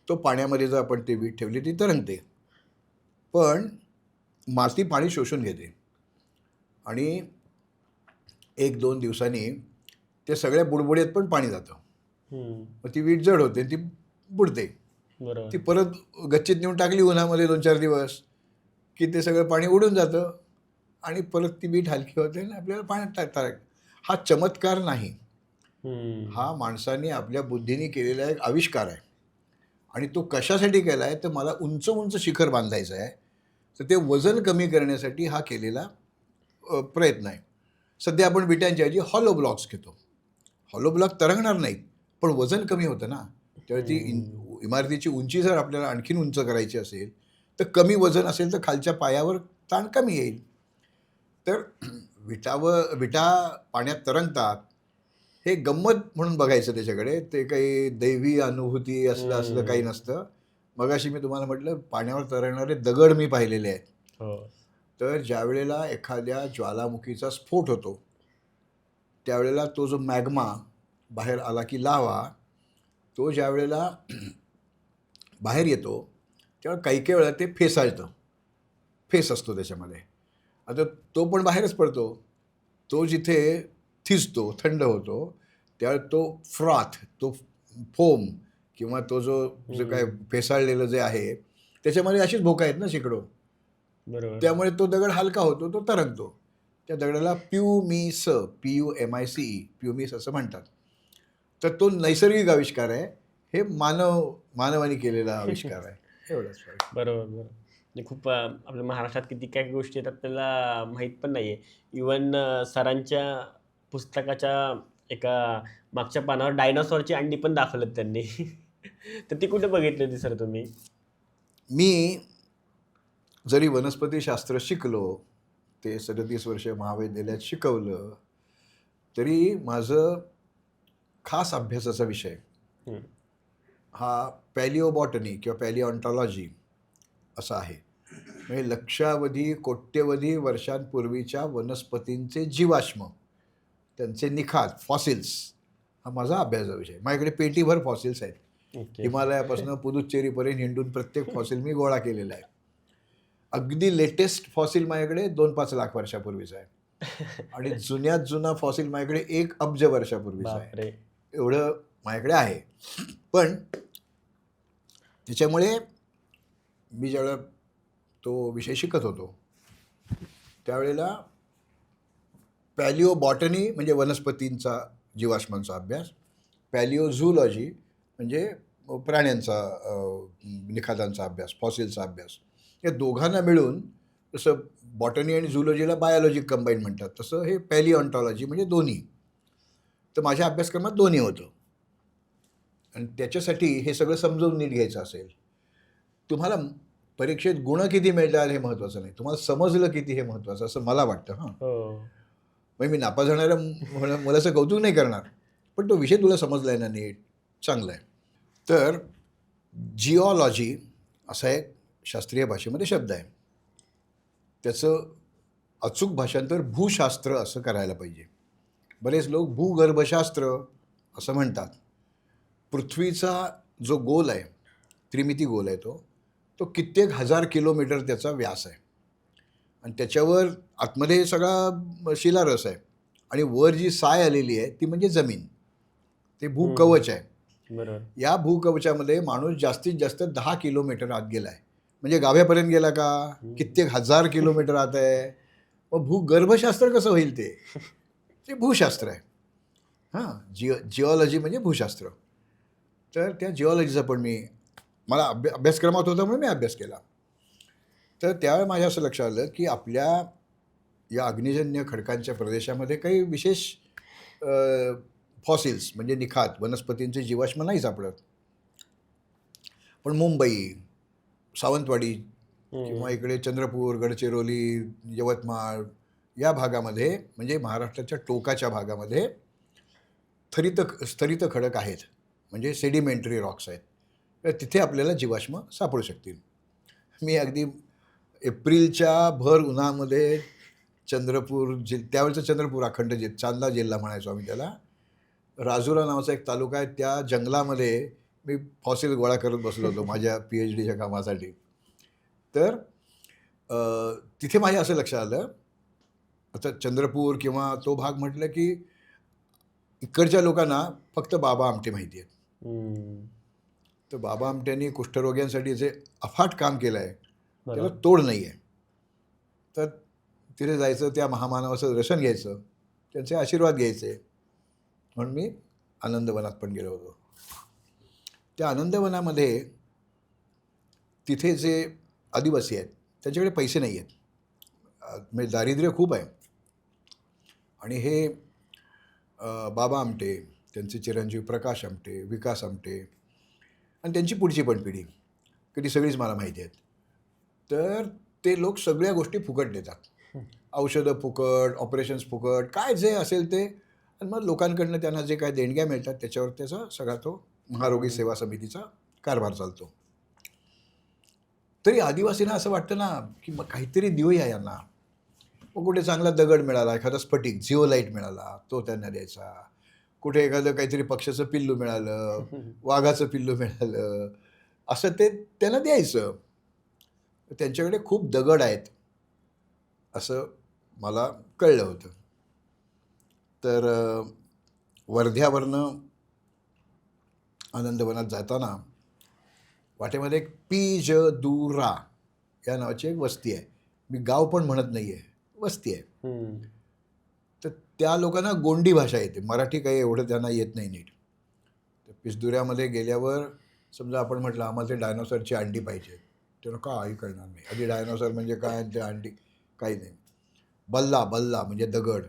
तो पाण्यामध्ये जर आपण ती वीट ठेवली ती तरंगते, पण माती पाणी शोषून घेते आणि 1-2 दिवसांनी ते सगळ्या बुडबुड्यात पण पाणी जातं. मग ती वीट जड होते, ती बुडते. ती परत गच्चीत नेऊन टाकली उन्हामध्ये 2-4 दिवस की ते सगळं पाणी उडून जातं आणि परत ती वीट हलकी होते आणि आपल्याला पाण्यात टाकतात. हा चमत्कार नाही, हा माणसाने आपल्या बुद्धीने केलेला एक आविष्कार आहे. आणि तो कशासाठी केला आहे, तर मला उंच उंच शिखर बांधायचं आहे, तर ते वजन कमी करण्यासाठी हा केलेला प्रयत्न आहे. सध्या आपण विटांच्या ऐवजी हॉलो ब्लॉक्स घेतो. हॉलो ब्लॉक तरंगणार नाहीत, पण वजन कमी होतं ना. त्यामुळे ती इमारतीची उंची जर आपल्याला आणखीन उंच करायची असेल तर कमी वजन असेल तर खालच्या पायावर ताण कमी येईल. तर विटा पाण्यात तरंगतात हे गंमत म्हणून बघायचं त्याच्याकडे. ते काही दैवी अनुभूती असलं काही नसतं. मगाशी मी तुम्हाला म्हटलं पाण्यावर तरंगणारे दगड मी पाहिलेले आहेत. हो. तर ज्यावेळेला एखाद्या ज्वालामुखीचा स्फोट होतो त्यावेळेला तो जो मॅग्मा बाहेर आला की लावा तो ज्यावेळेला बाहेर येतो तेव्हा काही वेळा ते फेसाळतं. फेस असतो त्याच्यामध्ये. आता तो पण बाहेरच पडतो. तो जिथे थिजतो, थंड होतो, त्यावेळेस तो फ्रॉथ, तो फोम किंवा तो जो काय फेसाळलेलं जे आहे त्याच्यामध्ये अशीच भोका आहेत ना शेकडो. बरोबर. त्यामुळे तो दगड हलका होतो, तो तरंगतो. त्या दगडाला प्यूमिस, PUMICE, प्यूमिस असं म्हणतात. तर तो नैसर्गिक आविष्कार आहे. हे मानवाने केलेला आविष्कार आहे. एवढंच फरक. बरोबर, बरोबर. म्हणजे खूप आपल्या महाराष्ट्रात किती काय गोष्टी आहेत आपल्याला माहीत पण नाही आहे. इवन सरांच्या पुस्तकाच्या एका मागच्या पानावर डायनोसॉरची अंडी पण दाखवलेत त्यांनी. तर ती कुठे बघितली होती सर तुम्ही? मी जरी वनस्पतीशास्त्र शिकलो, ते 37 वर्ष महाविद्यालयात शिकवलं, तरी माझं खास अभ्यासाचा विषय हं. हा पॅलिओबॉटनी किंवा पॅलिओन्टॉलॉजी असा आहे. म्हणजे लक्षावधी कोट्यवधी वर्षांपूर्वीच्या वनस्पतींचे जीवाश्म, त्यांचे निखात, फॉसिल्स हा माझा अभ्यासाचा विषय. माझ्याकडे पेटीभर फॉसिल्स आहेत. ओके. हिमालयापासून पुदुच्चेरीपर्यंत हिंडून प्रत्येक फॉसिल मी गोळा केलेला आहे. अगदी लेटेस्ट फॉसिल माझ्याकडे 2-5 लाख वर्षापूर्वीचा आहे आणि जुन्यात जुना फॉसिल माझ्याकडे 1 अब्ज वर्षापूर्वीचा आहे. बापरे! एवढं माझ्याकडे आहे. पण त्याच्यामुळे मी ज्यावेळेला तो विषय शिकत होतो त्यावेळेला पॅलिओबॉटनी म्हणजे वनस्पतींचा जीवाश्मांचा अभ्यास, पॅलिओझूलॉजी म्हणजे प्राण्यांचा निखातांचा अभ्यास, फॉसिलचा अभ्यास, या दोघांना मिळून जसं बॉटनी आणि झूलॉजीला बायोलॉजी कंबाईन म्हणतात तसं हे पॅलिओन्टॉलॉजी म्हणजे दोन्ही. तर माझ्या अभ्यासक्रमात दोन्ही होतं आणि त्याच्यासाठी हे सगळं समजून नीट घ्यायचं असेल, तुम्हाला परीक्षेत गुण किती मिळतात हे महत्त्वाचं नाही, तुम्हाला समजलं किती हे महत्त्वाचं असं मला वाटतं. हां, हो. म्हणजे मी नापास होणाऱ्या मुलाचं कौतुक नाही करणार, पण तो विषय तुला समजला आहे ना नीट, चांगला आहे. तर जिओलॉजी असा एक शास्त्रीय भाषेमध्ये शब्द आहे. त्याचं अचूक भाषांतर भूशास्त्र असं करायला पाहिजे. बरेच लोक भूगर्भशास्त्र असं म्हणतात. पृथ्वीचा जो गोल आहे, त्रिमिती गोल आहे, तो कित्येक हजार किलोमीटर त्याचा व्यास आहे आणि त्याच्यावर आतमध्ये सगळा शिलारस आहे आणि वर जी साय आलेली आहे ती म्हणजे जमीन, ते भूकवच आहे. बरोबर. या भूकवचामध्ये माणूस जास्तीत जास्त 10 किलोमीटर आत गेला आहे. म्हणजे गाभ्यापर्यंत गेला का? कित्येक हजार किलोमीटर आत आहे. मग भूगर्भशास्त्र कसं होईल ते? ते भूशास्त्र आहे. हां, जिओलॉजी म्हणजे भूशास्त्र. तर त्या जिओलॉजीचा पण मला अभ्यासक्रमात होता म्हणून मी अभ्यास केला. तर त्यावेळी माझ्या असं लक्षात आलं की आपल्या या अग्निजन्य खडकांच्या प्रदेशामध्ये काही विशेष फॉसिल्स म्हणजे निखात, वनस्पतींचे जीवाश्म नाही सापडत. पण मुंबई, सावंतवाडी किंवा इकडे चंद्रपूर, गडचिरोली, यवतमाळ या भागामध्ये म्हणजे महाराष्ट्राच्या टोकाच्या भागामध्ये स्थरित खडक आहेत, म्हणजे सेडिमेंटरी रॉक्स आहेत. तर तिथे आपल्याला जीवाश्म सापडू शकतील. मी अगदी एप्रिलच्या भर उन्हामध्ये चंद्रपूर त्यावेळेचं चंद्रपूर अखंड चांदला जिल्हा म्हणायचो आम्ही त्याला, राजुरा नावाचा एक तालुका आहे, त्या जंगलामध्ये मी फॉसिल गोळा करत बसलो होतो माझ्या PhDच्या कामासाठी. तर तिथे माझ्या असं लक्षात आलं, आता चंद्रपूर किंवा तो भाग म्हटलं की इकडच्या लोकांना फक्त बाबा आमटे माहिती आहेत. तर बाबा आमट्यांनी कुष्ठरोग्यांसाठी जे अफाट काम केलं आहे त्याला तोड नाही आहे. तर तिथे जायचं, त्या महामानवाचं दर्शन घ्यायचं, त्यांचे आशीर्वाद घ्यायचे. म्हणून मी आनंदवनात पण गेलो होतो. त्या आनंदवनामध्ये तिथे जे आदिवासी आहेत त्यांच्याकडे पैसे नाही आहेत, म्हणजे दारिद्र्य खूप आहे आणि हे बाबा आमटे त्यांचे चिरंजीव प्रकाश आमटे, विकास आमटे आणि त्यांची पुढची पण पिढी, की ती सगळीच मला माहिती आहेत. तर ते लोक सगळ्या गोष्टी फुकट देतात. औषधं फुकट, ऑपरेशन्स फुकट, काय जे असेल ते. आणि मग लोकांकडनं त्यांना जे काय देणग्या मिळतात त्याच्यावर त्याचा सगळा तो महारोगी सेवा समितीचा कारभार चालतो. तरी आदिवासींना असं वाटतं ना, की मग काहीतरी देऊया यांना. मग कुठे चांगला दगड मिळाला, एखादा स्फटिक झिओलाईट मिळाला, तो त्यांना द्यायचा. कुठे एखादं काहीतरी पक्ष्याचं पिल्लू मिळालं, वाघाचं पिल्लू मिळालं, असं ते त्यांना द्यायचं. त्यांच्याकडे खूप दगड आहेत असं मला कळलं होतं. तर वर्ध्यावरनं आनंदवनात जाताना वाटेमध्ये एक पिजदुरा या नावाची एक वस्ती आहे. मी गाव पण म्हणत नाही आहे, वस्ती आहे. तर त्या लोकांना गोंडी भाषा येते, मराठी काही एवढं त्यांना येत नाही नीट. तर पिजदुऱ्यामध्ये गेल्यावर समजा आपण म्हटलं आम्हाला ते डायनोसॉरची अंडी पाहिजे, त्यांना काही कळणार नाही. आधी डायनोसॉर म्हणजे काय, ते अंडी काही नाही. बल्ला बल्ला म्हणजे दगड.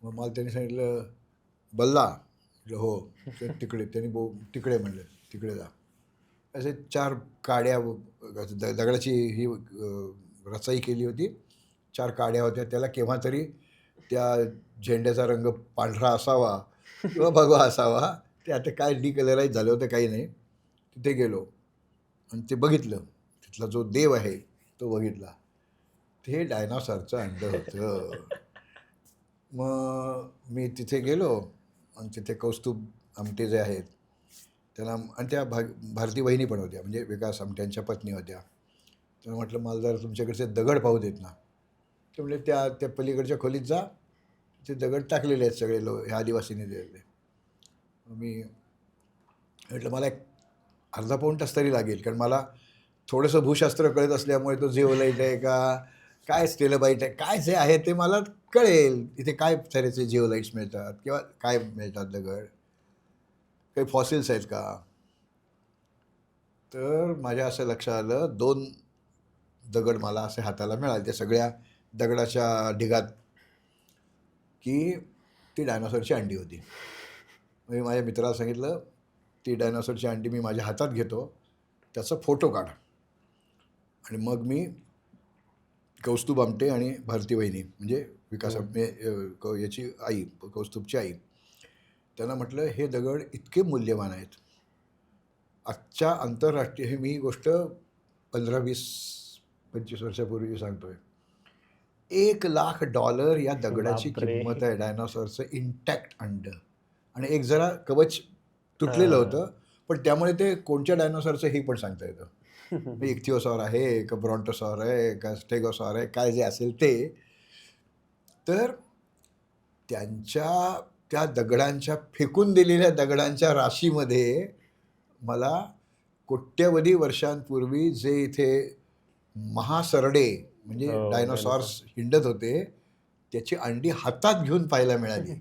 मग मला त्यांनी सांगितलं बल्ला, म्हटलं हो. ते तिकडे त्यांनी तिकडे म्हणलं, तिकडे जा. असे 4 काड्या दगडाची ही रचाई केली होती. 4 काड्या होत्या. त्याला केव्हा तरी त्या झेंड्याचा रंग पांढरा असावा किंवा भगवा असावा. ते आता काय डिकलराईज झालं होतं काही नाही. तिथे गेलो आणि ते बघितलं. तिथला जो देव आहे तो बघितला. ते डायनॉसॉरचं अंड होतं. मग मी तिथे गेलो आणि तिथे कौस्तुभ आमटे जे आहेत त्याला, आणि त्या भारती बहिणी पण होत्या, म्हणजे विकास आमट्यांच्या पत्नी होत्या. तर म्हटलं मला जर तुमच्याकडचे दगड पाहू देत ना. तर म्हणजे त्या त्या पलीकडच्या खोलीत जा, ते दगड टाकलेले आहेत सगळे ह्या आदिवासींनी दिलेले. मी म्हटलं मला एक अर्धा पाऊण तास तरी लागेल, कारण मला थोडंसं भूशास्त्र कळत असल्यामुळे तो जिओलाईट आहे का काय स्टेलबाईट आहे काय जे आहे ते मला कळेल. इथे काय तऱ्हेचे जिओलाईट्स मिळतात किंवा काय मिळतात दगड, काही फॉसिल्स आहेत का. तर माझ्या असं लक्षात आलं 2 दगड मला असे हाताला मिळाले त्या सगळ्या दगडाच्या ढिगात, की ती डायनॉसॉरची अंडी होती. मी माझ्या मित्राला सांगितलं ती डायनॉसॉरची अंडी मी माझ्या हातात घेतो, त्याचा फोटो काढ. आणि मग मी कौस्तुभ आमटे आणि भारती वहिनी म्हणजे विकास याची आई, कौस्तुभची आई, त्यांना म्हटलं हे दगड इतके मूल्यवान आहेत. आजच्या आंतरराष्ट्रीय, हे मी गोष्ट 15-20-25 वर्षापूर्वी सांगतोय. $1,00,000 या दगडाची बापरे. किंमत आहे. डायनॉसॉरचं इंटॅक्ट अंड. आणि एक जरा कवच तुटलेलं होतं, पण त्यामुळे ते कोणत्या डायनॉसॉरचं हे पण सांगता येतं. इक्थिओसॉर आहे का ब्रॉन्टोसॉर आहे का स्टेगोसॉर आहे, काय जे असेल ते. तर त्यांच्या त्या दगडांच्या फेकून दिलेल्या दगडांच्या राशीमध्ये मला कोट्यवधी वर्षांपूर्वी जे इथे महासरडे म्हणजे डायनोसॉर्स हिंडत होते त्याची अंडी हातात घेऊन पाहायला मिळाली.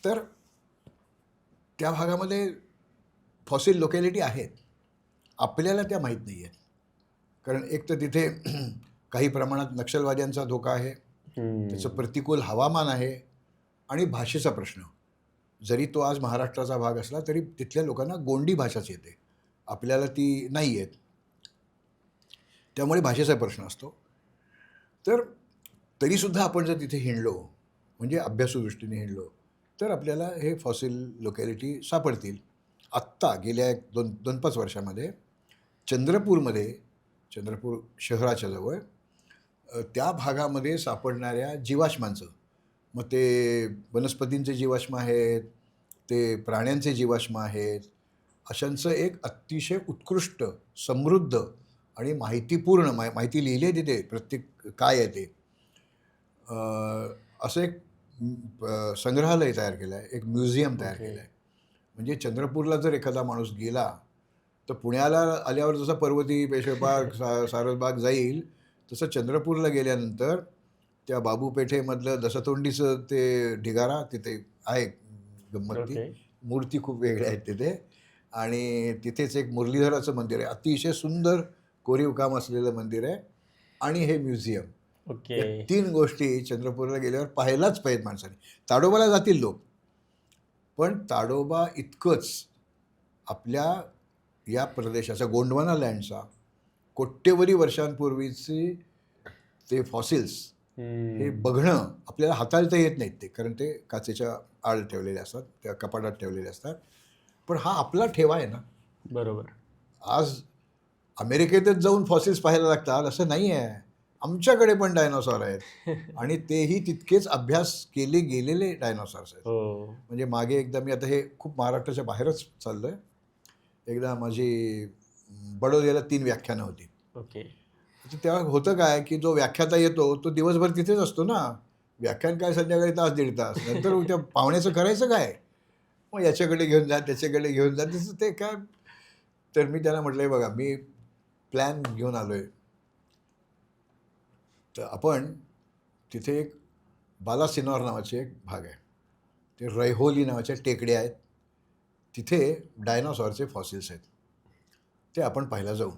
तर त्या भागामध्ये फॉसिल लोकॅलिटी आहेत, आपल्याला त्या माहीत नाही आहेत. कारण एक तर तिथे काही प्रमाणात नक्षलवाद्यांचा धोका आहे, त्याचं प्रतिकूल हवामान आहे आणि भाषेचा प्रश्न. जरी तो आज महाराष्ट्राचा भाग असला तरी तिथल्या लोकांना गोंडी भाषाच येते, आपल्याला ती नाही येत. त्यामुळे भाषेचा प्रश्न असतो. तर तरीसुद्धा आपण जर तिथे हिंडलो, म्हणजे अभ्यासू दृष्टीने हिंडलो, तर आपल्याला हे फॉसिल लोकॅलिटी सापडतील. आत्ता गेल्या 2-5 वर्षामध्ये चंद्रपूरमध्ये, चंद्रपूर शहराच्या जवळ त्या भागामध्ये सापडणाऱ्या जीवाश्मांचं, मग ते वनस्पतींचे जीवाश्म आहेत, ते प्राण्यांचे जीवाश्म आहेत, अशांचं एक अतिशय उत्कृष्ट, समृद्ध आणि माहितीपूर्ण माहिती लिहिली आहे तिथे प्रत्येक काय आहे ते, असं एक संग्रहालय तयार केलं आहे, एक म्युझियम तयार केलं आहे. म्हणजे चंद्रपूरला जर एखादा माणूस गेला तर पुण्याला आल्यावर जसं पर्वती, पेशवेबाग, सारसबाग जाईल, तसं चंद्रपूरला गेल्यानंतर त्या बाबू पेठेमधलं दसतोंडीचं ते ढिगारा तिथे आहे. गंमती मूर्ती खूप वेगळ्या आहेत तिथे. आणि तिथेच एक मुरलीधराचं मंदिर आहे, अतिशय सुंदर कोरीव काम असलेलं मंदिर आहे. आणि हे म्युझियम, ओके. या 3 गोष्टी चंद्रपूरला गेल्यावर पाहायलाच पाहिजेत माणसाने. ताडोबाला जातील लोक, पण ताडोबा इतकंच आपल्या या प्रदेशाचा गोंडवाना लँडचा कोट्यवधी वर्षांपूर्वीचे ते फॉसिल्स हे बघणं आपल्याला हाताळता येत नाहीत ते, कारण ते काचेच्या आड ठेवलेले असतात, त्या कपाटात ठेवलेले असतात. पण हा आपला ठेवा आहे ना. बरोबर. आज अमेरिकेतच जाऊन फॉसिल्स पाहायला लागतात असं नाही आहे. आमच्याकडे पण डायनॉसॉर आहेत आणि तेही तितकेच अभ्यास केले गेलेले डायनॉसॉर्स आहेत. हो. म्हणजे मागे एकदा मी आता हे खूप महाराष्ट्राच्या बाहेरच चाललो आहे. एकदा माझी बडोद्याला 3 व्याख्यानं होती. ओके. तर तेव्हा होतं काय, की जो व्याख्याता येतो तो दिवसभर तिथेच असतो ना. व्याख्यान काय संध्याकाळी तास दीड तास. नंतर त्या पाहुण्याचं करायचं काय? मग याच्याकडे घेऊन जा, त्याच्याकडे घेऊन जा. तसं ते काय. तर मी त्यांना म्हटलं, बघा मी प्लॅन घेऊन आलो आहे. तर आपण तिथे एक बालासिनॉर नावाचे एक भाग आहे. ते रैहोली नावाच्या टेकड्या आहेत. तिथे डायनॉसॉरचे फॉसिल्स आहेत. ते आपण पाहायला जाऊ.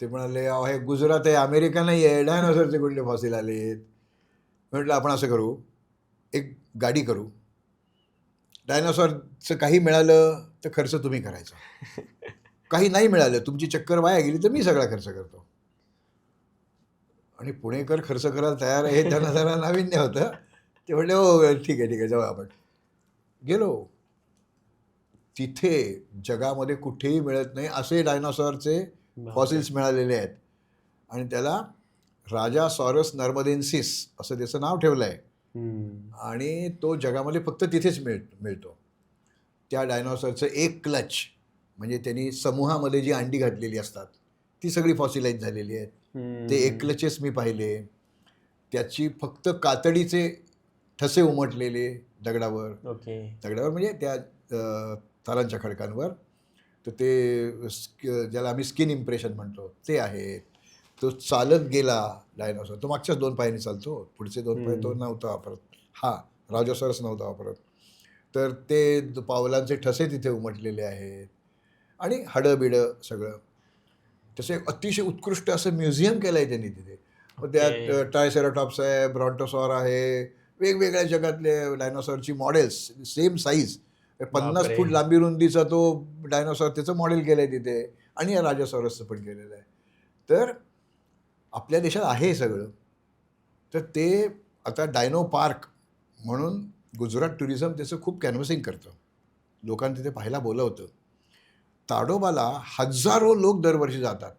ते म्हणाले, अहो हे गुजरात आहे, अमेरिका नाही आहे, डायनॉसॉरचे कुठले फॉसिल आलेत. म्हटलं आपण असं करू, एक गाडी करू. डायनॉसॉरचं काही मिळालं तर खर्च तुम्ही करायचा. काही नाही मिळालं, तुमची चक्कर वाया गेली तर मी सगळा खर्च करतो. आणि पुणेकर खर्च करायला तयार आहे हे त्यांना जरा नाविन्य होतं. ते म्हटले, हो ठीक आहे जाऊ आपण. गेलो. तिथे जगामध्ये कुठेही मिळत नाही असे डायनॉसॉरचे फॉसिल्स मिळालेले आहेत. आणि त्याला राजा सॉरस नर्मदेन्सिस असं त्याचं नाव ठेवलं आहे. आणि तो जगामध्ये फक्त तिथेच मिळतो. त्या डायनॉसॉरचं एक क्लच, म्हणजे त्यांनी समूहामध्ये जी अंडी घातलेली असतात ती सगळी फॉसिलाइज झालेली आहेत. ते एक क्लचेस मी पाहिले. त्याची फक्त कातडीचे ठसे उमटलेले दगडावर. ओके. दगडावर म्हणजे त्या तारांच्या खडकांवर. तर ते ज्याला आम्ही स्किन इम्प्रेशन म्हणतो ते आहेत. तो चालत गेला डायनॉसॉर. तो मागच्याच 2 पायांनी चालतो, पुढचे 2 पाय तो नव्हता वापरत. हा राजोसॉरस नव्हता वापरत. तर ते पावलांचे ठसे तिथे उमटलेले आहेत आणि हाडं बिडं सगळं. तसे अतिशय उत्कृष्ट असं म्युझियम केलं आहे त्यांनी तिथे. मग त्यात ट्रायसेराटॉप्स आहे, ब्रॉन्टोसॉर आहे, वेगवेगळ्या जगातले डायनॉसॉरची मॉडेल्स सेम साईज. 50 फूट लांबी रुंदीचा तो डायनॉसॉर, त्याचं मॉडेल केलं आहे तिथे. आणि या राजासॉरसचं पण केलेलं आहे. तर आपल्या देशात आहे सगळं. तर ते आता डायनो पार्क म्हणून गुजरात टुरिझम त्याचं खूप कॅनव्हसिंग करतं, लोकांना तिथे पाहायला बोलवतं. ताडोबाला हजारो लोक दरवर्षी जातात,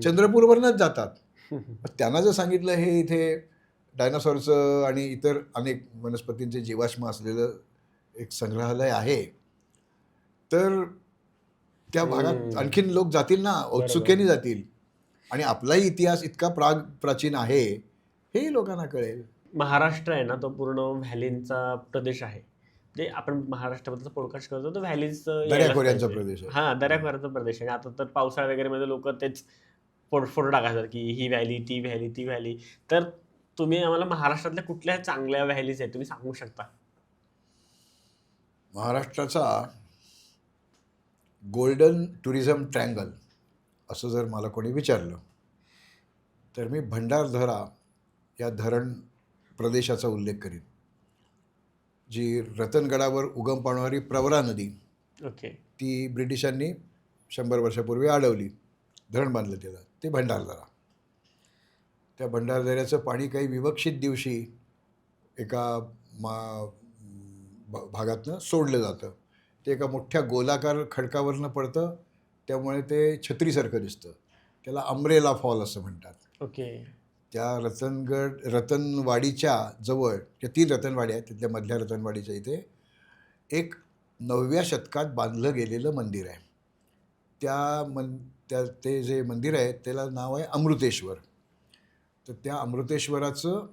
चंद्रपूरवरनंच जातात. त्यांना जर सांगितलं हे इथे डायनासॉरचं आणि इतर अनेक वनस्पतींचे जीवाश्म असलेलं एक संग्रहालय आहे, तर त्या भागात आणखीन लोक जातील ना, औत्सुक्याने जातील. आणि आपलाही इतिहास इतका प्राचीन आहे हेही लोकांना कळेल. महाराष्ट्र आहे ना, तो पूर्ण व्हॅलींचा प्रदेश आहे. म्हणजे आपण महाराष्ट्राबद्दल पॉडकास्ट करतो तर व्हॅलीज दऱ्याखोऱ्यांचा प्रदेश आहे. हा, दऱ्याखोऱ्याचा प्रदेश आहे. आता तर पावसाळा वगैरे मध्ये लोक तेच फोटो टाकायचं की ही व्हॅली, ती व्हॅली, ती व्हॅली. तर तुम्ही आम्हाला महाराष्ट्रातल्या कुठल्या चांगल्या व्हॅलीज आहेत तुम्ही सांगू शकता? महाराष्ट्राचा गोल्डन टुरिझम ट्रँगल असं जर मला कोणी विचारलं तर मी भंडारदरा या धरण प्रदेशाचा उल्लेख करीन, जी रतनगडावर उगम पावणारी प्रवरा नदी. ओके. ती ब्रिटिशांनी 100 वर्षापूर्वी अडवली, धरण बांधलं त्याला, ते भंडारदरा. त्या भंडारदऱ्याचं पाणी काही विवक्षित दिवशी एका भागातनं सोडलं जातं. ते एका मोठ्या गोलाकार खडकावरनं पडतं, त्यामुळे ते छत्रीसारखं दिसतं. त्याला अम्ब्रेला फॉल असं म्हणतात. ओके. त्या रतनवाडीच्या जवळ त्या 3 रतनवाड्या आहेत, तिथल्या मधल्या रतनवाडीच्या इथे एक 9व्या शतकात बांधलं गेलेलं मंदिर आहे. ते जे मंदिर आहे त्याला नाव आहे अमृतेश्वर. तर त्या अमृतेश्वराचं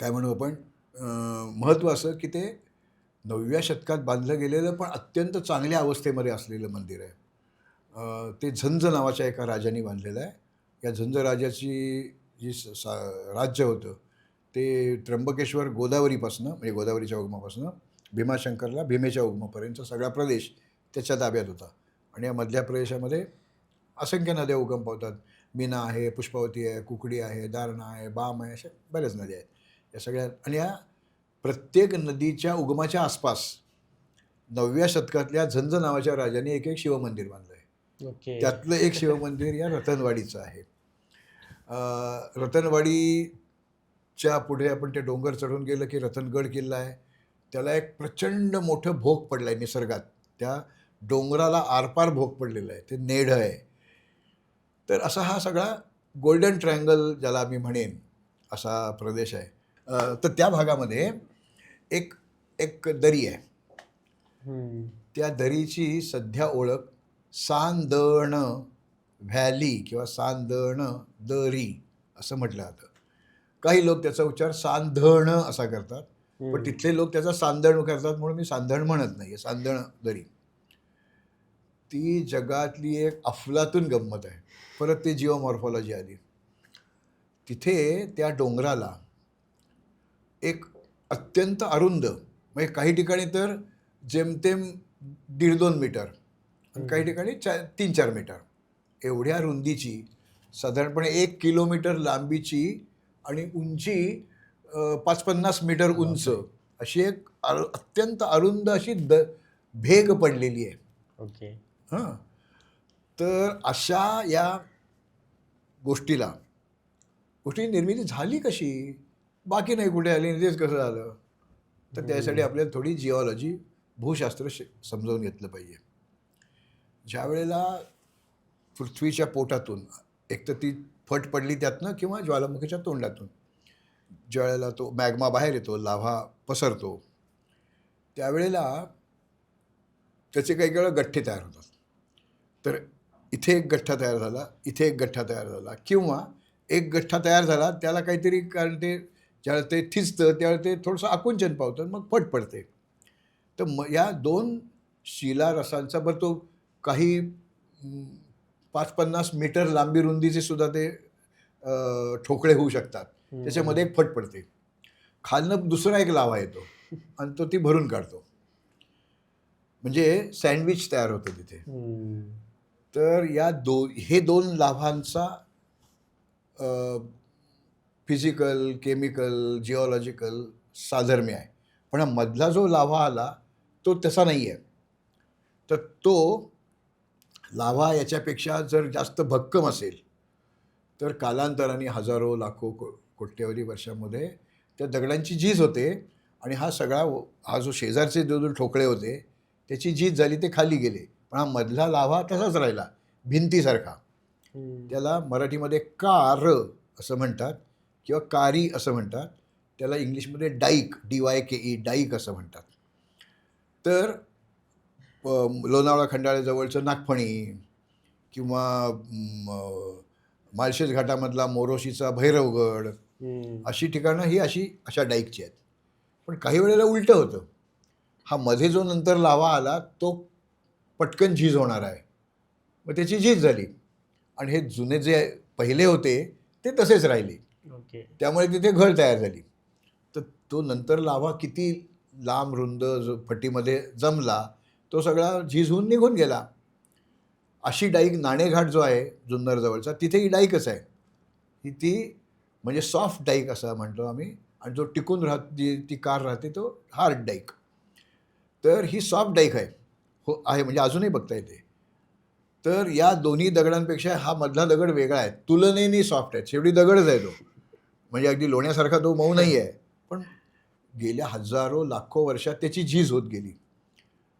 काय म्हणू आपण, महत्त्व असं की ते 9व्या शतकात बांधलं गेलेलं पण अत्यंत चांगल्या अवस्थेमध्ये असलेलं मंदिर आहे. ते झंज नावाच्या एका राजाने बांधलेलं आहे. या झंज राजाची जी राज्य होतं ते त्र्यंबकेश्वर गोदावरीपासनं, म्हणजे गोदावरीच्या उगमापासनं भीमाशंकरला, भीमेच्या उगमापर्यंतचा सगळा प्रदेश त्याच्या ताब्यात होता. आणि या मधल्या प्रदेशामध्ये असंख्य नद्या उगम पावतात. मीना आहे, पुष्पावती आहे, कुकडी आहे, दारणा आहे, बाम आहे, अशा बऱ्याच नद्या आहेत. या सगळ्या आणि या प्रत्येक नदीच्या उगमाच्या आसपास 9व्या शतकातल्या झंज नावाच्या राजाने एक एक शिवमंदिर बांधलं आहे. ओके. त्यातलं एक शिवमंदिर या रतनवाडीचं आहे. रतनवाडीच्या पुढे आपण ते डोंगर चढून गेलं की रतनगड किल्ला आहे. त्याला एक प्रचंड मोठं भोग पडलं आहे निसर्गात. त्या डोंगराला आरपार भोग पडलेलं आहे. ते नेढं आहे. तर असा हा सगळा गोल्डन ट्रायंगल ज्याला मी म्हणेन असा प्रदेश आहे. तर त्या भागामध्ये एक एक दरी आहे. त्या दरीची सध्या ओळख सांदण व्हॅली किंवा सांदण दरी असं म्हटलं जातं. काही लोक त्याचा उच्चार सांधण असा करतात, पण तिथले लोक त्याचा सांदण करतात म्हणून मी सांधण म्हणत नाही. सांदण दरी ती जगातली एक अफलातून गंमत आहे. परत ती जिओमॉर्फॉलॉजी आली. तिथे त्या डोंगराला एक अत्यंत अरुंद म्हणजे काही ठिकाणी तर जेमतेम 1.5-2 मीटर आणि काही ठिकाणी 3-4 मीटर एवढ्या रुंदीची, साधारणपणे 1 किलोमीटर लांबीची आणि उंची 5-50 मीटर उंच अशी एक अत्यंत अरुंद अशी भेग पडलेली आहे. ओके. हां, तर अशा या गोष्टी निर्मिती झाली कशी? बाकी नाही कुठे आली आणि तेच कसं झालं? तर त्यासाठी आपल्याला थोडी जिओलॉजी भूशास्त्र समजावून घेतलं पाहिजे. ज्या वेळेला पृथ्वीच्या पोटातून एक तर ती फट पडली त्यातनं किंवा ज्वालामुखीच्या तोंडातून ज्या वेळेला तो मॅग्मा बाहेर येतो, लाव्हा पसरतो, त्यावेळेला त्याचे काही वेळा गठ्ठे तयार होतात. तर इथे एक गठ्ठा तयार झाला, इथे एक गठ्ठा तयार झाला किंवा एक गठ्ठा तयार झाला त्याला काहीतरी कारण ते ज्यावेळेला ते थिजतं त्यावेळेला ते थोडंसं आकुंचन पावतं, मग फट पडते. तर या 2 शिलारसांचा बरं तो काही 5-50 मीटर लांबी रुंदीचे सुद्धा ते ठोकळे होऊ शकतात. त्याच्यामध्ये एक फट पडते. खालनं दुसरा एक लाव्हा येतो आणि तो ती भरून काढतो. म्हणजे सँडविच तयार होतं तिथे. तर या हे 2 लाभांचा फिजिकल, केमिकल, जिओलॉजिकल साधर्म्य आहे. पण हा मधला जो लाव्हा आला तो तसा नाही आहे. तर तो लाव्हा याच्यापेक्षा जर जास्त भक्कम असेल तर कालांतराने हजारो, लाखो, कोट्यवधी वर्षामध्ये त्या दगडांची झीज होते आणि हा जो शेजारचे जो ठोकळे होते त्याची झीज झाली, ते खाली गेले. पण हा मधला लाव्हा तसाच राहिला भिंतीसारखा. त्याला मराठीमध्ये कार असं म्हणतात किंवा कारी असं म्हणतात. त्याला इंग्लिशमध्ये डाईक, DYKE डाईक असं म्हणतात. तर लोणावळा खंडाळ्याजवळचं नागफणी किंवा माळशेज घाटामधला मोरोशीचा भैरवगड अशी ठिकाणं ही अशा डाईकची आहेत. पण काही वेळेला उलटं होतं. हा मध्ये जो नंतर लावा आला तो पटकन झीज होणार आहे, मग त्याची झीज झाली आणि हे जुने जे पहिले होते ते तसेच राहिले. ओके. त्यामुळे तिथे घर तयार झाली. तर तो नंतर लावा किती लांब रुंद फटीमध्ये जमला तो सगळा झीज होऊन निघून गेला. अशी डाईक नाणेघाट जो आहे जुन्नरजवळचा तिथे ही डाईकच आहे. ती म्हणजे सॉफ्ट डाईक असं म्हणतो आम्ही आणि जो टिकून ती कार राहते तो हार्ड डाईक. तर ही सॉफ्ट डाईक आहे आहे म्हणजे अजूनही बघता येते. तर या दोन्ही दगडांपेक्षा हा मधला दगड वेगळा आहे, तुलनेने सॉफ्ट आहे. शेवटी दगडच आहे तो, म्हणजे अगदी लोण्यासारखा तो मऊ नाही आहे. पण गेल्या हजारो लाखो वर्षात त्याची झीज होत गेली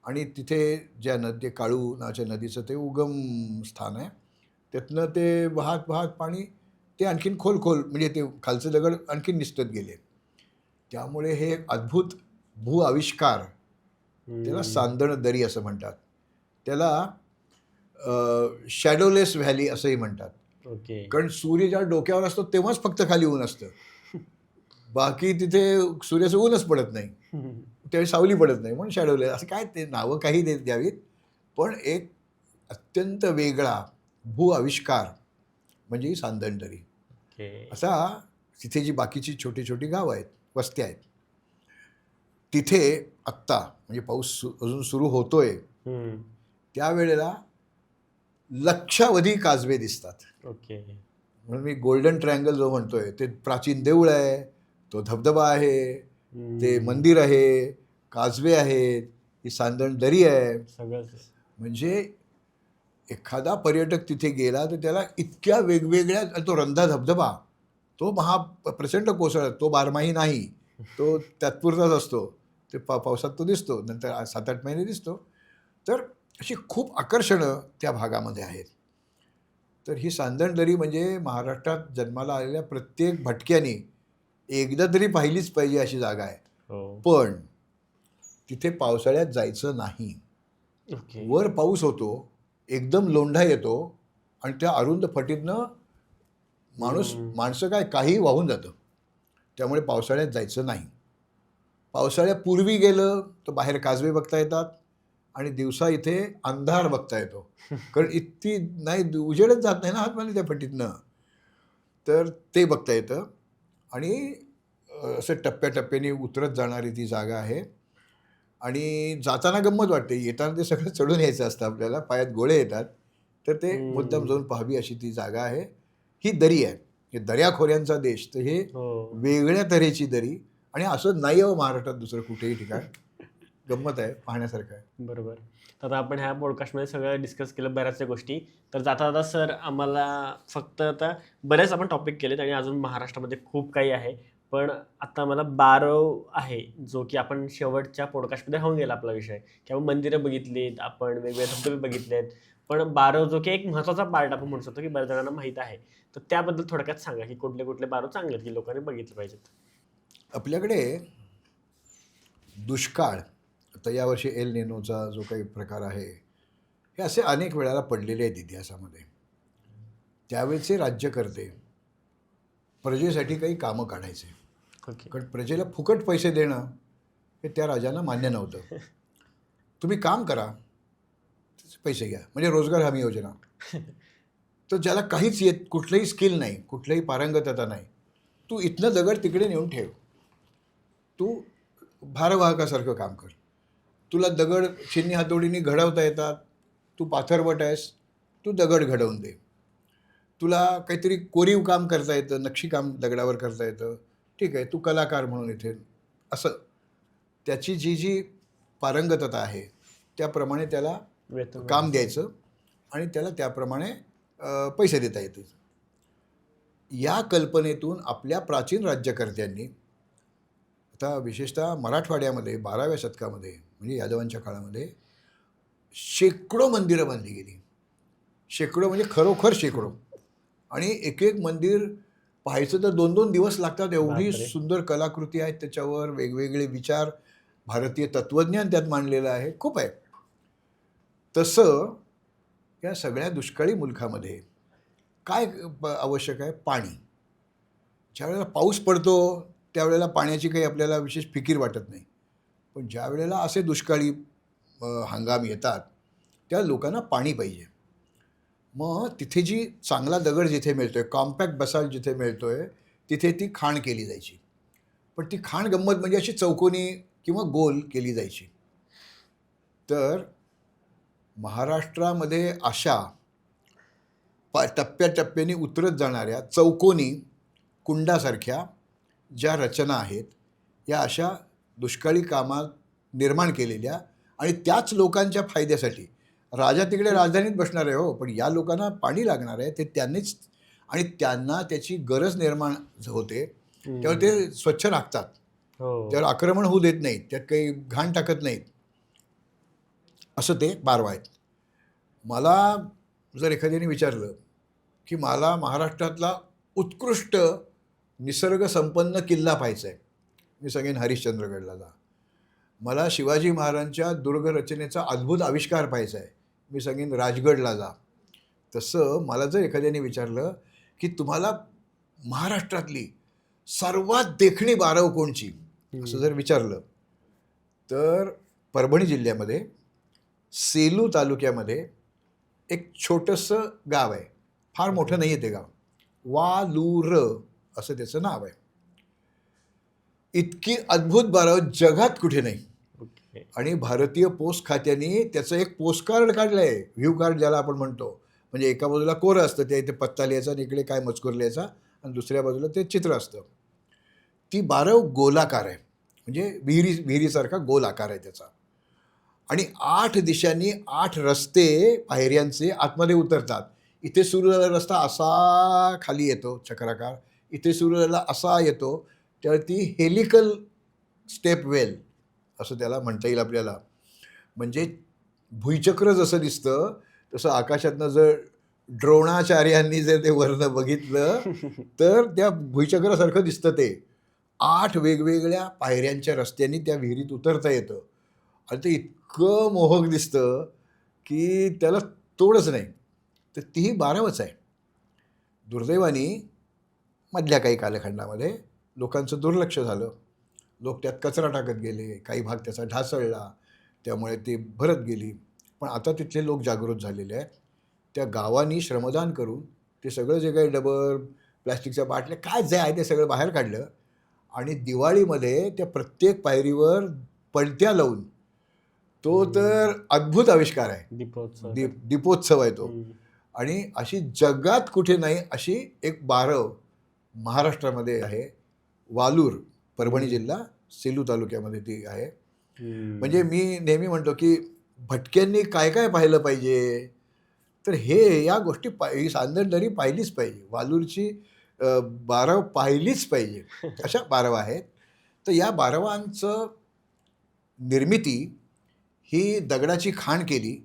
आणि तिथे ज्या नदी काळू नावाच्या नदीचं ते उगम स्थान आहे, त्यातनं ते वाहत वाहत पाणी ते आणखीन खोल म्हणजे ते खालचे दगड आणखीन निसटत गेले. त्यामुळे हे एक अद्भुत भू आविष्कार, त्याला सांदण दरी असं म्हणतात. त्याला शॅडोलेस व्हॅली असंही म्हणतात. ओके. कारण सूर्य जेव्हा डोक्यावर असतो तेव्हाच फक्त खाली ऊन असतं, बाकी तिथे सूर्याचं ऊनच पडत नाही, त्यावेळी सावली पडत नाही, म्हणून शॅडोलेस असं काय ते नावं काही द्यावीत. पण एक अत्यंत वेगळा भू आविष्कार म्हणजे ही सांदण दरी. असा तिथे जी बाकीची छोटी छोटी गावं आहेत, वस्त्या आहेत, तिथे आत्ता म्हणजे पाऊस अजून सुरू होतोय त्यावेळेला लक्षावधी काजवे दिसतात. ओके. म्हणून मी गोल्डन ट्रायंगल जो म्हणतोय ते प्राचीन देऊळ आहे, तो धबधबा आहे, ते मंदिर आहे, काजवे आहेत, ही सांदण दरी आहे. सगळंच. म्हणजे एखादा पर्यटक तिथे गेला तर त्याला इतक्या वेगवेगळ्या, तो रंधा धबधबा तो प्रचंड कोसळत, तो बारमाही नाही, तो तात्पुरताच असतो. ते पावसात तो दिसतो, नंतर 7-8 महिने दिसतो. तर अशी खूप आकर्षणं त्या भागामध्ये आहेत. तर ही सांदण दरी म्हणजे महाराष्ट्रात जन्माला आलेल्या प्रत्येक भटक्याने एकदा तरी पाहिलीच पाहिजे अशी जागा आहे. हो. पण तिथे पावसाळ्यात जायचं नाही. ओके. वर पाऊस होतो, एकदम लोंढा येतो आणि त्या अरुंद फटीतनं माणसं काही वाहून जातं. त्यामुळे पावसाळ्यात जायचं नाही. पावसाळ्यापूर्वी गेलं तर बाहेर काजवे बघता येतात आणि दिवसा इथे अंधार बघता येतो. कारण इतकी नाही, उजेडच जात नाही ना आतमध्ये त्या फटीतनं. तर ते बघता येतं. आणि असं टप्प्याटप्प्याने उतरत जाणारी ती जागा आहे. आणि जाताना गंमत वाटते, येताना ते सगळं चढून यायचं असतं आपल्याला, पायात गोळे येतात. तर ते मुद्दाम जाऊन पाहावी अशी ती जागा आहे. ही दरी आहे, हे दर्याखोऱ्यांचा देश. तर हे वेगळ्या तऱ्हेची दरी. आणि असं नाही आहे महाराष्ट्रात दुसरं कुठेही ठिकाण. गंमत आहे, पाहण्यासारखं आहे. बरोबर. तर आपण ह्या पॉडकास्टमध्ये सगळं डिस्कस केलं, बऱ्याचशा गोष्टी. तर जाता जाता सर आम्हाला फक्त आता बरेच आपण टॉपिक केलेत आणि अजून महाराष्ट्रामध्ये खूप काही आहे. पण आता मला बारव आहे, जो की आपण शेवटच्या पॉडकास्टमध्ये होऊन गेला आपला विषय, की आपण मंदिरं बघितलीत, आपण वेगवेगळे धबधबे बघितलेत. पण बारव जो की एक महत्त्वाचा पार्ट आपण म्हणू शकतो, की बऱ्याच जणांना माहीत आहे. तर त्याबद्दल थोडक्यात सांगा, की कुठले कुठले बारव चांगले आहेत, की लोकांनी बघितले पाहिजेत. आपल्याकडे दुष्काळ, आता यावर्षी एल निनोचा जो काही प्रकार आहे, हे असे अनेक वेळाला पडलेले आहेत इतिहासामध्ये. त्यावेळेचे राज्यकर्ते प्रजेसाठी काही कामं काढायचे. ओके. कारण प्रजेला फुकट पैसे देणं हे त्या राजांना मान्य नव्हतं. तुम्ही काम करा, पैसे घ्या, म्हणजे रोजगार हमी योजना. तर ज्याला काहीच कुठलंही स्किल नाही, कुठलंही पारंगतता नाही, तू इथनं दगड तिकडे नेऊन ठेव, तू भारवाहकासारखं काम कर. तुला दगड चिन्नी हातोडीने घडवता येतात, तू पाथरवट आहेस, तू दगड घडवून दे. तुला काहीतरी कोरीव काम करता येतं, नक्षीकाम दगडावर करता येतं, ठीक आहे, तू कलाकार म्हणून इथे. असं त्याची जी पारंगतता आहे त्याप्रमाणे त्याला काम द्यायचं आणि त्याला त्याप्रमाणे पैसे देता येतील. या कल्पनेतून आपल्या प्राचीन राज्यकर्त्यांनी, आता विशेषतः मराठवाड्यामध्ये 12व्या शतकामध्ये म्हणजे यादवांच्या काळामध्ये शेकडो मंदिरं बांधली गेली. शेकडो म्हणजे खरोखर शेकडो. आणि एक एक मंदिर पाहायचं तर 2-2 दिवस लागतात. एवढी सुंदर कलाकृती आहेत त्याच्यावर, वेगवेगळे विचार, भारतीय तत्त्वज्ञान त्यात मांडलेलं आहे, खूप आहे. तसं या सगळ्या दुष्काळी मुलखामध्ये काय आवश्यक आहे? पाणी. ज्यावेळेला पाऊस पडतो त्यावेळेला पाण्याची काही आपल्याला विशेष फिकीर वाटत नाही. पण ज्या वेळेला असे दुष्काळी हंगाम येतात त्या लोकांना पाणी पाहिजे. मग तिथे जी चांगला दगड जिथे मिळतोय, कॉम्पॅक्ट बसाल्ट जिथे मिळतोय, तिथे ती खाण केली जायची. पण ती खाण गंमत म्हणजे अशी चौकोनी किंवा गोल केली जायची. तर महाराष्ट्रामध्ये अशा टप्प्याटप्प्याने उतरत जाणाऱ्या चौकोनी कुंडासारख्या ज्या रचना आहेत, या अशा दुष्काळी कामात निर्माण केलेल्या आणि त्याच लोकांच्या फायद्यासाठी. राजा तिकडे राजधानीत बसणार आहे हो, पण या लोकांना पाणी लागणार आहे, ते त्यांनीच, आणि त्यांना त्याची गरज निर्माण होते, त्यावर ते स्वच्छ राखतात, त्यावर आक्रमण होऊ देत नाहीत, त्यात काही घाण टाकत नाहीत. असं ते बारव आहेत. मला जर एखाद्याने विचारलं की मला महाराष्ट्रातला उत्कृष्ट निसर्गसंपन्न किल्ला पाहायचा आहे, मी सांगेन हरिश्चंद्रगडला जा. मला शिवाजी महाराजांच्या दुर्गरचनेचा अद्भुत आविष्कार पाहायचा आहे, मी सांगेन राजगडला जा. तसं मला जर एखाद्याने विचारलं की तुम्हाला महाराष्ट्रातली सर्वात देखणी बारव कोणची, असं जर विचारलं तर परभणी जिल्ह्यामध्ये सेलू तालुक्यामध्ये एक छोटंसं गाव आहे, फार मोठं नाही आहे ते गाव, वालूर असं त्याचं नाव आहे. इतकी अद्भुत बारव जगात कुठे नाही. आणि भारतीय पोस्ट खात्याने त्याचं एक पोस्ट कार्ड काढलं आहे, व्ह्यू कार्ड ज्याला आपण म्हणतो, म्हणजे एका बाजूला कोरं असतं, त्या इथे पत्ता लिहायचा आणि इकडे काय मजकूर लिहायचा, आणि दुसऱ्या बाजूला ते चित्र असतं. ती बारव गोलाकार आहे, म्हणजे विहिरीसारखा गोल आकार आहे त्याचा. आणि 8 दिशांनी 8 रस्ते पायऱ्यांचे आतमध्ये उतरतात. इथे सुरू झालेला रस्ता असा खाली येतो चक्राकार, इथे सुरू झालेला असा येतो, त्यावर ती हेलिकल स्टेप वेल असं त्याला म्हणता येईल आपल्याला. म्हणजे भुईचक्र जसं दिसतं तसं आकाशातनं जर द्रोणाचार्यांनी जर ते वर्ण बघितलं तर त्या भुईचक्रासारखं दिसतं ते. 8 वेगवेगळ्या पायऱ्यांच्या रस्त्यांनी त्या विहिरीत उतरता येतं आणि ते इतकं मोहक दिसतं की त्याला तोडच नाही. तर तीही 12वच आहे. दुर्दैवाने मधल्या काही कालखंडामध्ये लोकांचं दुर्लक्ष झालं, लोक त्यात कचरा टाकत गेले, काही भाग त्याचा ढासळला, त्यामुळे ती भरत गेली. पण आता तिथले लोक जागृत झालेले आहेत. त्या गावांनी श्रमदान करून ते सगळं जे काही डबर, प्लॅस्टिकच्या बाटल्या काय जे आहे ते सगळं बाहेर काढलं आणि दिवाळीमध्ये त्या प्रत्येक पायरीवर पणत्या लावून तो तर अद्भुत आविष्कार आहे. दीपोत्सव. दीपोत्सव आहे तो. आणि अशी जगात कुठे नाही अशी एक बारव महाराष्ट्रामध्ये आहे. वालूर, परभणी जिल्हा, सेलू तालुक्यामध्ये ती आहे. म्हणजे मी नेहमी म्हणतो की भटक्यांनी काय काय पाहिलं पाहिजे, तर या गोष्टी ही सांदणदरी पाहिलीच पाहिजे. वालूरची बारव पाहिलीच पाहिजे. अशा बारव आहेत. तर या बारवांचं निर्मिती ही दगडाची खाण केली,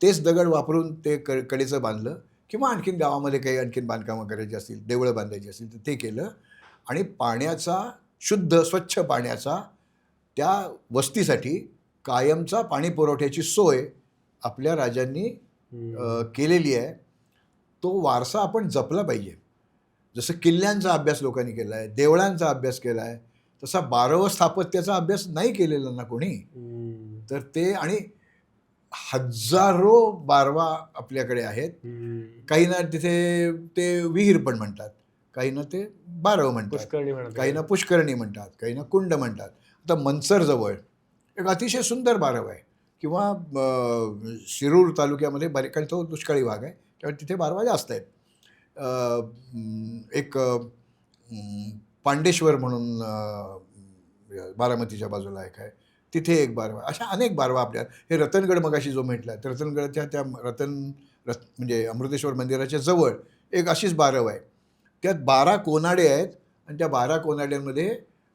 तेच दगड वापरून ते कडेचं बांधलं, किंवा आणखीन गावामध्ये काही आणखीन बांधकामं करायची असतील, देवळं बांधायची असतील तर ते केलं. आणि पाण्याचा, शुद्ध स्वच्छ पाण्याचा त्या वस्तीसाठी कायमचा पाणी पुरवठ्याची सोय आपल्या राजांनी केलेली आहे. तो वारसा आपण जपला पाहिजे. जसं किल्ल्यांचा अभ्यास लोकांनी केला आहे, देवळांचा अभ्यास केला आहे, तसा बारव स्थापत्याचा अभ्यास नाही केलेला ना कोणी. तर ते, आणि हजारो बारवा आपल्याकडे आहेत. काही ना तिथे ते विहीर पण म्हणतात, काही ना ते बारव म्हणतात, काही ना पुष्करणी म्हणतात, काही ना कुंड म्हणतात. आता मनसरजवळ एक अतिशय सुंदर बारव आहे, किंवा शिरूर तालुक्यामध्ये कारण तो दुष्काळी भाग आहे त्यामुळे तिथे बारवा जास्त आहेत. एक पांडेश्वर म्हणून बारामतीच्या बाजूला एक आहे, तिथे एक बारवा. अशा अनेक बारवा आपल्या. हे रतनगड मगाशी जो म्हटला, तर रतनगडच्या त्या म्हणजे अमृतेश्वर मंदिराच्या जवळ एक अशीच बारव आहे. त्यात 12 कोनाडे आहेत आणि त्या 12 कोनाड्यांमध्ये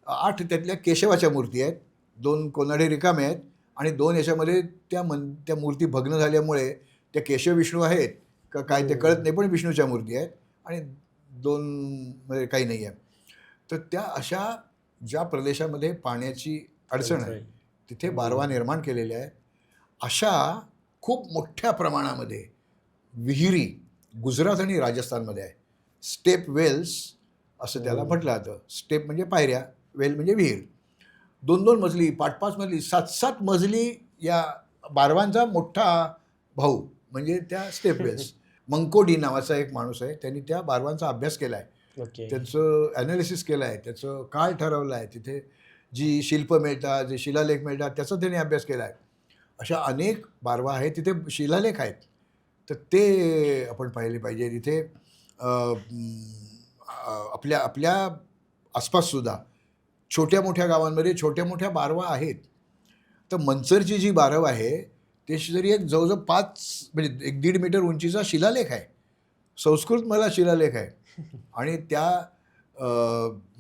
8 त्यातल्या केशवाच्या मूर्ती आहेत, 2 कोनाडे रिकामे आहेत, आणि 2 याच्यामध्ये त्या मूर्ती भग्न झाल्यामुळे त्या केशव विष्णू आहेत का काय ते कळत नाही, पण विष्णूच्या मूर्ती आहेत, आणि 2 मध्ये काही नाही आहे. तर त्या अशा ज्या प्रदेशामध्ये पाण्याची अडचण आहे तिथे बारवा निर्माण केलेले आहेत. अशा खूप मोठ्या प्रमाणामध्ये विहिरी गुजरात आणि राजस्थानमध्ये आहे. स्टेप वेल्स असं त्याला म्हटलं जातं. स्टेप म्हणजे पायऱ्या, वेल म्हणजे विहीर. 2-2 मजली, 5-5 मजली, 7-7 मजली या बारवांचा मोठा भाऊ म्हणजे त्या स्टेप वेल्स. मंकोडी नावाचा एक माणूस आहे, त्यांनी त्या बारवांचा अभ्यास केला आहे, त्यांचं ॲनालिसिस केलं आहे, त्याचं काळ ठरवलं आहे, तिथे जी शिल्प मिळतात, जे शिलालेख मिळतात त्याचा त्यांनी अभ्यास केला आहे. अशा अनेक बारवा आहेत, तिथे शिलालेख आहेत, तर ते आपण पाहिले पाहिजे. तिथे आपल्या आसपाससुद्धा छोट्या मोठ्या गावांमध्ये छोट्या मोठ्या बारवा आहेत. तर मनसरची जी बारव आहे ते जरी एक जवळजवळ 5 म्हणजे 1-1.5 मीटर उंचीचा शिलालेख आहे, संस्कृत मला शिलालेख आहे. आणि त्या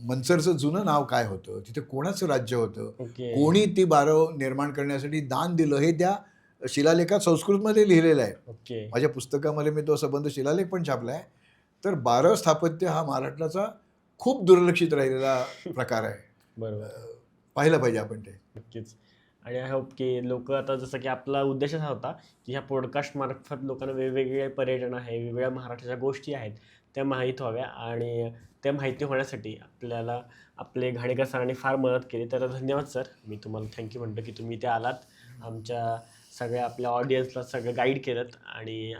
मनसरचं जुनं नाव काय होतं, तिथे कोणाचं राज्य होतं, कोणी ती बारव निर्माण करण्यासाठी दान दिलं, हे त्या शिलालेखात संस्कृतमध्ये लिहिलेलं आहे. माझ्या पुस्तकामध्ये मी तो संबंध शिलालेख पण छापला आहे. तर बारव स्थापत्य हा महाराष्ट्राचा खूप दुर्लक्षित राहिलेला प्रकार आहे. बरोबर, पाहिलं पाहिजे आपण ते. नक्कीच. आणि आय होप की लोक आता, जसं की आपला उद्देश असा होता की ह्या पॉडकास्ट मार्फत लोकांना वेगवेगळे पर्यटन आहे, वेगवेगळ्या महाराष्ट्राच्या गोष्टी आहेत त्या माहीत व्हाव्या, आणि त्या माहिती होण्यासाठी आपल्याला आपले घाणेकर सरांनी फार मदत केली. तर धन्यवाद सर, मी तुम्हाला थँक्यू म्हणतो की तुम्ही इथे आलात, आमच्या सगळ्या आपल्या ऑडियन्सला सगळं गाईड केलं, आणि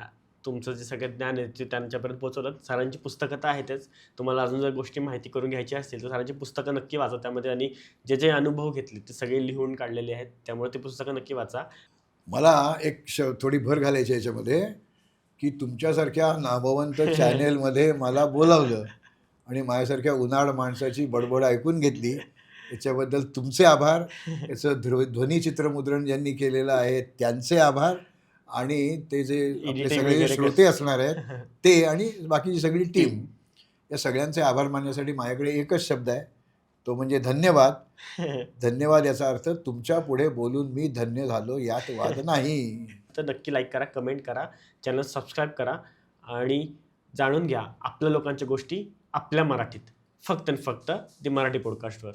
तुमचं जे सगळं ज्ञान आहे ते त्यांच्यापर्यंत पोहोचवलं. सरांची पुस्तकं तर आहेतच, तुम्हाला अजून जर गोष्टी माहिती करून घ्यायची असतील तर सरांची पुस्तकं नक्की वाचा. त्यामध्ये आणि जे जे अनुभव घेतले ते सगळे लिहून काढलेले आहेत, त्यामुळे ते पुस्तकं नक्की वाचा. मला एक थोडी भर घालायची याच्यामध्ये की तुमच्यासारख्या नामवंत चॅनेलमध्ये मला बोलावलं आणि माझ्यासारख्या उन्हाळ माणसाची बडबड ऐकून घेतली. याच्याबद्दल तुमचे आभार. याचं ध्वनिचित्रमुद्रण ज्यांनी केलेलं आहे त्यांचे आभार. आणि ते जे आपले एडिटिंग सगळे वगैरे श्रोते असणार आहेत ते आणि बाकीची सगळी टीम, या सगळ्यांचे आभार मानण्यासाठी माझ्याकडे एकच शब्द आहे, तो म्हणजे धन्यवाद. धन्यवाद याचा अर्थ तुमच्या पुढे बोलून मी धन्य झालो, यात वाद नाही. तर नक्की लाईक करा, कमेंट करा, चॅनल सबस्क्राईब करा आणि जाणून घ्या आपल्या लोकांच्या गोष्टी आपल्या मराठीत, फक्त आणि फक्त दी मराठी पॉडकास्टवर.